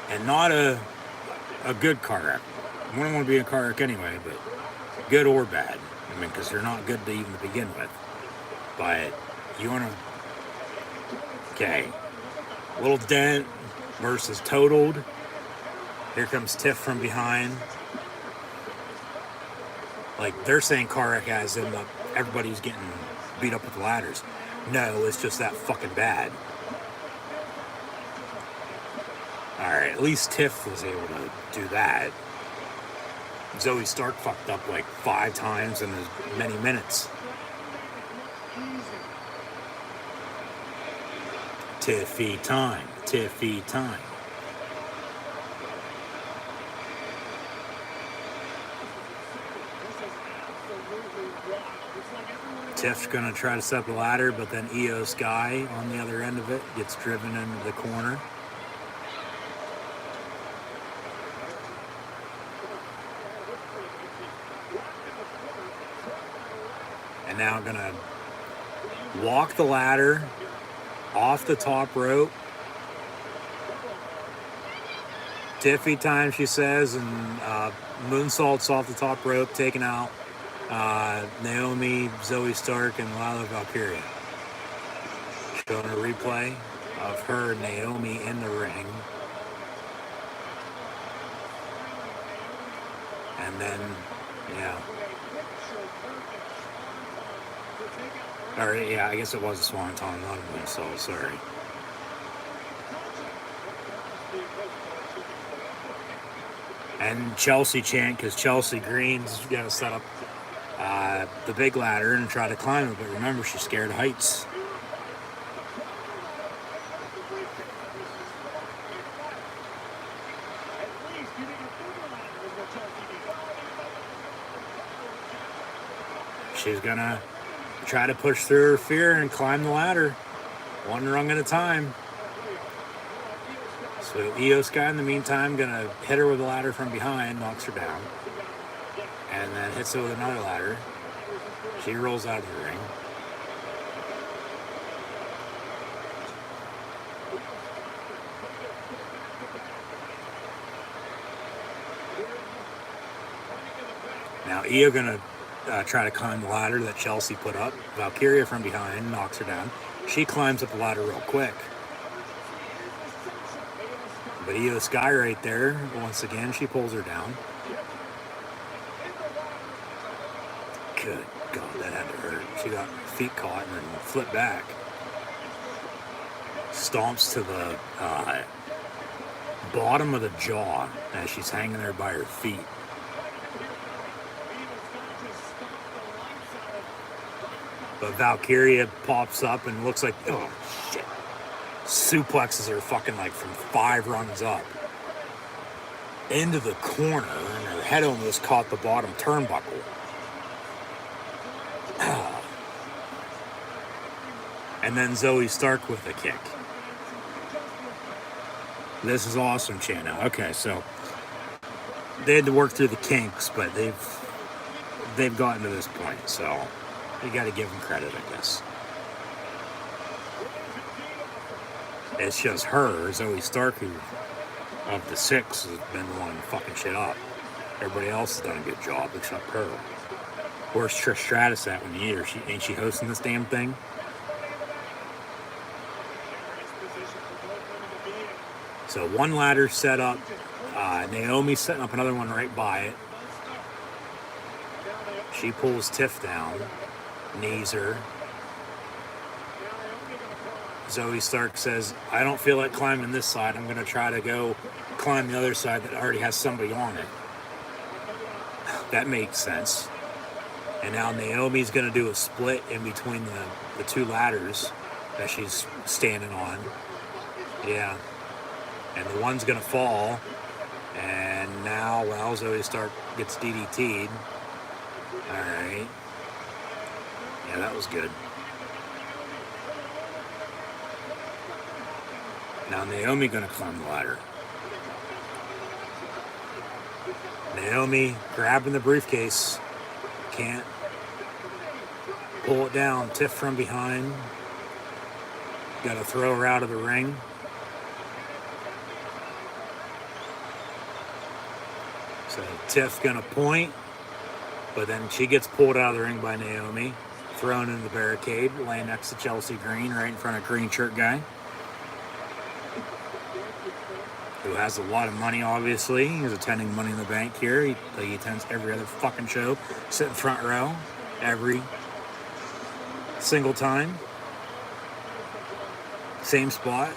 and not a good car wreck. I wouldn't want to be in a car wreck anyway, but good or bad. I mean, because they're not good to even begin with. But you want to... Okay. Little dent versus totaled. Here comes Tiff from behind. Like, they're saying car wreck as in everybody's getting beat up with ladders. No, it's just that fucking bad. Alright, at least Tiff was able to do that. Zoe Stark fucked up like 5 times in as many minutes. Tiffy time. Tiffy time. Tiff's gonna try to set up a ladder, but then Io Sky on the other end of it gets driven into the corner. And now gonna walk the ladder off the top rope. Tiffy time, she says, and moonsaults off the top rope, taking out Naomi, Zoe Stark, and Lila Valkyria. Showing a replay of her and Naomi in the ring. then, yeah. Or, yeah, I guess it was a swanton, not a moonsault, sorry. And Chelsea chant, because Chelsea Green's going to set up the big ladder and try to climb it, but remember, she's scared of heights. She's going to try to push through her fear and climb the ladder, one rung at a time. So Io Sky, in the meantime, going to hit her with a ladder from behind, knocks her down, and then hits her with another ladder. She rolls out of the ring. Now Io going to try to climb the ladder that Chelsea put up. Valkyria from behind knocks her down. She climbs up the ladder real quick. But Io Sky right there, once again, she pulls her down. Good God, that had to hurt. She got her feet caught and then flipped back. Stomps to the bottom of the jaw as she's hanging there by her feet. But Valkyria pops up and looks like, oh shit. Suplexes her fucking like from 5 rungs up into the corner, and her head almost caught the bottom turnbuckle. And then Zoe Stark with a kick. This is awesome, Chano. Okay, so they had to work through the kinks, but they've gotten to this point, so you got to give them credit, I guess. It's just her, Zoe Stark, who of the 6 has been the one fucking shit up. Everybody else has done a good job except her. Where's Trish Stratus at when you need her? Ain't she hosting this damn thing? So one ladder set up. Naomi's setting up another one right by it. She pulls Tiff down, knees her. Zoe Stark says, I don't feel like climbing this side. I'm going to try to go climb the other side that already has somebody on it. That makes sense. And now Naomi's going to do a split in between the 2 ladders that she's standing on. Yeah. And the one's going to fall. And now, well, Zoe Stark gets DDT'd. All right. Yeah, that was good. Now Naomi going to climb the ladder. Naomi grabbing the briefcase. Can't pull it down. Tiff from behind. Got to throw her out of the ring. So Tiff going to point. But then she gets pulled out of the ring by Naomi. Thrown in the barricade. Laying next to Chelsea Green. Right in front of green shirt guy. Who has a lot of money, obviously. He's attending Money in the Bank here. He attends every other fucking show. Sit in front row every single time. Same spot.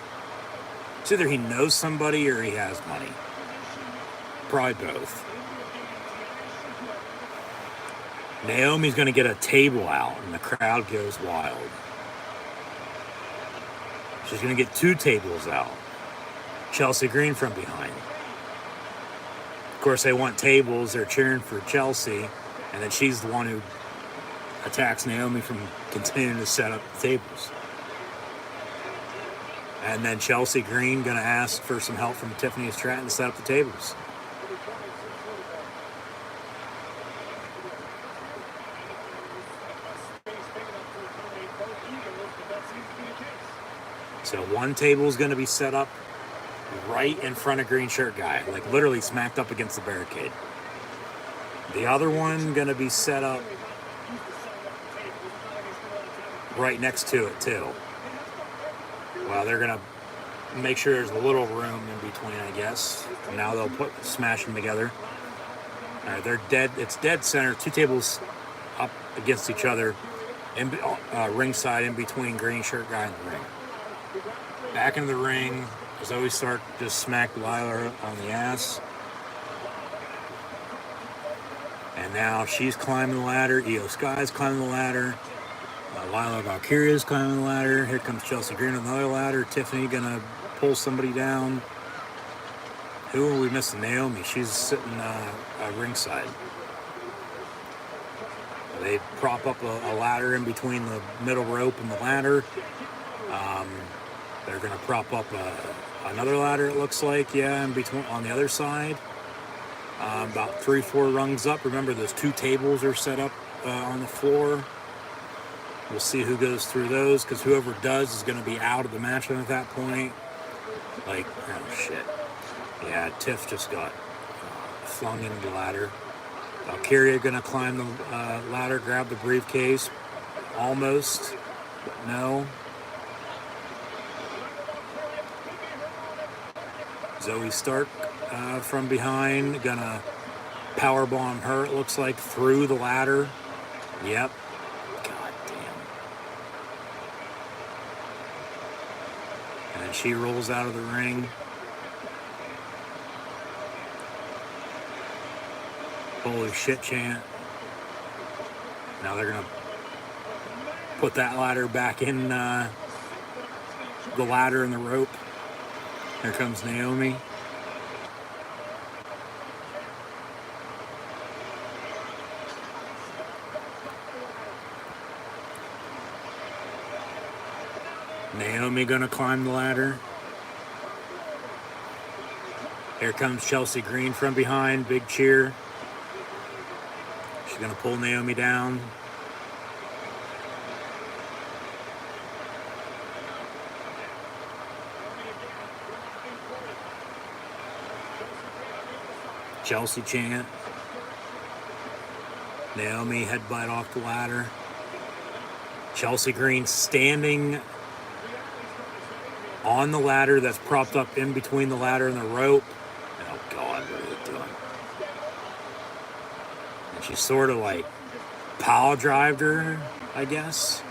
It's either he knows somebody or he has money. Probably both. Naomi's going to get a table out, and the crowd goes wild. She's going to get 2 tables out. Chelsea Green from behind. Of course, they want tables. They're cheering for Chelsea. And then she's the one who attacks Naomi from continuing to set up the tables. And then Chelsea Green going to ask for some help from Tiffany Stratton to set up the tables. So one table is going to be set up right in front of green shirt guy, like literally smacked up against the barricade. The other one going to be set up right next to it too. Well, they're going to make sure there's a little room in between, I guess. Now they'll smash them together. All right, they're dead. It's dead center. Two tables up against each other, ringside, in between green shirt guy and the ring. Back into the ring. Zoe Stark just smacked Lila on the ass. And now she's climbing the ladder. Io Sky's climbing the ladder. Lila Valkyria's climbing the ladder. Here comes Chelsea Green on another ladder. Tiffany gonna pull somebody down. Who are we missing? Naomi. She's sitting ringside. They prop up a ladder in between the middle rope and the ladder. They're gonna prop up another ladder, it looks like, yeah, in between on the other side. About 3-4 rungs up. Remember, those two tables are set up on the floor. We'll see who goes through those, because whoever does is going to be out of the match at that point. Like, oh shit. Yeah, Tiff just got flung into the ladder. Valkyria going to climb the ladder, grab the briefcase. Almost. But no. Zoe Stark from behind, gonna powerbomb her, it looks like, through the ladder. Yep. God damn. And then she rolls out of the ring. Holy shit chant. Now they're gonna put that ladder back in the ladder and the rope. Here comes Naomi. Naomi gonna climb the ladder. Here comes Chelsea Green from behind. Big cheer. She's gonna pull Naomi down. Chelsea chant. Naomi headbutt off the ladder. Chelsea Green standing on the ladder that's propped up in between the ladder and the rope. Oh God, what are they doing? And she sort of like pile drived her, I guess.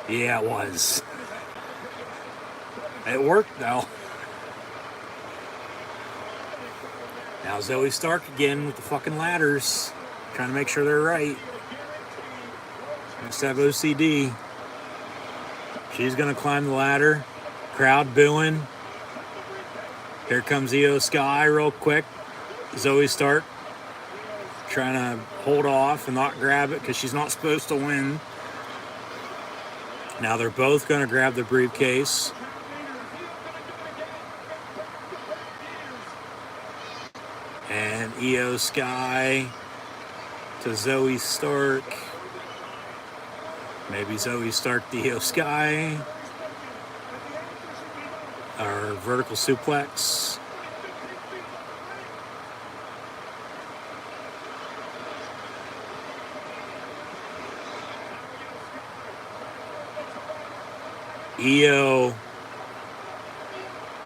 Yeah, it was. It worked though. Now Zoe Stark again with the fucking ladders. Trying to make sure they're right. Must have OCD. She's gonna climb the ladder. Crowd booing. Here comes Io Sky real quick. Zoe Stark trying to hold off and not grab it because she's not supposed to win. Now they're both gonna grab the briefcase. And Io Sky to Zoe Stark. Maybe Zoe Stark to Io Sky. Or vertical suplex. Io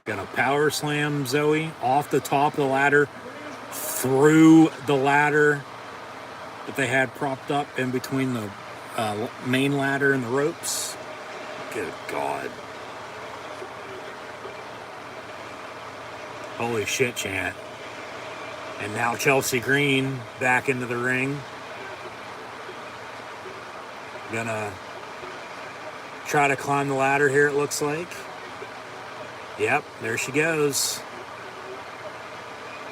gonna power slam Zoe off the top of the ladder, through the ladder that they had propped up in between the main ladder and the ropes. Good God. Holy shit chant. And now Chelsea Green back into the ring. Gonna try to climb the ladder here, it looks like. Yep, there she goes.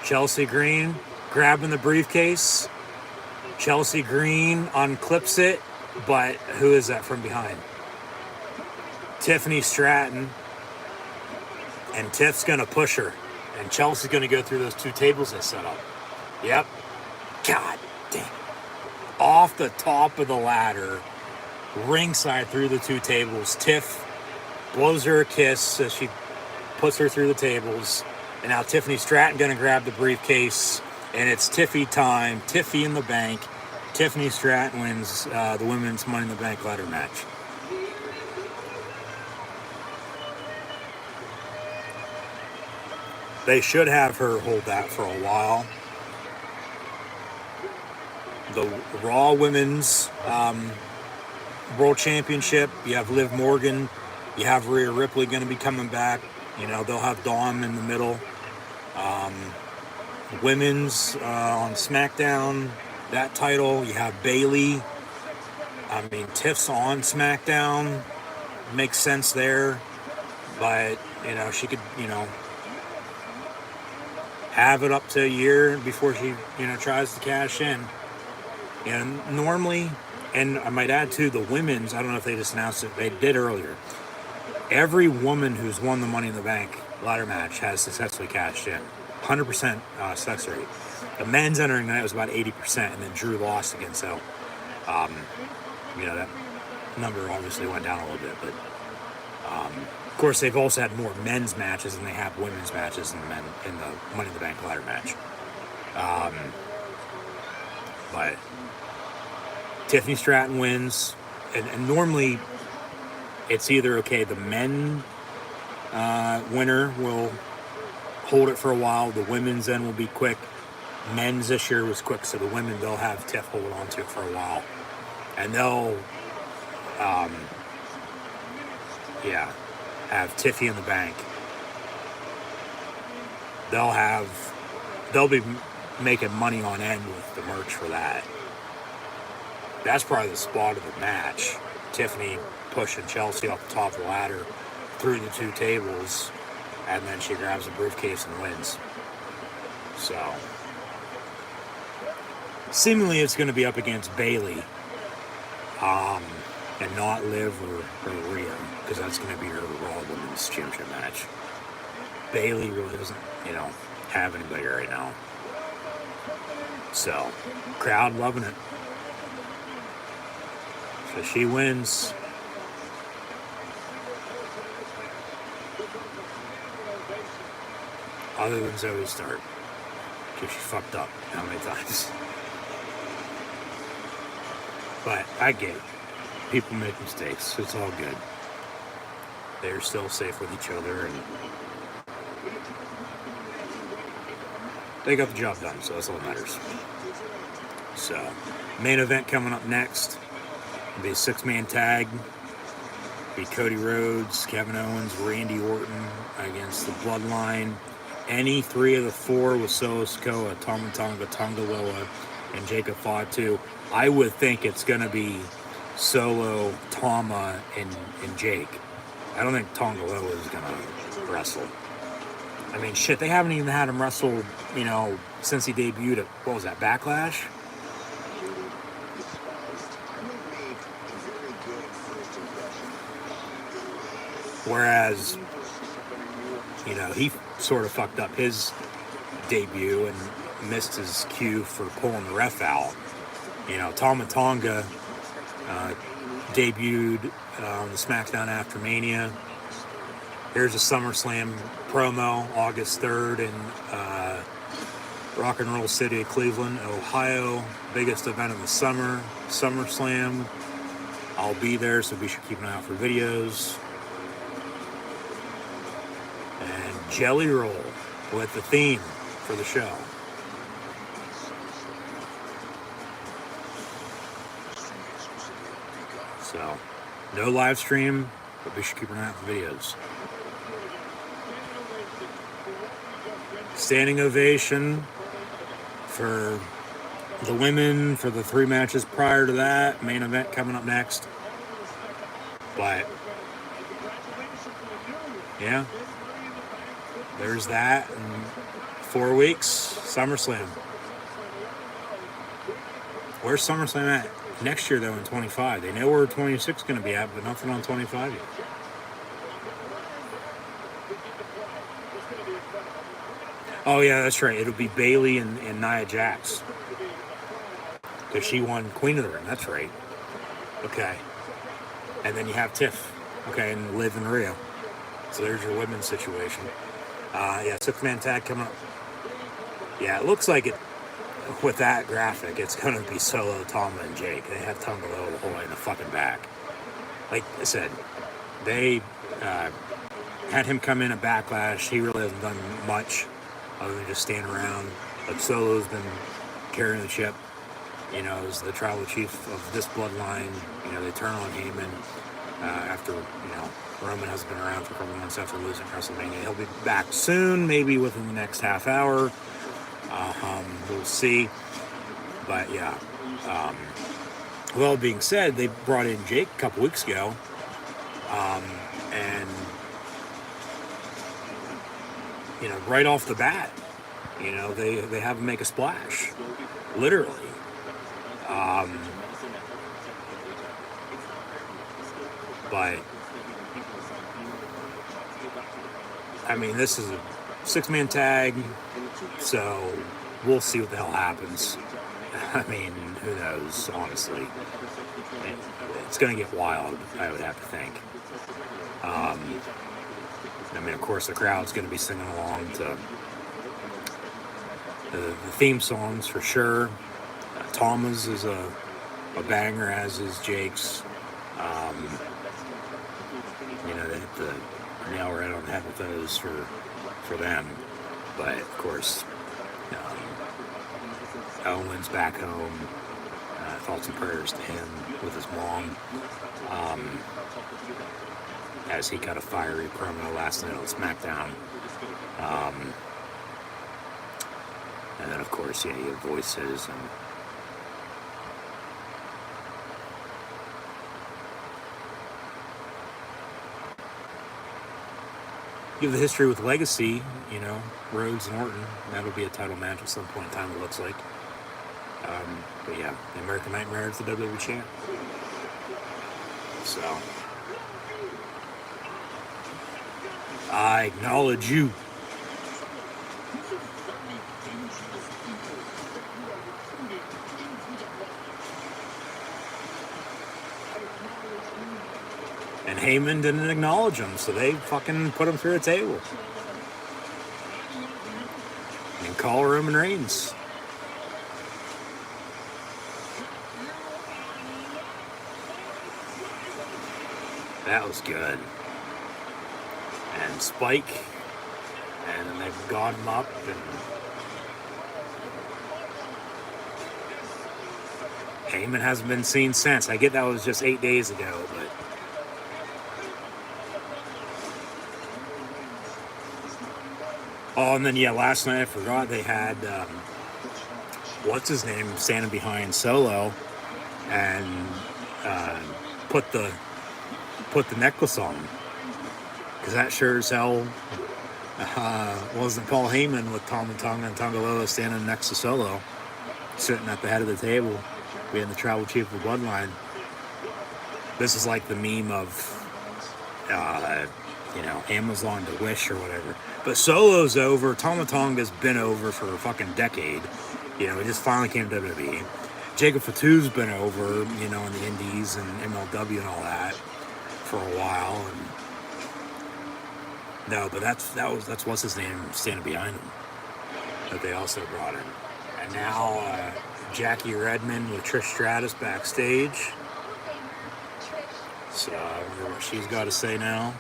Chelsea Green grabbing the briefcase. Chelsea Green unclips it, but who is that from behind? Tiffany Stratton. And Tiff's gonna push her. And Chelsea's gonna go through those two tables they set up. Yep. God damn. Off the top of the ladder, ringside through the two tables. Tiff blows her a kiss as she puts her through the tables. And now Tiffany Stratton gonna grab the briefcase, and it's Tiffy time. Tiffy in the bank. Tiffany Stratton wins the women's Money in the Bank ladder match. They should have her hold that for a while. The Raw Women's World Championship, you have Liv Morgan, you have Rhea Ripley going to be coming back. You know, they'll have Dawn in the middle. Women's on SmackDown, that title, you have Bayley. I mean, Tiff's on SmackDown, makes sense there, but, you know, she could, you know, have it up to a year before she, you know, tries to cash in. And normally, and I might add too, the women's, I don't know if they just announced it, they did earlier. Every woman who's won the Money in the Bank ladder match has successfully cashed in. 100% success rate. The men's entering night was about 80%, and then Drew lost again, so, you know, that number obviously went down a little bit, but, of course, they've also had more men's matches than they have women's matches in the Money in the Bank ladder match. But Tiffany Stratton wins, and normally it's either, okay, the men winner will hold it for a while, the women's then will be quick. Men's this year was quick, so the women, they'll have Tiff hold on to it for a while. And they'll, have Tiffy in the bank. They'll be making money on end with the merch for that. That's probably the spot of the match. Tiffany pushing Chelsea off the top of the ladder through the two tables, and then she grabs a briefcase and wins. So, seemingly it's going to be up against Bayley, and not Liv or Rhea, because that's going to be her Raw Women's Championship match. Bayley really doesn't, you know, have anybody right now. So, crowd loving it. So she wins. Other than Zoe Stark, because she fucked up how many times. But I get it. People make mistakes. It's all good. They're still safe with each other, and they got the job done, so that's all that matters. So, main event coming up next. It'll be a 6-man tag. It'll be Cody Rhodes, Kevin Owens, Randy Orton against the Bloodline. Any three of the four with Solo Sikoa, Tama Tonga, Tonga Loa, and Jacob Fatu. I would think it's going to be Solo, Tama, and Jake. I don't think Tonga Loa is going to wrestle. I mean, shit, they haven't even had him wrestle, you know, since he debuted at, what was that, Backlash? Whereas, you know, he sort of fucked up his debut and missed his cue for pulling the ref out. You know, Tama Tonga debuted on the SmackDown after Mania. Here's a SummerSlam promo, August 3rd in Rock and Roll City of Cleveland, Ohio. Biggest event of the summer, SummerSlam. I'll be there, so be sure to keep an eye out for videos. And Jelly Roll with the theme for the show. So, no live stream, but be sure to keep an eye out for videos. Standing ovation for the women for the 3 matches prior to that. Main event coming up next. But, yeah, there's that. In 4 weeks, SummerSlam. Where's SummerSlam at? Next year, though, in 25. They know where 26 is going to be at, but nothing on 25 yet. Oh, yeah, that's right. It'll be Bayley and Nia Jax. Because she won Queen of the Ring. That's right. Okay. And then you have Tiff. Okay, and Liv and Rhea. So there's your women's situation. Yeah, 6-man tag coming up. Yeah, it looks like it. With that graphic, it's going to be Solo, Tama, and Jake. They have Tonga Loa the whole way in the fucking back. Like I said, they had him come in at Backlash. He really hasn't done much. other than just standing around. But Solo's been carrying the ship, you know, as the tribal chief of this bloodline. You know, they turn on Heyman after, you know, Roman has been around for a couple months after losing WrestleMania. He'll be back soon, maybe within the next half hour. We'll see. But yeah. With all being said, they brought in Jake a couple weeks ago. And, you know, right off the bat, you know, they have him make a splash. Literally. But I mean, this is a 6-man tag, so we'll see what the hell happens. I mean, who knows, honestly. It's going to get wild, I would have to think. I mean, of course, the crowd's going to be singing along to the theme songs for sure. Thomas is a banger, as is Jake's. You know, they hit the nail right on the head with those for them. But of course, Owen's back home. Thoughts and prayers to him with his mom. As he got a fiery promo last night on SmackDown. And then, of course, yeah, you have voices and. You have the history with Legacy, you know, Rhodes and Orton. That'll be a title match at some point in time, it looks like. But yeah, the American Nightmare is the WWE champ. So, I acknowledge you. And Heyman didn't acknowledge him, so they fucking put him through a table. And call Roman Reigns. That was good. And Spike, and then they've got him up, and Heyman hasn't been seen since. I get that was just 8 days ago, but oh, and then yeah, last night I forgot they had what's his name standing behind Solo, and put the necklace on him, because that sure as hell wasn't Paul Heyman with Tama Tonga and Tongaloa standing next to Solo, sitting at the head of the table, being the tribal chief of the bloodline. This is like the meme of you know, Amazon to Wish or whatever. But Solo's over. Tama Tonga's been over for a fucking decade. You know, he just finally came to WWE. Jacob Fatu's been over, you know, in the Indies and MLW and all that for a while. And no, but that's what's his name standing behind him that they also brought in. And now Jackie Redmond with Trish Stratus backstage. So I wonder what she's got to say now.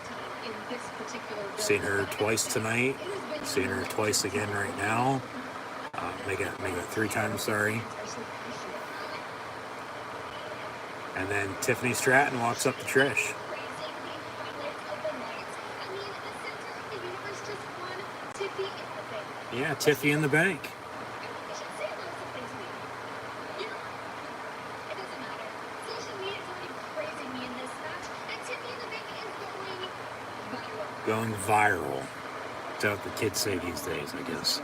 Seen her twice tonight. Seen her twice again right now. Make it 3 times, sorry. And then Tiffany Stratton walks up to Trish. Yeah, Tiffy in the bank. Going viral. That's what the kids say these days, I guess.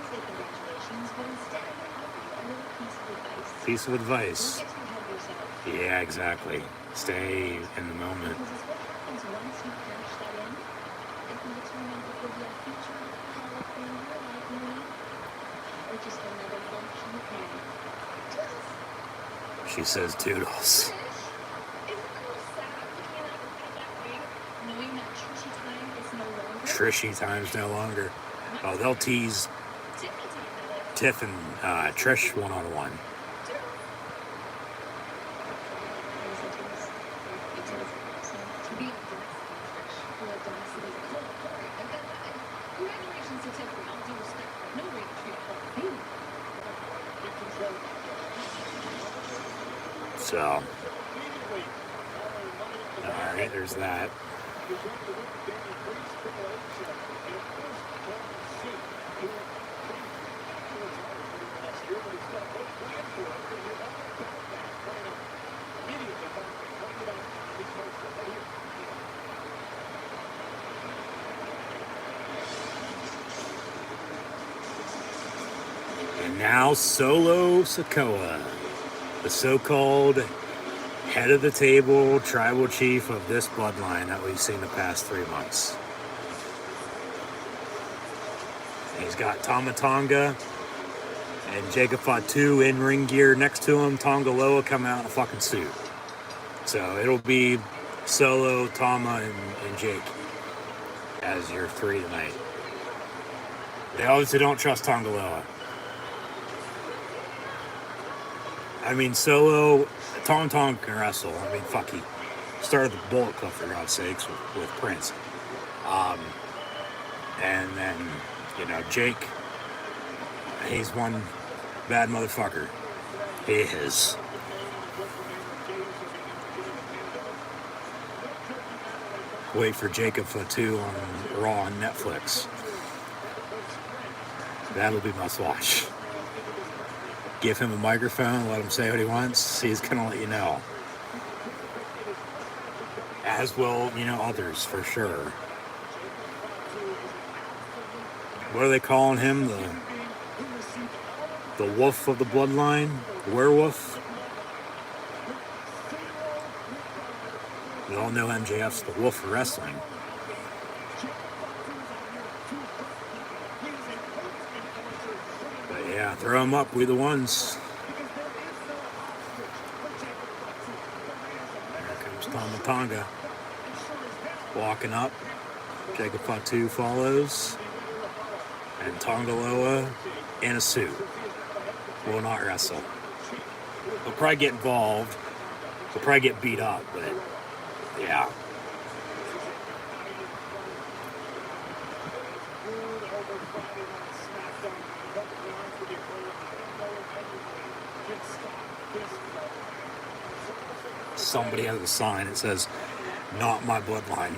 Piece of advice. Yeah, exactly. Stay in the moment. She says toodles. Trishy time's no longer. Oh, they'll tease Tiff and Trish one-on-one. Graduation certificate, all due respect, no way to treat a baby. So, alright, there's that. And now Solo Sikoa, the so-called head of the table, tribal chief of this bloodline that we've seen the past 3 months. He's got Tama Tonga and Jacob Fatu in ring gear next to him. Tonga Loa coming out in a fucking suit. So it'll be Solo, Tama, and Jake as your 3 tonight. They obviously don't trust Tonga Loa. I mean, Solo, Tom can wrestle. I mean, fuck, he started the Bullet Club, for God's sakes, with Prince. And then, you know, Jake, he's one bad motherfucker. He is. Wait for Jacob Fatu on Raw on Netflix. That'll be must watch. Give him a microphone, let him say what he wants. He's gonna let you know. As will, you know, others for sure. What are they calling him? The wolf of the bloodline? Werewolf? We all know MJF's the wolf of wrestling. But yeah, throw him up. We the ones. Here comes Tama Tonga. Walking up. Jacob Fatu follows. And Tonga Loa in a suit. Will not wrestle. He'll probably get involved. He'll probably get beat up, but yeah. Somebody has a sign that says, "Not my bloodline."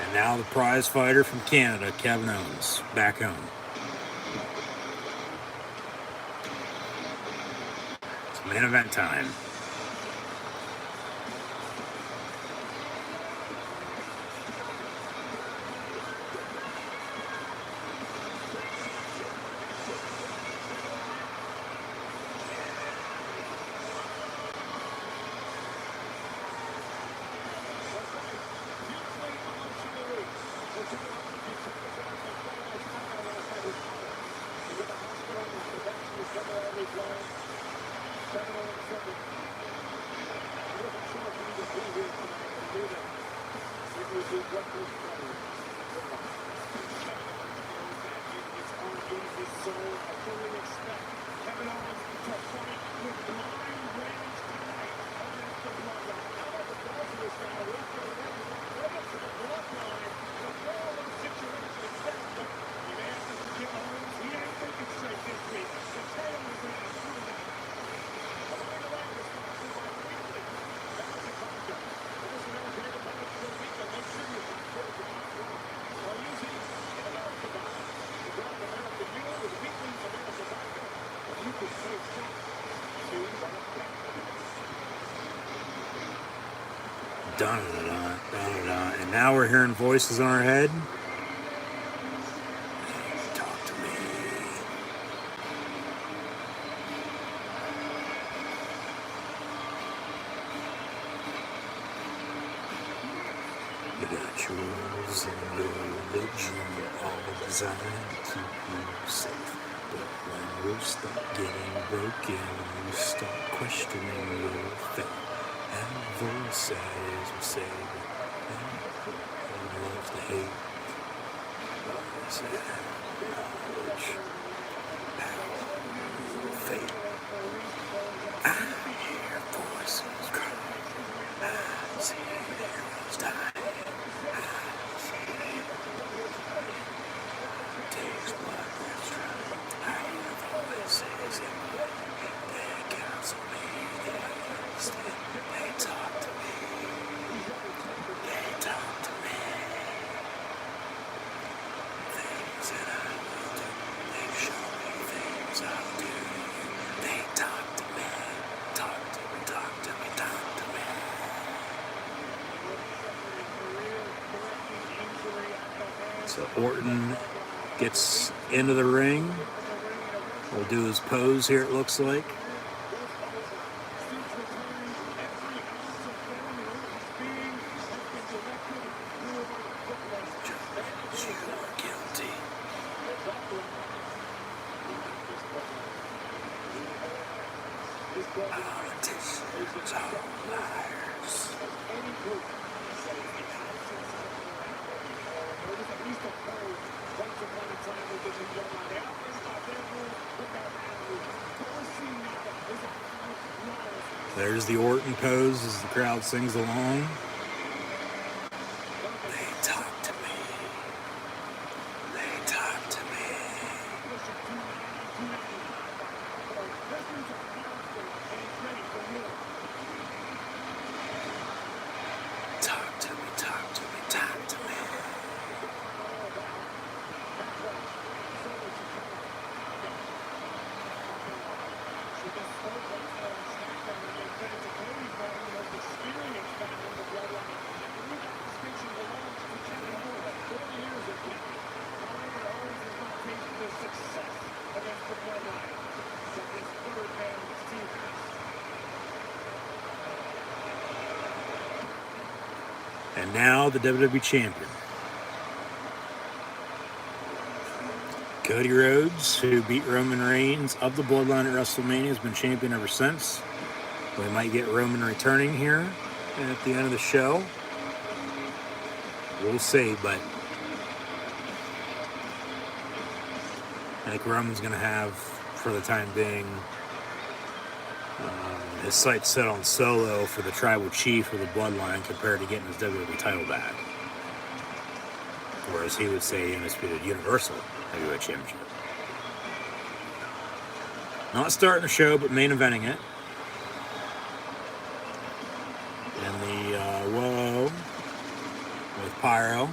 And now the prize fighter from Canada, Kevin Owens, back home. It's main event time. Dun-dun-dun-dun-dun. And now we're hearing voices in our head. Talk to me. You got your rules and your religion, all designed to keep you safe. But when rules start getting broken, you start questioning your faith. And voices will say that love to hate. Knowledge, power. So Orton gets into the ring. We'll do his pose here, it looks like. You are guilty. Politicians are liars. There's the Orton pose as the crowd sings along. They talk to me. They talk to me. Talk to me, talk to me, talk to me. And now the WWE Champion. Cody Rhodes, who beat Roman Reigns of the Bloodline at WrestleMania, has been champion ever since. We might get Roman returning here at the end of the show. We'll see, but I think Roman's going to have, for the time being, his sights set on Solo for the tribal chief of the Bloodline compared to getting his WWE title back. Whereas he would say Undisputed Universal Heavyweight Championship. Not starting the show, but main eventing it. And the Whoa with Pyro.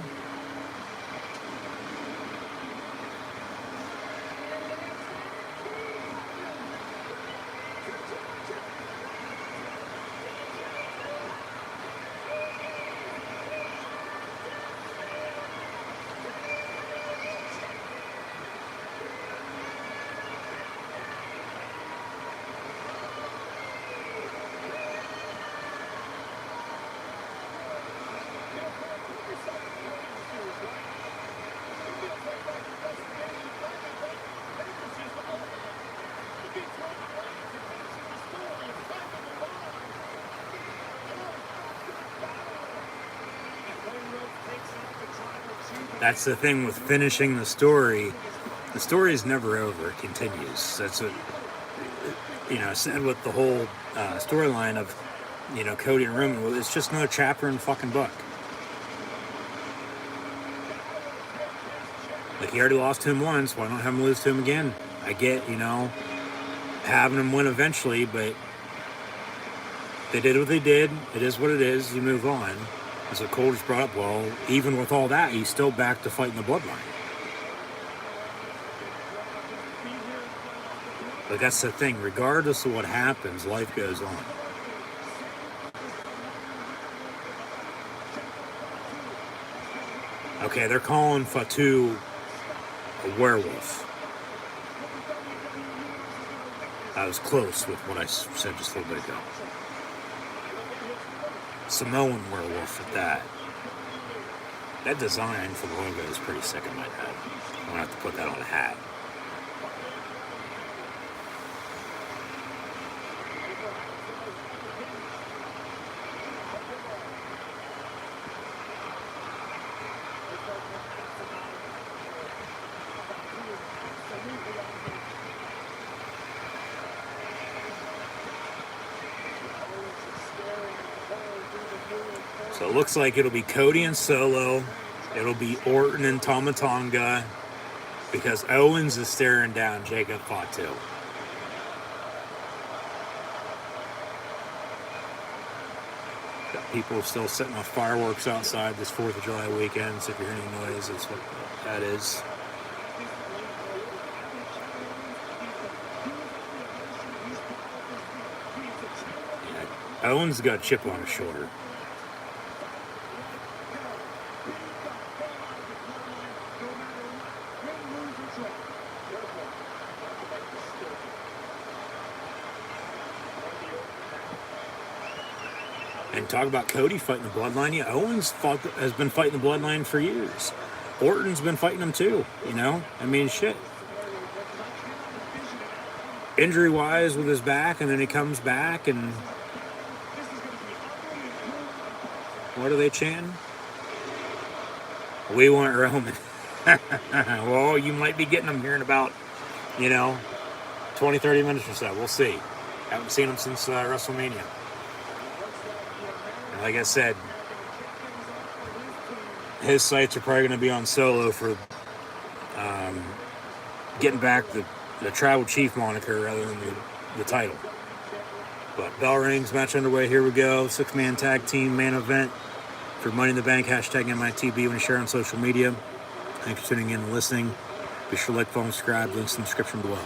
That's the thing with finishing the story. The story is never over. It continues. That's what, said with the whole storyline of, Cody and Roman. Well, it's just another chapter in the fucking book. Like, he already lost to him once. Why not have him lose to him again? I get, having him win eventually, but they did what they did. It is what it is. You move on. As what Cole just brought up, well, even with all that, he's still back to fighting the Bloodline. But that's the thing. Regardless of what happens, life goes on. Okay, they're calling Fatu a werewolf. I was close with what I said just a little bit ago. Samoan werewolf at that. That design for the logo is pretty sick in my head. I'm gonna have to put that on a hat. So it looks like it'll be Cody and Solo. It'll be Orton and Tama Tonga. Because Owens is staring down Jacob Fatu. Got people still setting off fireworks outside this 4th of July weekend. So if you hear any noise, that's what that is. Yeah, Owens got a chip on his shoulder. And talk about Cody fighting the bloodline. Yeah, Owens has been fighting the bloodline for years. Orton's been fighting them too, you know? I mean, shit. Injury-wise with his back, and then he comes back, and what are they chanting? We want Roman. Well, you might be getting them here in about, 20, 30 minutes or so. We'll see. Haven't seen him since WrestleMania. And like I said, his sights are probably going to be on Solo for getting back the Tribal Chief moniker rather than the title. But bell rings, match underway. Here we go. 6-man tag team main event for Money in the Bank. Hashtag MITB when you share on social media. Thanks for tuning in and listening. Be sure to like, follow, and subscribe. Links in the description below.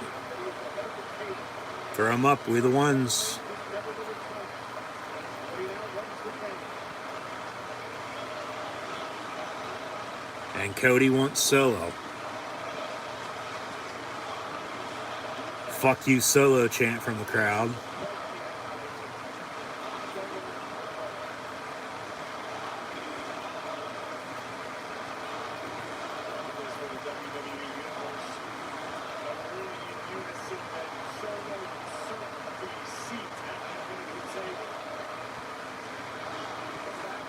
Throw them up. We the ones. And Cody wants Solo. Fuck you, Solo chant from the crowd.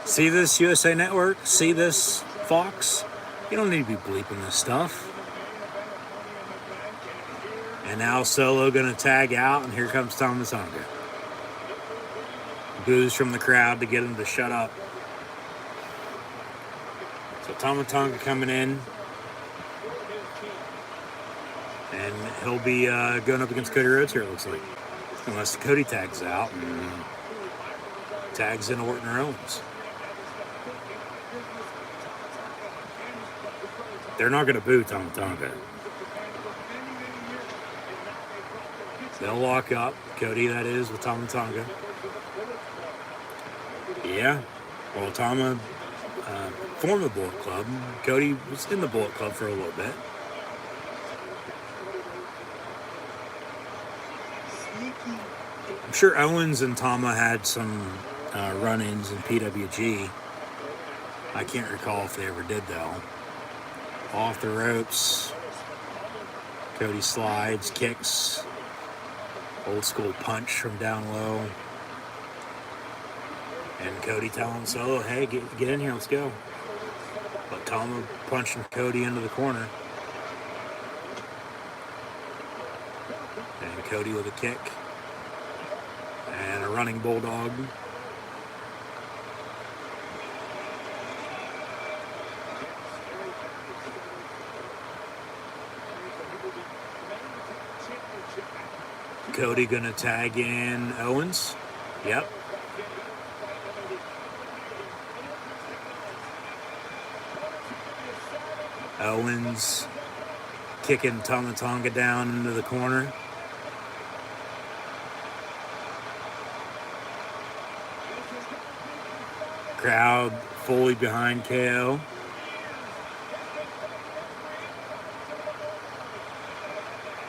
See this, USA Network? See this, Fox? You don't need to be bleeping this stuff. And now Solo gonna tag out, and here comes Tama Tonga. Boos from the crowd to get him to shut up. So Tama Tonga coming in, and he'll be going up against Cody Rhodes here, it looks like. Unless Cody tags out and tags in Orton or Owens. They're not going to boo Tama Tonga. They'll lock up. Cody, that is, with Tama Tonga. Yeah. Well, Tama formed the Bullet Club. Cody was in the Bullet Club for a little bit. I'm sure Owens and Tama had some run-ins in PWG. I can't recall if they ever did, though. Off the ropes. Cody slides, kicks. Old school punch from down low. And Cody telling Solo, hey, get in here, let's go. But Tama punching Cody into the corner. And Cody with a kick. And a running bulldog. Cody gonna tag in Owens. Yep. Owens kicking Tama Tonga down into the corner. Crowd fully behind KO.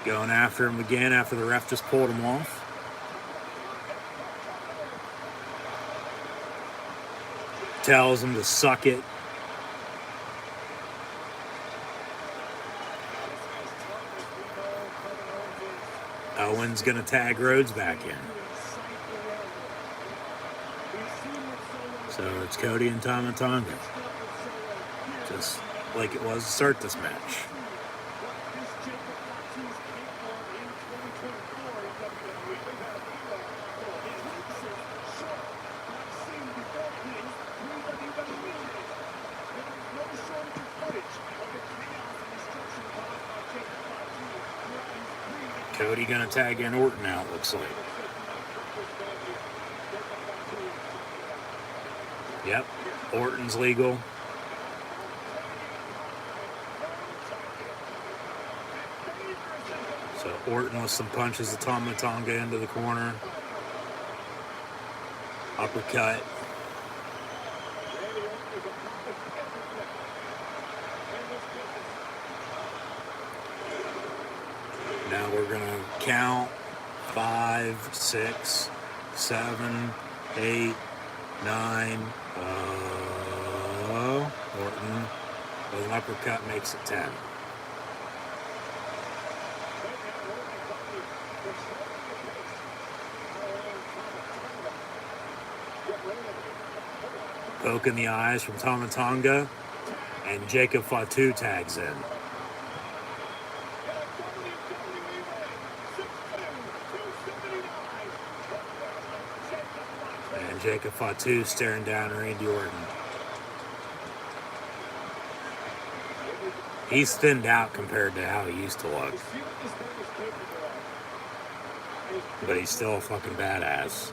Going after him again after the ref just pulled him off. Tells him to suck it. Owens gonna tag Rhodes back in. So it's Cody and Tama Tonga. Just like it was to start this match. Cody gonna tag in Orton now, it looks like. Yep, Orton's legal. So Orton with some punches of Tama Tonga into the corner. Uppercut. Now we're gonna count 5, 6, 7, 8, 9. Orton with an uppercut makes it 10. Poke in the eyes from Tama Tonga, and Jacob Fatu tags in. And Jacob Fatu staring down Randy Orton. He's thinned out compared to how he used to look. But he's still a fucking badass.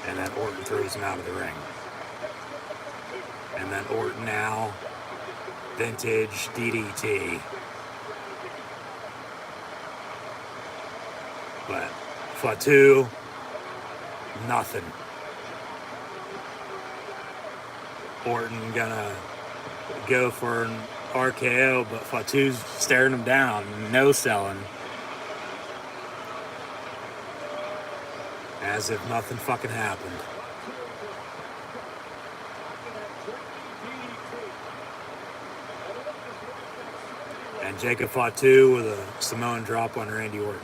And then Orton throws him out of the ring. And then Orton now, vintage DDT. But Fatu, nothing. Orton gonna go for an RKO, but Fatu's staring him down, no selling. As if nothing fucking happened. And Jacob Fatu with a Samoan drop on Randy Orton.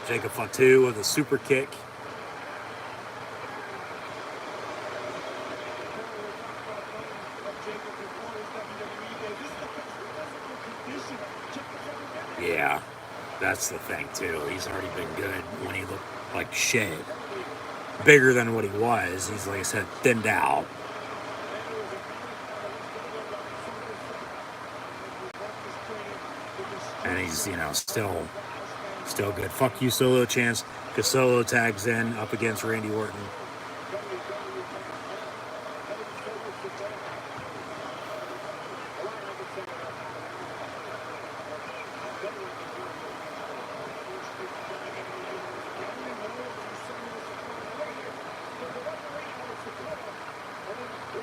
Jacob Fatu with a super kick. Yeah, that's the thing too. He's already been good when he looked like shit. Bigger than what he was. He's, like I said, thinned out. And he's, still good. Fuck you, Solo chance, because Solo tags in up against Randy Orton.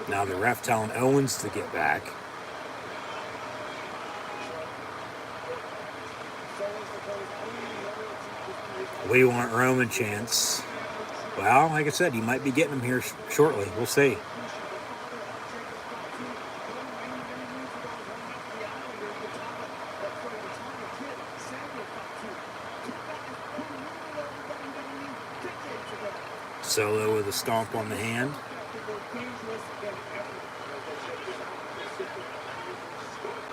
Now the ref telling Owens to get back. We want Roman chance. Well, like I said, he might be getting him here shortly. We'll see. Solo with a stomp on the hand.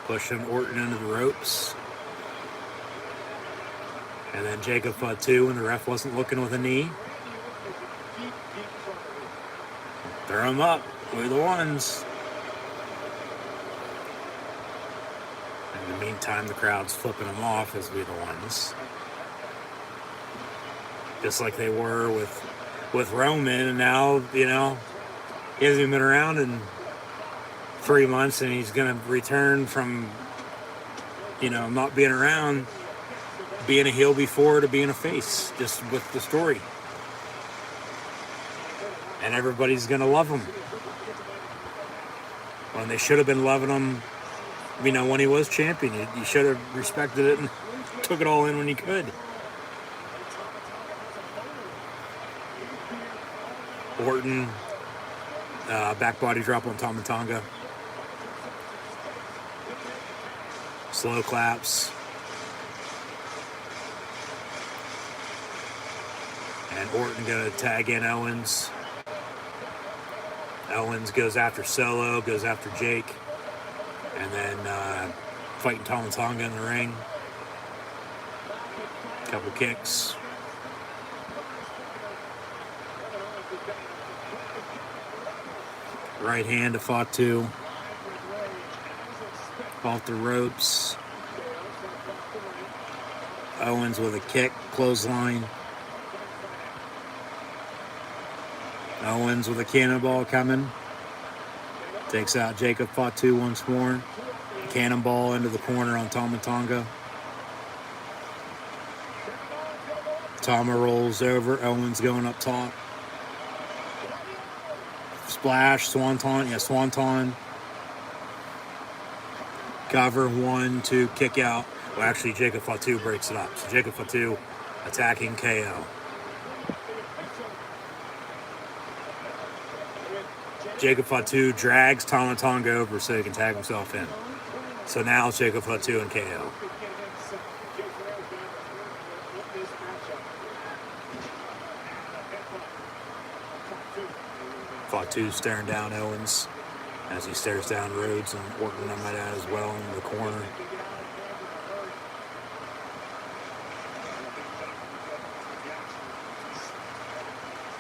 Pushing Orton into the ropes. And then Jacob Fatu when the ref wasn't looking with a knee. Throw him up. We're the ones. In the meantime, the crowd's flipping them off as we're the ones. Just like they were with Roman, and now, he hasn't even been around in 3 months, and he's going to return from, not being around, being a heel before to being a face, just with the story. And everybody's going to love him. When they should have been loving him, when he was champion. You should have respected it and took it all in when you could. Orton, back body drop on Tama Tonga. Slow claps. And Orton gonna tag in Owens. Owens goes after Solo, goes after Jake. And then fighting Tama Tonga in the ring. Couple kicks. Right hand to Fatu. Off the ropes. Owens with a kick, clothesline. Owens with a cannonball coming. Takes out Jacob Fatu once more. Cannonball into the corner on Tama Tonga. Tama rolls over. Owens going up top. Splash, swanton. Yeah, swanton. Cover, 1, 2, kick out. Well, actually, Jacob Fatu breaks it up. So Jacob Fatu attacking KO. Jacob Fatu drags Tama Tonga over so he can tag himself in. So now it's Jacob Fatu and KO. Fatu staring down Owens as he stares down Rhodes and Orton, I might add, as well in the corner.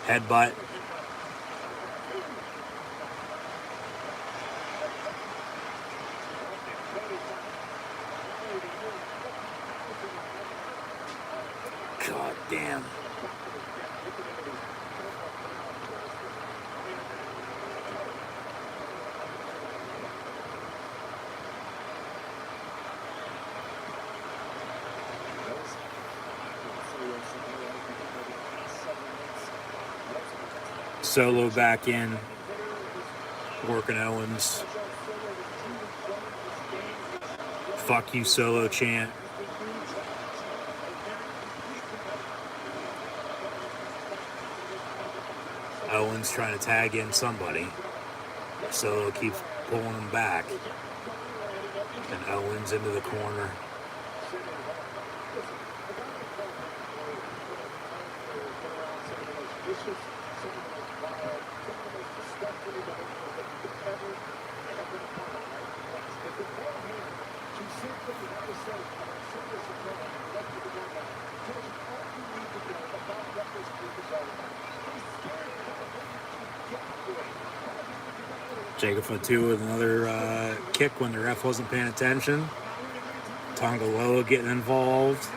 Headbutt. God damn. Solo back in, working Owens. Fuck you, Solo chant. Owens trying to tag in somebody. Solo keeps pulling him back. And Owens into the corner. Jacob Fatu with another kick when the ref wasn't paying attention. Tonga Loa getting involved.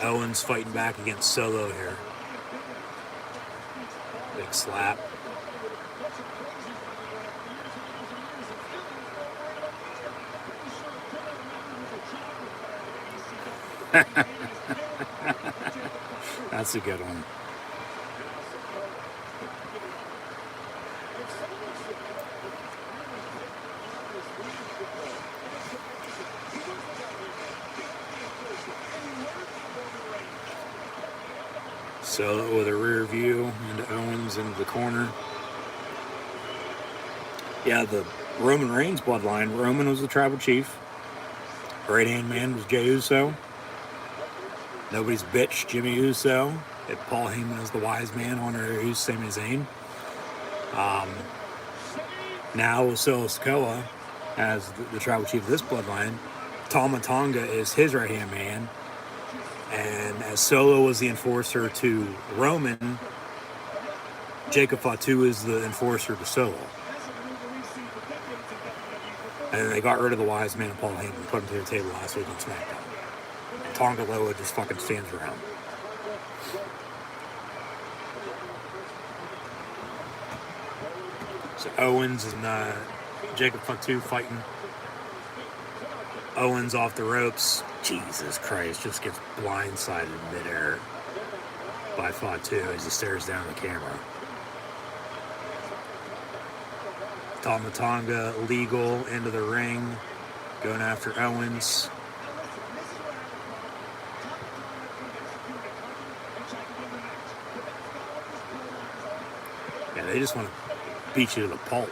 Owens fighting back against Solo here. Big slap. That's a good one. Solo with a rear view into Owens into the corner. Yeah, the Roman Reigns bloodline. Roman was the tribal chief. Right-hand man was Jey Uso. Nobody's bitch, Jimmy Uso. And Paul Heyman is the wise man, honorary Sami Zayn. Now Solo Sikoa as the tribal chief of this bloodline. Tama Tonga is his right-hand man. And as Solo was the enforcer to Roman, Jacob Fatu is the enforcer to Solo. And they got rid of the wise man and Paul Heyman and put him to the table last week on SmackDown. And Tonga Loa just fucking stands around. So Owens and Jacob Fatu fighting. Owens off the ropes. Jesus Christ, just gets blindsided in midair by Fatu as he stares down the camera. Tama Tonga legal into the ring, going after Owens. Yeah, they just want to beat you to the pulp.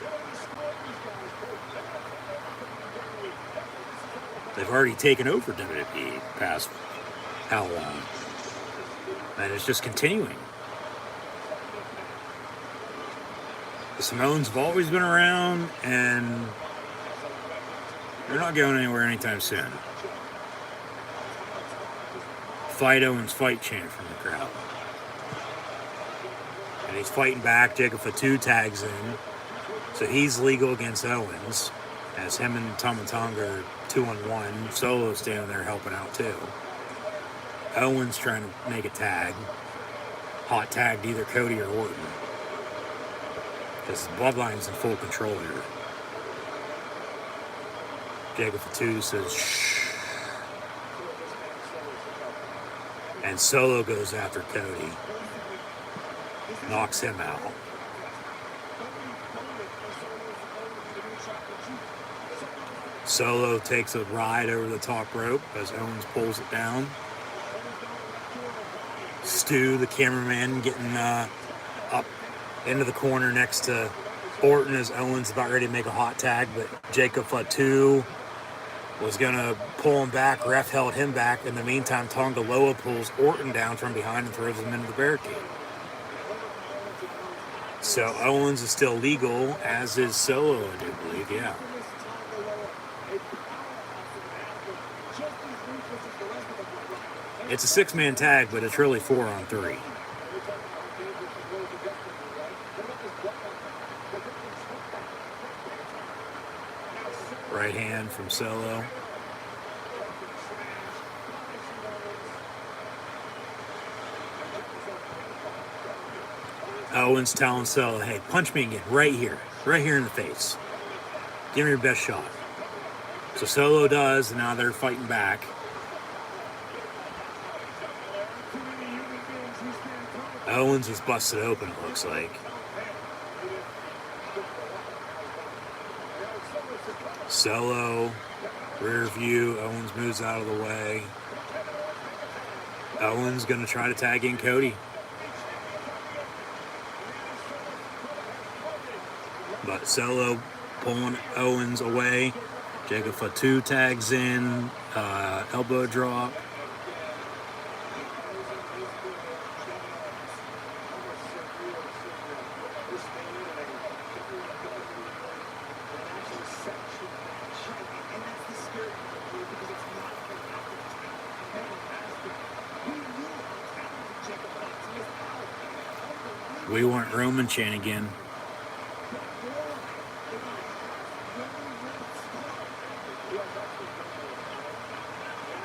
They've already taken over WWE past how long? And it's just continuing. The Samoans have always been around, and they're not going anywhere anytime soon. Fight Owens, fight chant from the crowd. And he's fighting back. Jacob Fatu tags in. So he's legal against Owens, as him and Tama Tonga are 2-on-1. Solo standing there helping out too. Owens trying to make a tag. Hot tagged either Cody or Orton. Because the bloodline's in full control here. Jacob Fatu says, shh. And Solo goes after Cody. Knocks him out. Solo takes a ride over the top rope as Owens pulls it down. Stu, the cameraman, getting up into the corner next to Orton as Owens about ready to make a hot tag, but Jacob Fatu was going to pull him back. Ref held him back. In the meantime, Tonga Loa pulls Orton down from behind and throws him into the barricade. So Owens is still legal, as is Solo, I do believe, yeah. It's a 6-man tag, but it's really 4-on-3. Right hand from Solo. Owens telling Solo, hey, punch me again, right here in the face. Give me your best shot. So Solo does, and now they're fighting back. Owens is busted open, it looks like. Solo, rear view, Owens moves out of the way. Owens going to try to tag in Cody. But Solo pulling Owens away. Jacob Fatu tags in, elbow drop. We want Roman chant again.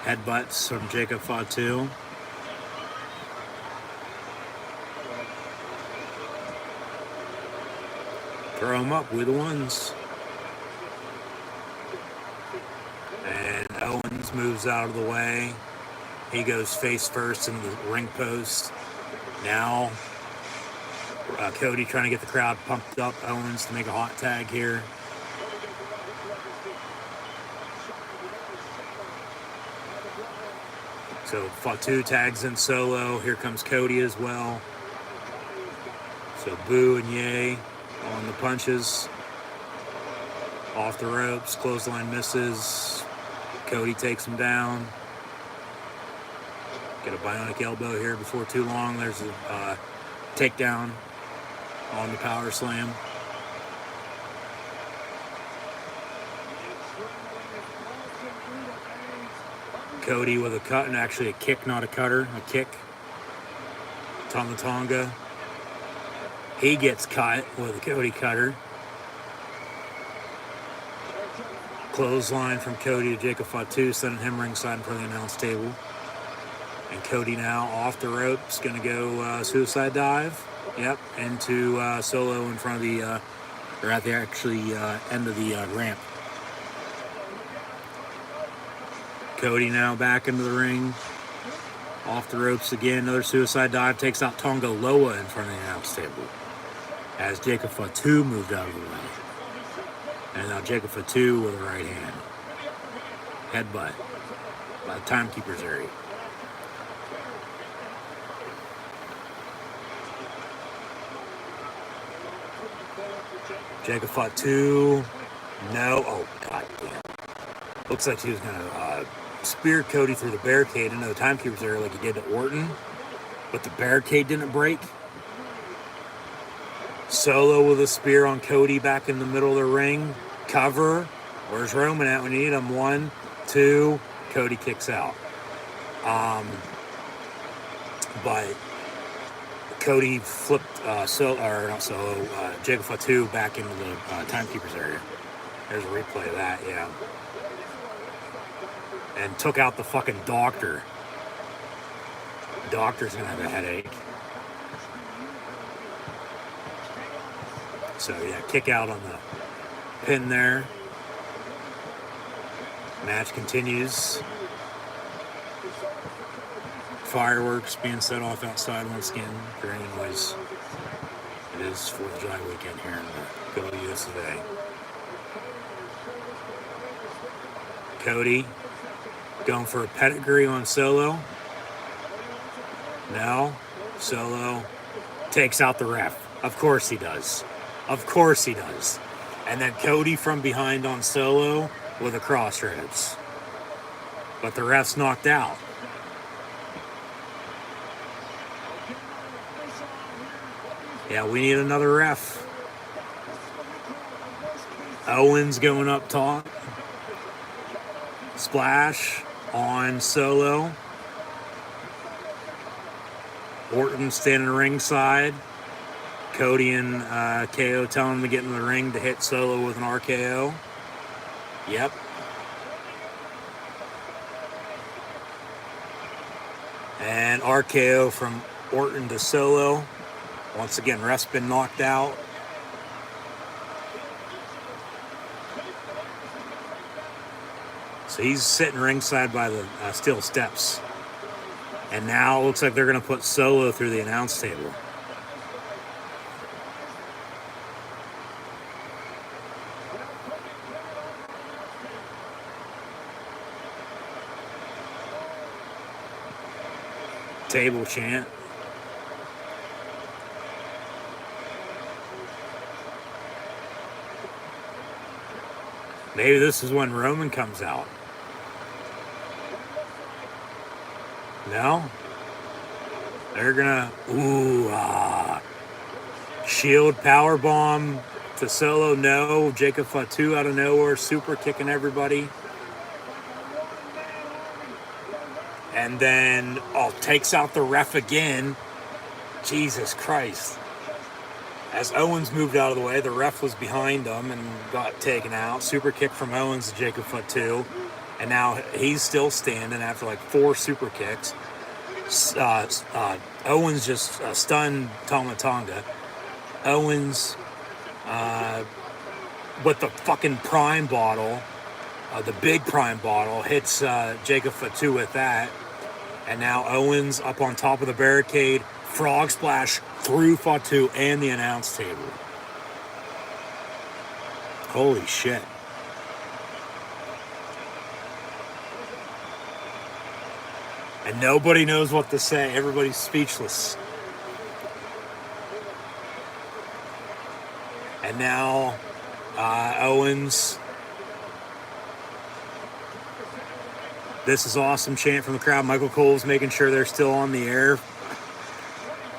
Headbutts from Jacob Fatu. Throw him up, we the ones. And Owens moves out of the way. He goes face first into the ring post. Now, Cody trying to get the crowd pumped up. Owens to make a hot tag here. So Fatu tags in Solo. Here comes Cody as well. So boo and yay on the punches. Off the ropes. Clothesline misses. Cody takes him down. Get a bionic elbow here before too long. There's a takedown on the power slam. Cody with a cut, and actually a kick, not a cutter, a kick. Tonga. He gets cut with a Cody cutter. Clothesline from Cody to Jacob Fatu, sending him ringside in front of the announce table. And Cody now off the ropes, going to go suicide dive. Yep, into Solo in front of the, or at the actually end of the ramp. Cody now back into the ring. Off the ropes again, another suicide dive. Takes out Tonga Loa in front of the announce table. As Jacob Fatu moved out of the way. And now Jacob Fatu with a right hand. Headbutt by the timekeeper's area. Jacob Fatu. No. Oh, god damn. Looks like he was going to spear Cody through the barricade into the timekeeper's area like he did to Orton. But the barricade didn't break. Solo with a spear on Cody back in the middle of the ring. Cover. Where's Roman at? We need him. 1, 2. Cody kicks out. But Cody flipped Jacob Fatu back into the timekeeper's area. There's a replay of that, yeah. And took out the fucking doctor. The doctor's gonna have a headache. So yeah, kick out on the pin there. Match continues. Fireworks being set off outside once again. For any noise. It is 4th of July weekend here in the good old US of A. Cody going for a pedigree on Solo. No. Solo takes out the ref. Of course he does. Of course he does. And then Cody from behind on Solo with a crossroads. But the ref's knocked out. Yeah, we need another ref. Owens going up top. Splash on Solo. Orton standing ringside. Cody and KO telling him to get in the ring to hit Solo with an RKO. Yep. And RKO from Orton to Solo. Once again, ref's been knocked out. So he's sitting ringside by the steel steps. And now it looks like they're going to put Solo through the announce table. Table chant. Maybe this is when Roman comes out. No? They're gonna... Shield powerbomb to Solo. No. Jacob Fatu out of nowhere. Super kicking everybody. And then, takes out the ref again. Jesus Christ. As Owens moved out of the way, the ref was behind him and got taken out. Super kick from Owens to Jacob Fatu. And now he's still standing after like 4 super kicks. Owens just stunned Tama Tonga. Owens with the fucking prime bottle, the big prime bottle, hits Jacob Fatu with that. And now Owens up on top of the barricade, frog splash through Fatu and the announce table. Holy shit. And nobody knows what to say. Everybody's speechless. And now Owens. This is awesome chant from the crowd. Michael Cole's making sure they're still on the air.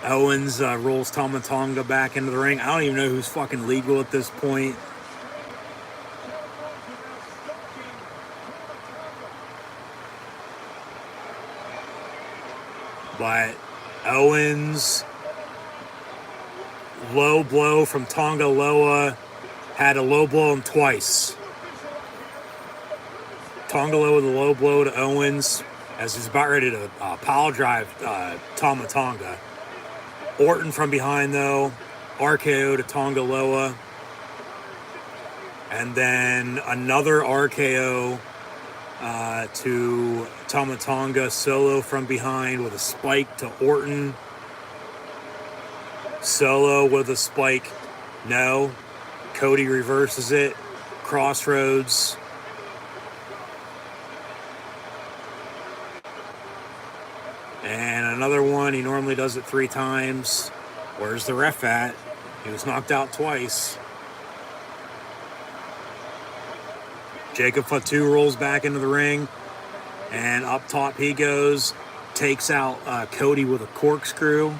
Owens rolls Tama Tonga back into the ring. I don't even know who's fucking legal at this point. But Owens, low blow from Tonga Loa, had a low blow him twice. Tonga Loa with a low blow to Owens as he's about ready to pile drive Tama Tonga. Orton from behind though, RKO to Tonga Loa. And then another RKO to Tama Tonga. Solo from behind with a spike to Orton. Solo with a spike. No. Cody reverses it. Crossroads. And another one. He normally does it 3 times. Where's the ref at? He was knocked out twice. Jacob Fatu rolls back into the ring. And up top he goes. Takes out Cody with a corkscrew.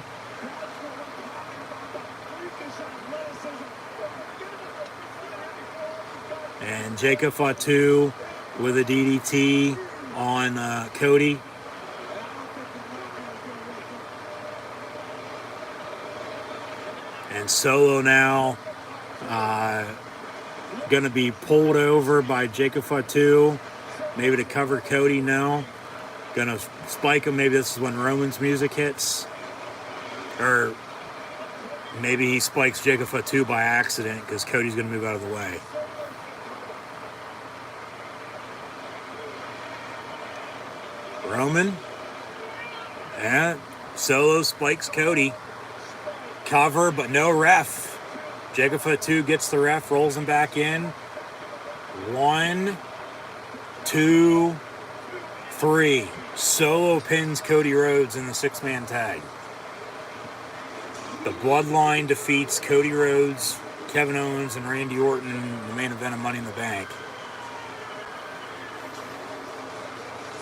And Jacob Fatu with a DDT on Cody. And Solo now going to be pulled over by Jacob Fatu. Maybe to cover Cody, no. Going to spike him. Maybe this is when Roman's music hits. Or maybe he spikes Jacob Fatu by accident because Cody's going to move out of the way. Roman. And Solo spikes Cody. Cover, but no ref. Jacob Foot 2 gets the ref, rolls him back in. 1, 2, 3. Solo pins Cody Rhodes in the 6-man tag. The Bloodline defeats Cody Rhodes, Kevin Owens, and Randy Orton in the main event of Money in the Bank.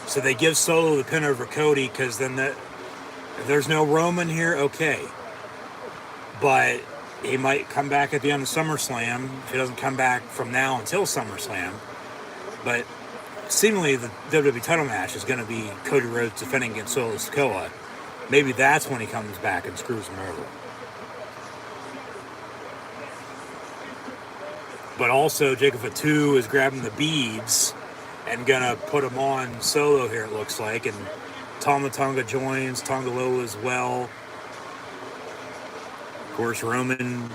So they give Solo the pin over Cody because then if there's no Roman here, okay. But he might come back at the end of SummerSlam if he doesn't come back from now until SummerSlam. But seemingly the WWE title match is going to be Cody Rhodes defending against Solo Sikoa. Maybe that's when he comes back and screws him over. But also, Jacob Fatu is grabbing the beads and gonna put them on Solo here, it looks like. And Tama Tonga joins, Tonga Loa as well. Of course, Roman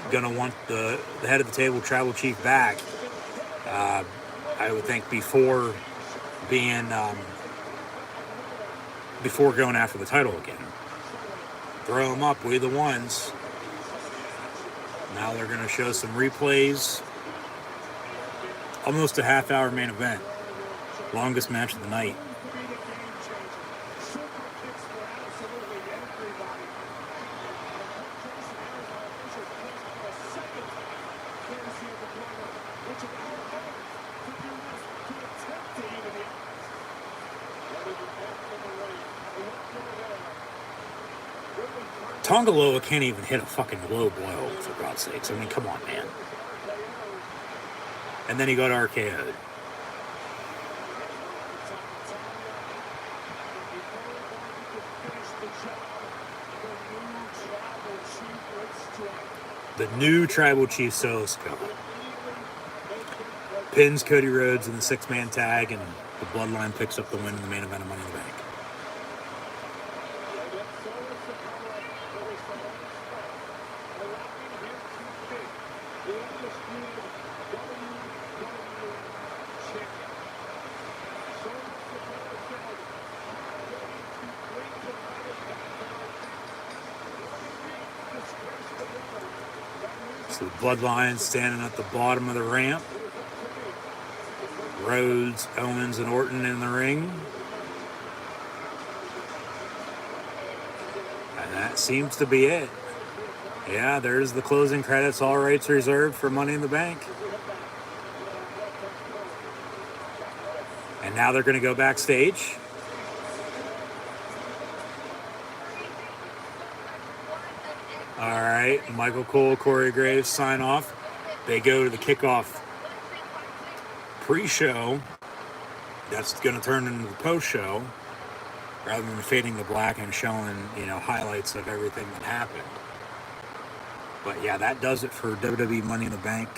gonna want the head of the table, Tribal Chief, back. I would think before going after the title again. Throw them up, we the ones. Now they're gonna show some replays. Almost a half-hour main event. Longest match of the night. Tonga Loa can't even hit a fucking low blow, for God's sakes. I mean, come on, man. And then he got RKO'd. The new Tribal Chief, Solo Sikoa, pins Cody Rhodes in the 6-man tag, and the Bloodline picks up the win in the main event of Money in the Bank. So the Bloodline standing at the bottom of the ramp. Rhodes, Owens, and Orton in the ring. And that seems to be it. Yeah, there's the closing credits. All rights reserved for Money in the Bank. And now they're going to go backstage. All right, Michael Cole, Corey Graves sign off. They go to the kickoff pre-show. That's going to turn into the post-show, rather than fading to black and showing, highlights of everything that happened. But yeah, that does it for WWE Money in the Bank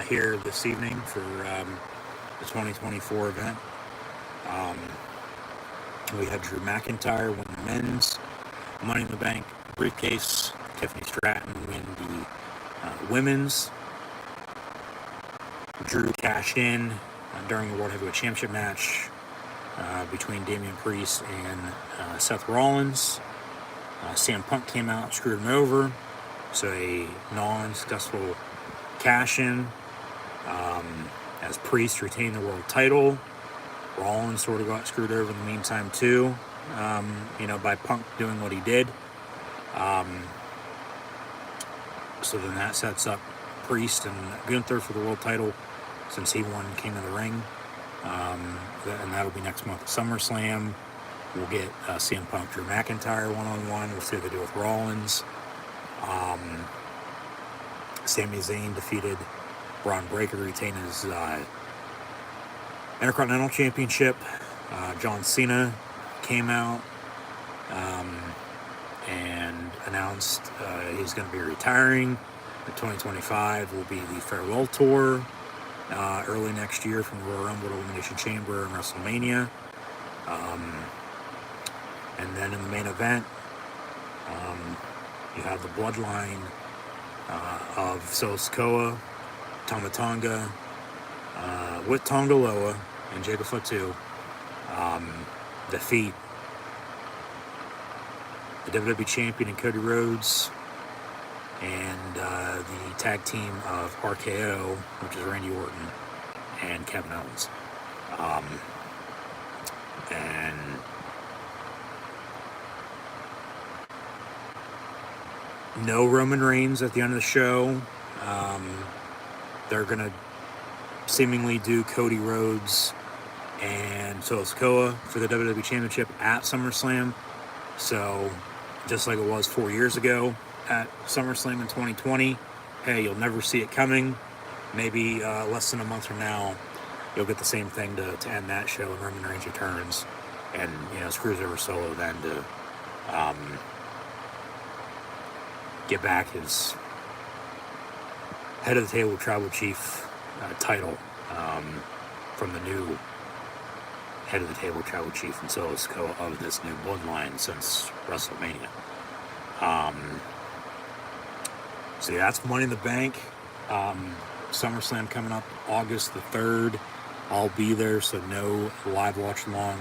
here this evening for the 2024 event. We had Drew McIntyre win the men's Money in the Bank briefcase. Tiffany Stratton win the women's. Drew cashed in during the World Heavyweight Championship match between Damian Priest and Seth Rollins. CM Punk came out, screwed him over. So a non-successful cash-in as Priest retained the world title. Rollins sort of got screwed over in the meantime too, by Punk doing what he did. So then that sets up Priest and Gunther for the world title since he won King of the Ring. And that'll be next month at SummerSlam. We'll get CM Punk, Drew McIntyre one-on-one. We'll see what they do with Rollins. Sami Zayn defeated Braun Breaker to retain his Intercontinental Championship. John Cena came out and announced he's going to be retiring. The 2025 will be the farewell tour early next year from Royal Rumble to Elimination Chamber and WrestleMania. And then in the main event, you have the Bloodline of Solo Sikoa, Tama Tonga, with Tonga Loa and Jacob Fatu defeat the WWE Champion and Cody Rhodes and the tag team of RKO, which is Randy Orton and Kevin Owens. And no Roman Reigns at the end of the show. They're going to seemingly do Cody Rhodes and Solo Sikoa for the WWE Championship at SummerSlam. So, just like it was 4 years ago at SummerSlam in 2020, hey, you'll never see it coming. Maybe less than a month from now, you'll get the same thing to end that show when Roman Reigns returns and, screws over Solo then to get back his head of the table tribal chief title from the new head of the table tribal chief and Solo Sikoa of this new bloodline since WrestleMania. So that's Money in the Bank. SummerSlam coming up August the 3rd. I'll be there, so no live watch-along,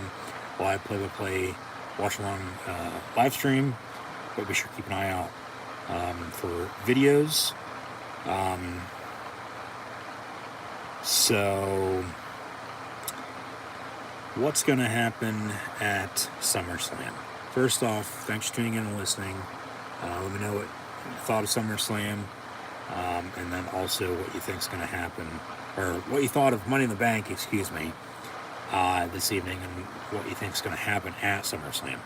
live play-by-play watch-along live stream, but be sure to keep an eye out for videos. So what's going to happen at SummerSlam? First off, thanks for tuning in and listening. Let me know what you thought of SummerSlam, and then also what you think is going to happen, or what you thought of Money in the Bank, this evening, and what you think is going to happen at SummerSlam.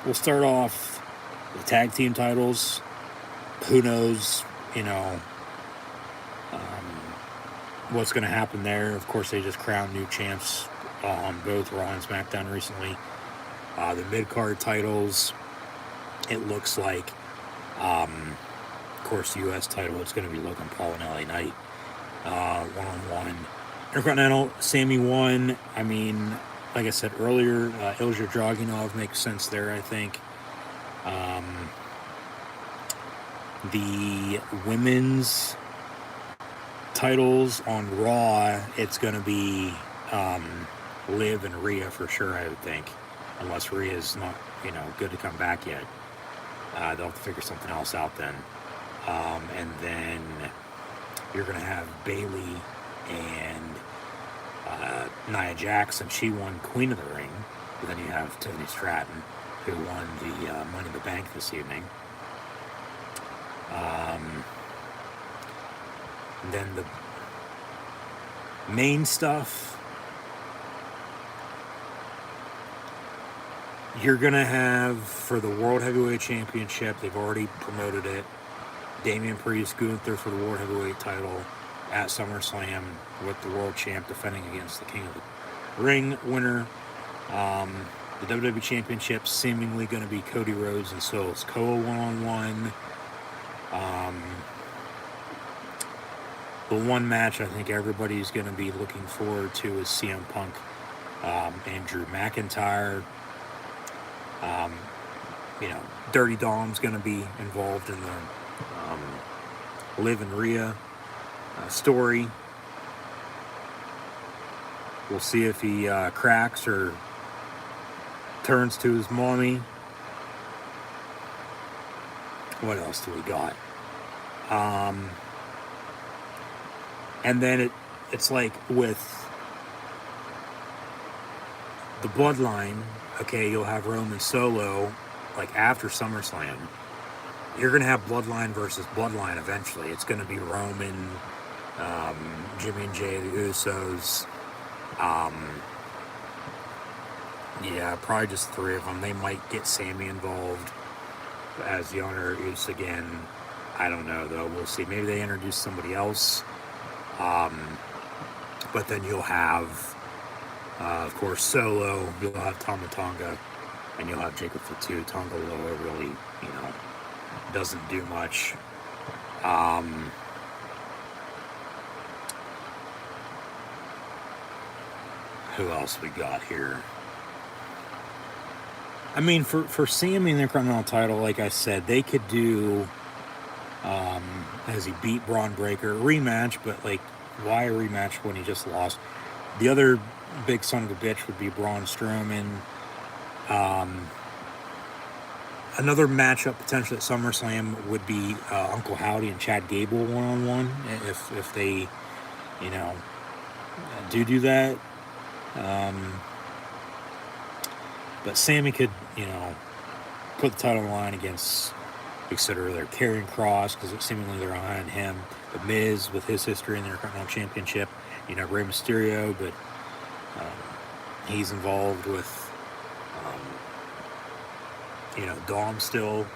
We'll start off with the tag team titles. Who knows, what's going to happen there. Of course, they just crowned new champs on both Raw and SmackDown recently. The mid-card titles, it looks like, of course, the U.S. title, it's going to be Logan Paul and LA Knight, one-on-one. Intercontinental, Sami won. I mean, like I said earlier, Ilja Dragunov makes sense there, I think. The women's titles on Raw, it's going to be Liv and Rhea for sure, I would think. Unless Rhea's not, good to come back yet. They'll have to figure something else out then. And then you're going to have Bayley and Nia Jax, and she won Queen of the Ring. But then you have Tony Stratton, who won the Money in the Bank this evening. And then the main stuff, you're going to have, for the World Heavyweight Championship, they've already promoted it, Damian Priest, Gunther for the World Heavyweight title at SummerSlam with the World Champ defending against the King of the Ring winner. The WWE Championship seemingly going to be Cody Rhodes and Solo Sikoa one-on-one. The one match I think everybody's going to be looking forward to is CM Punk and Drew McIntyre. Dirty Dom's going to be involved in the Liv and Rhea story. We'll see if he cracks or turns to his mommy. What else do we got? And then it's like with the Bloodline, okay, you'll have Roman Solo, like after SummerSlam. You're going to have Bloodline versus Bloodline eventually. It's going to be Roman, Jimmy and Jay, the Usos. Probably just three of them. They might get Sami involved as the owner is again. I don't know, though. We'll see. Maybe they introduce somebody else. But then you'll have, of course, Solo. You'll have Tama Tonga. And you'll have Jacob Fatu. Tonga Loa really, doesn't do much. Who else we got here? I mean, for Sami and the Intercontinental title, like I said, they could do, as he beat Braun Breaker, a rematch, but, like, why a rematch when he just lost? The other big son of a bitch would be Braun Strowman. Another matchup potentially at SummerSlam would be Uncle Howdy and Chad Gable one-on-one, if they, you know, do that. But Sammy could, you know, put the title on the line against, consider their Karrion Kross, because seemingly they're on him. The Miz with his history in their Intercontinental Championship. You know, Rey Mysterio, but he's involved with, you know, Dom still.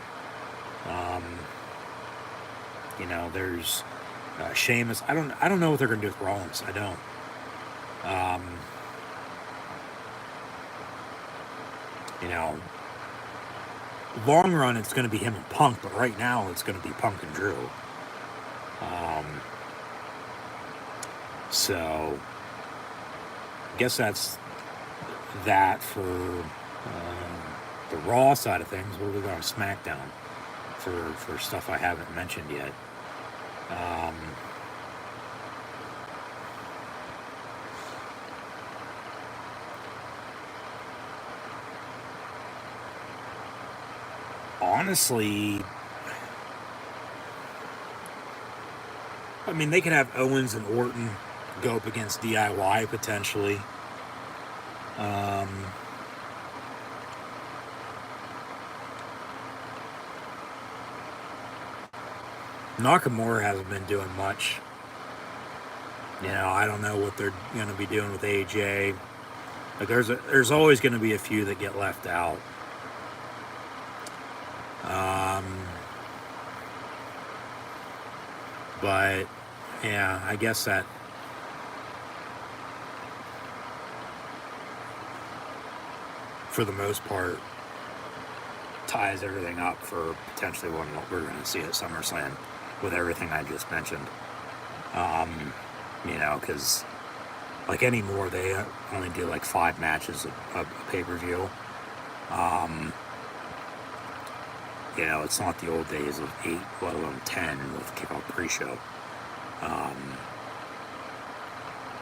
You know, there's Sheamus. I don't know what they're gonna do with Rollins. I don't. You know, long run it's going to be him and Punk, but right now it's going to be Punk and Drew. So I guess that's that for the Raw side of things. We'll go on SmackDown for stuff I haven't mentioned yet. Honestly, I mean, they could have Owens and Orton go up against DIY potentially. Nakamura hasn't been doing much. You know, I don't know what they're going to be doing with AJ. Like, there's always going to be a few that get left out. But yeah, I guess that for the most part ties everything up for potentially what we're going to see at SummerSlam with everything I just mentioned. You know, because like anymore, they only do like 5 matches a pay-per-view. You know, it's not the old days of 8, let alone 10 with kickoff pre-show.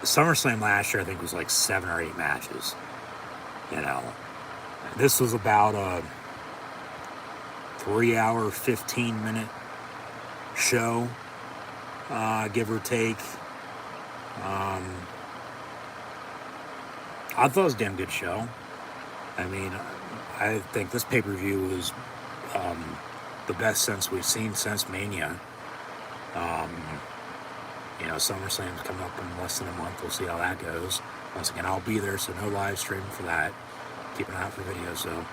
SummerSlam last year, I think, was like 7 or 8 matches. You know, this was about a 3-hour, 15-minute show, give or take. I thought it was a damn good show. I mean, I think this pay-per-view was the best since we've seen since Mania. You know, SummerSlam's coming up in less than a month. We'll see how that goes. Once again, I'll be there, so no live streaming for that. Keep an eye out for videos, though.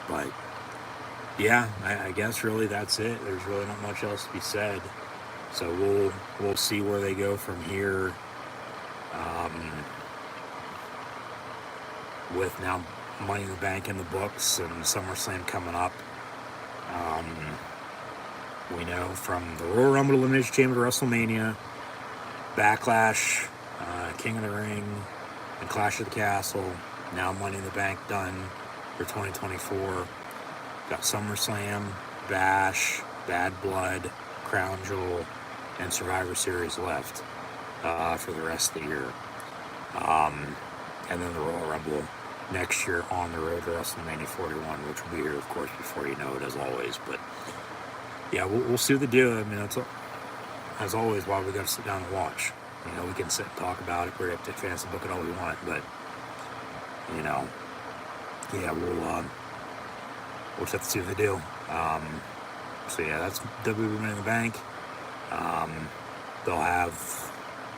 But yeah, I guess really that's it. There's really not much else to be said. So we'll see where they go from here. With now Money in the Bank in the books and SummerSlam coming up. We know from the Royal Rumble Elimination Chamber to WrestleMania, Backlash, King of the Ring, and Clash of the Castle. Now Money in the Bank done for 2024. Got SummerSlam, Bash, Bad Blood, Crown Jewel, and Survivor Series left for the rest of the year. And then the Royal Rumble next year on the road to WrestleMania 41, which will be here, of course, before you know it, as always. But yeah, we'll see what they do. I mean, that's as always why we got to sit down and watch. You know, we can sit and talk about it. We're up to fantasy book it all we want, but you know, yeah, we'll just have to see what they do. So yeah, that's WWE Money in the Bank. They'll have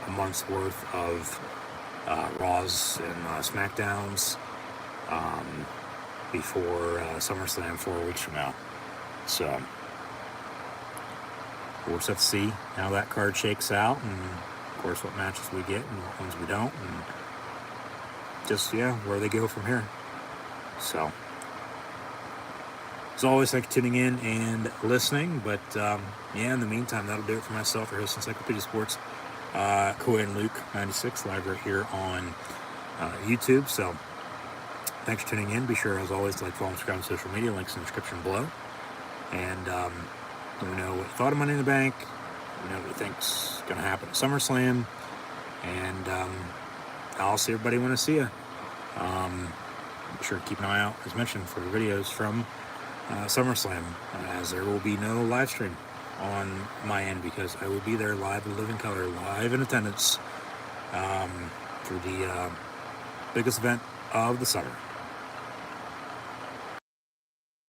a month's worth of Raws and SmackDowns before SummerSlam 4 weeks from now. So we'll just have to see how that card shakes out, and of course what matches we get and what ones we don't, and just where they go from here. So as always, thanks for tuning in and listening. But in the meantime, that'll do it for myself, your host Encyclopedia Sports, Coy and Luke 96 live right here on YouTube. So thanks for tuning in. Be sure, as always, to like, follow, and subscribe on social media. Links in the description below. And let me know what you thought of Money in the Bank. Let me know what you think's going to happen at SummerSlam. And I'll see everybody when I see you. Be sure to keep an eye out, as mentioned, for videos from SummerSlam, as there will be no live stream on my end because I will be there live in living color, live in attendance for the biggest event of the summer.